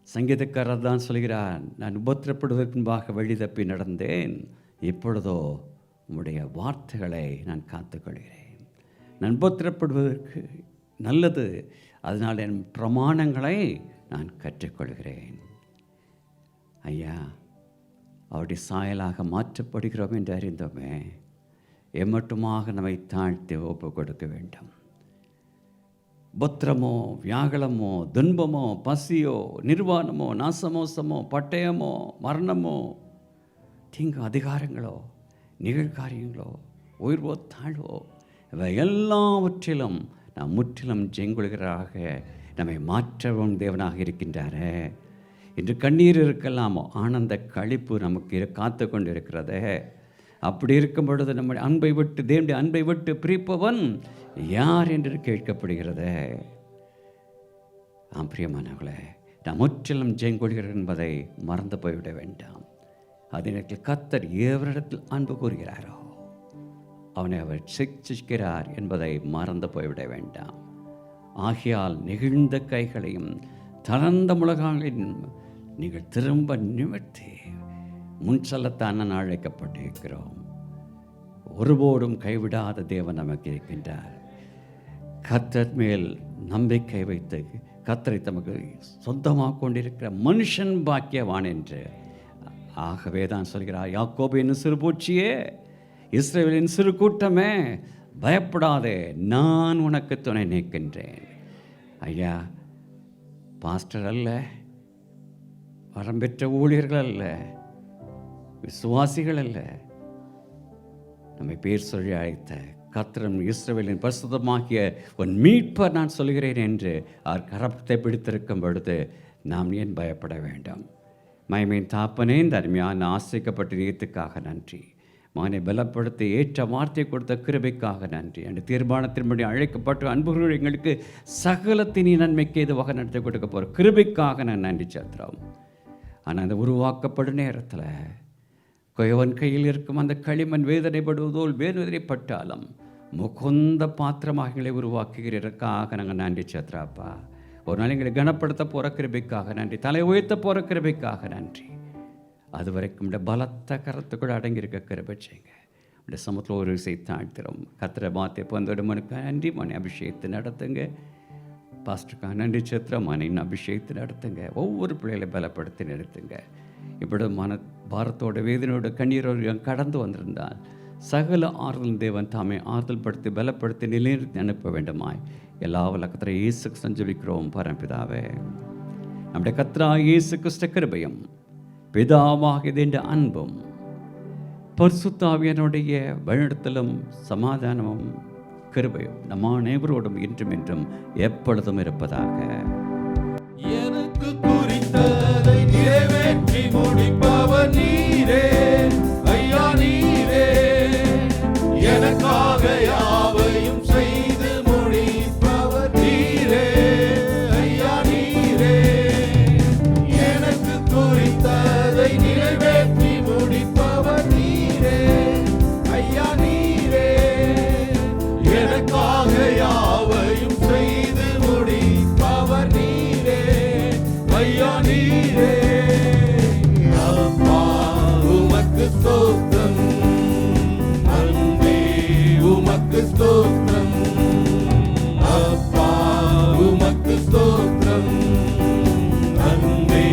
சங்கீதக்காரர் தான் சொல்கிறார், நான் உபத்திரப்படுவதற்கு முன்பாக வழி தப்பி நடந்தேன், இப்பொழுதோ உம்முடைய வார்த்தைகளை நான் காத்துக்கொள்கிறேன். நான் உபத்திரப்படுவதற்கு நல்லது, அதனால் என் பிரமாணங்களை நான் கற்றுக்கொள்கிறேன். ஐயா, அவருடைய சாயலாக மாற்றப்படுகிறோம் என்று அறிந்தோமே, எம்மட்டுமாக நம்மை தாழ்த்தி ஒப்பு கொடுக்க வேண்டும். புத்திரமோ, வியாகுலமோ, துன்பமோ, பசியோ, நிர்வாணமோ, நாசமோசமோ, பட்டயமோ, மரணமோ, தீங்கு அதிகாரங்களோ, நிகழ்காரியங்களோ, உயர்வோ தாழ்வோ, இவை எல்லாவற்றிலும் நாம் முற்றிலும் ஜெயங்கொள்கிறாக நம்மை மாற்றவும் தேவனாக இருக்கின்றாரே. இன்று கண்ணீர் இருக்கலாம், ஆனந்த களிப்பு நமக்கு காத்து கொண்டு இருக்கிறதே. அப்படி இருக்கும் பொழுது நம்முடைய அன்பை விட்டு, தேவனுடைய அன்பை விட்டு பிரிப்பவன் யார் என்று கேட்கப்படுகிறதே. பிரியமானவர்களே, நாம் முற்றிலும் ஜெயங்கொள்கிறோம் என்பதை மறந்து போய்விட வேண்டாம். அதே நேரத்தில் கர்த்தர் எவரிடத்தில் அன்பு கூறுகிறாரோ அவனை அவர் சிக்ஷிக்கிறார் என்பதை மறந்து போய்விட வேண்டாம். ஆகையால் நெகிழ்ந்த கைகளையும் தளர்ந்த முழங்காலையும் நீங்கள் திரும்ப நிமிர்த்தி முன் செல்லத்தான் நான் அழைக்கப்பட்டிருக்கிறோம். ஒருபோதும் கைவிடாத தேவன் நமக்கு இருக்கின்றார். கர்த்தர் மேல் நம்பிக்கை வைத்து கர்த்தரை தமக்கு சொந்தமாக கொண்டிருக்கிற மனுஷன் பாக்கியவான் என்று. ஆகவே தான் சொல்கிறார், யாக்கோபின் சிறு பூச்சியே, இஸ்ரவேலின் சிறு கூட்டமே, பயப்படாதே, நான் உனக்கு துணை நிற்கின்றேன். ஐயா, பாஸ்டர் அல்ல, வரம் பெற்ற ஊழியர்கள் அல்ல, விசுவாசிகள் அல்ல, நம்மை பேர் சொல்லி அழைத்த கர்த்தரும் இஸ்ரவேலின் பரிசுத்தமாகிய உன் மீட்பர் நான் சொல்கிறேன் என்று அவர் கரத்தை பிடித்திருக்கும் பொழுது நாம் ஏன் பயப்பட வேண்டும்? மகிமையின் தாப்பனே, இந்த அருமையான ஆசைக்கப்பட்ட நீத்துக்காக நன்றி. மகனை பலப்படுத்தி ஏற்ற வார்த்தை கொடுத்த கிருபைக்காக நன்றி. அந்த தீர்மானத்தின்படி அழைக்கப்பட்ட அன்புகள் எங்களுக்கு சகலத்தின் நன்மைக்கு எதுவாக நடத்தி கொடுக்க போகிற கிருபைக்காக நான் நன்றி செலுத்துகிறோம். ஆனால் அந்த உருவாக்கப்படும் நேரத்தில் கொயவன் கையில் இருக்கும் அந்த களிமண் வேதனைப்படுவதோல் வேதனைப்பட்டாலும் முகுந்த பாத்திரமாக எங்களை உருவாக்குகிறதற்காக நாங்கள் நன்றி சத்ராப்பா. ஒரு நாள் எங்களை கனப்படுத்த போகிற கிருபைக்காக நன்றி, தலை உயர்த்த போகிற கிருபைக்காக நன்றி. அது வரைக்கும் இந்த பலத்த கரத்துக்குள்ள அடங்கியிருக்க கிருபை செய்யுங்க. இந்த சமூகத்தில் ஒரு விசை தாழ்த்துறோம். கத்திர மாத்தை பந்தோடு மனுக்கு நன்றி. மணி அபிஷேகத்தை நடத்துங்க. பாஸ்டருக்காக நன்றி சத்திர மணின் அபிஷேகத்தை நடத்துங்க. ஒவ்வொரு பிள்ளைகளை பலப்படுத்தி நடத்துங்க. இப்படி மன பாரத்தோட வேதனையோட கண்ணீரோடு கடந்து வந்திருந்தால் சகல ஆறுதல் தேவன் தாமே ஆறுதல் படுத்தி பலப்படுத்தி நிலைநிறுத்தி அனுப்ப வேண்டுமாய் எல்லா கத்திர இயேசுக்கு சஞ்சபிக்கிறோம் பரம்பிதாவே. நம்முடைய கத்ரா இயேசு கிறிஸ்து கிருபையும் பிதாவாகிய அன்பும் பரிசுத்தாவியனுடைய வழிநடத்தலும் சமாதானமும் கிருபையும் நம்ம அனைவரோடும் இன்றும் என்றும் எப்பொழுதும் இருப்பதாக. எனக்கு குறித்ததை நிறைவேற்றி முடிப்பவர் நீரே ஐயா, நீரே எனக்காக யாவையும் செய்து முடிப்பவர் நீரே ஐயா, நீரே எனக்கு குறித்ததை நிறைவேற்றி முடிப்பவர் நீரே ஐயா, நீரே எனக்காக யாவையும் செய்து முடிப்பவர் நீரே ஐயா, நீரே. அப்பா உமக்கு ஸ்தோத்திரம், அன்பே உமக்கு ஸ்தோத்திரம், அப்பா உமக்கு ஸ்தோத்திரம், அன்பே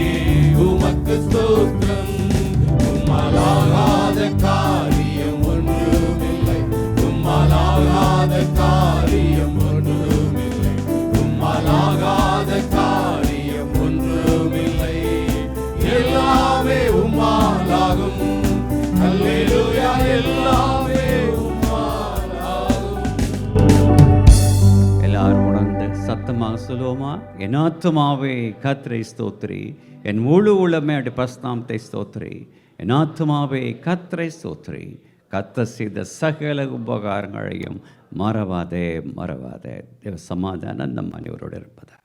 உமக்கு ஸ்தோத்திரம். உம்மாலாகாத காரியம் ஒன்றுமில்லை, உம்மாலாகாத காரியம் ஒன்றுமில்லை, உம்மாலாகாத காரியம் ஒன்றுமில்லை. எல்லாமே உம்மாலாகும். அல்லேலூயா, எல்லாமே உம்மாலாகும். எல்லாரும் உணர்ந்து சத்தமாக சொல்லுவோமா? என் ஆத்துமாவே கர்த்தரை ஸ்தோத்திரி, என் முழு உள்ளமே அப்படி பிரஸ்தாமத்தை ஸ்தோத்திரி. என் ஆத்துமாவே கர்த்தரை ஸ்தோத்திரி, கர்த்தர் செய்த சகல உபகாரங்களையும் மறவாதே மறவாதே. தேவ சமாதானம் நம் அனைவரோடு இருப்பதாக.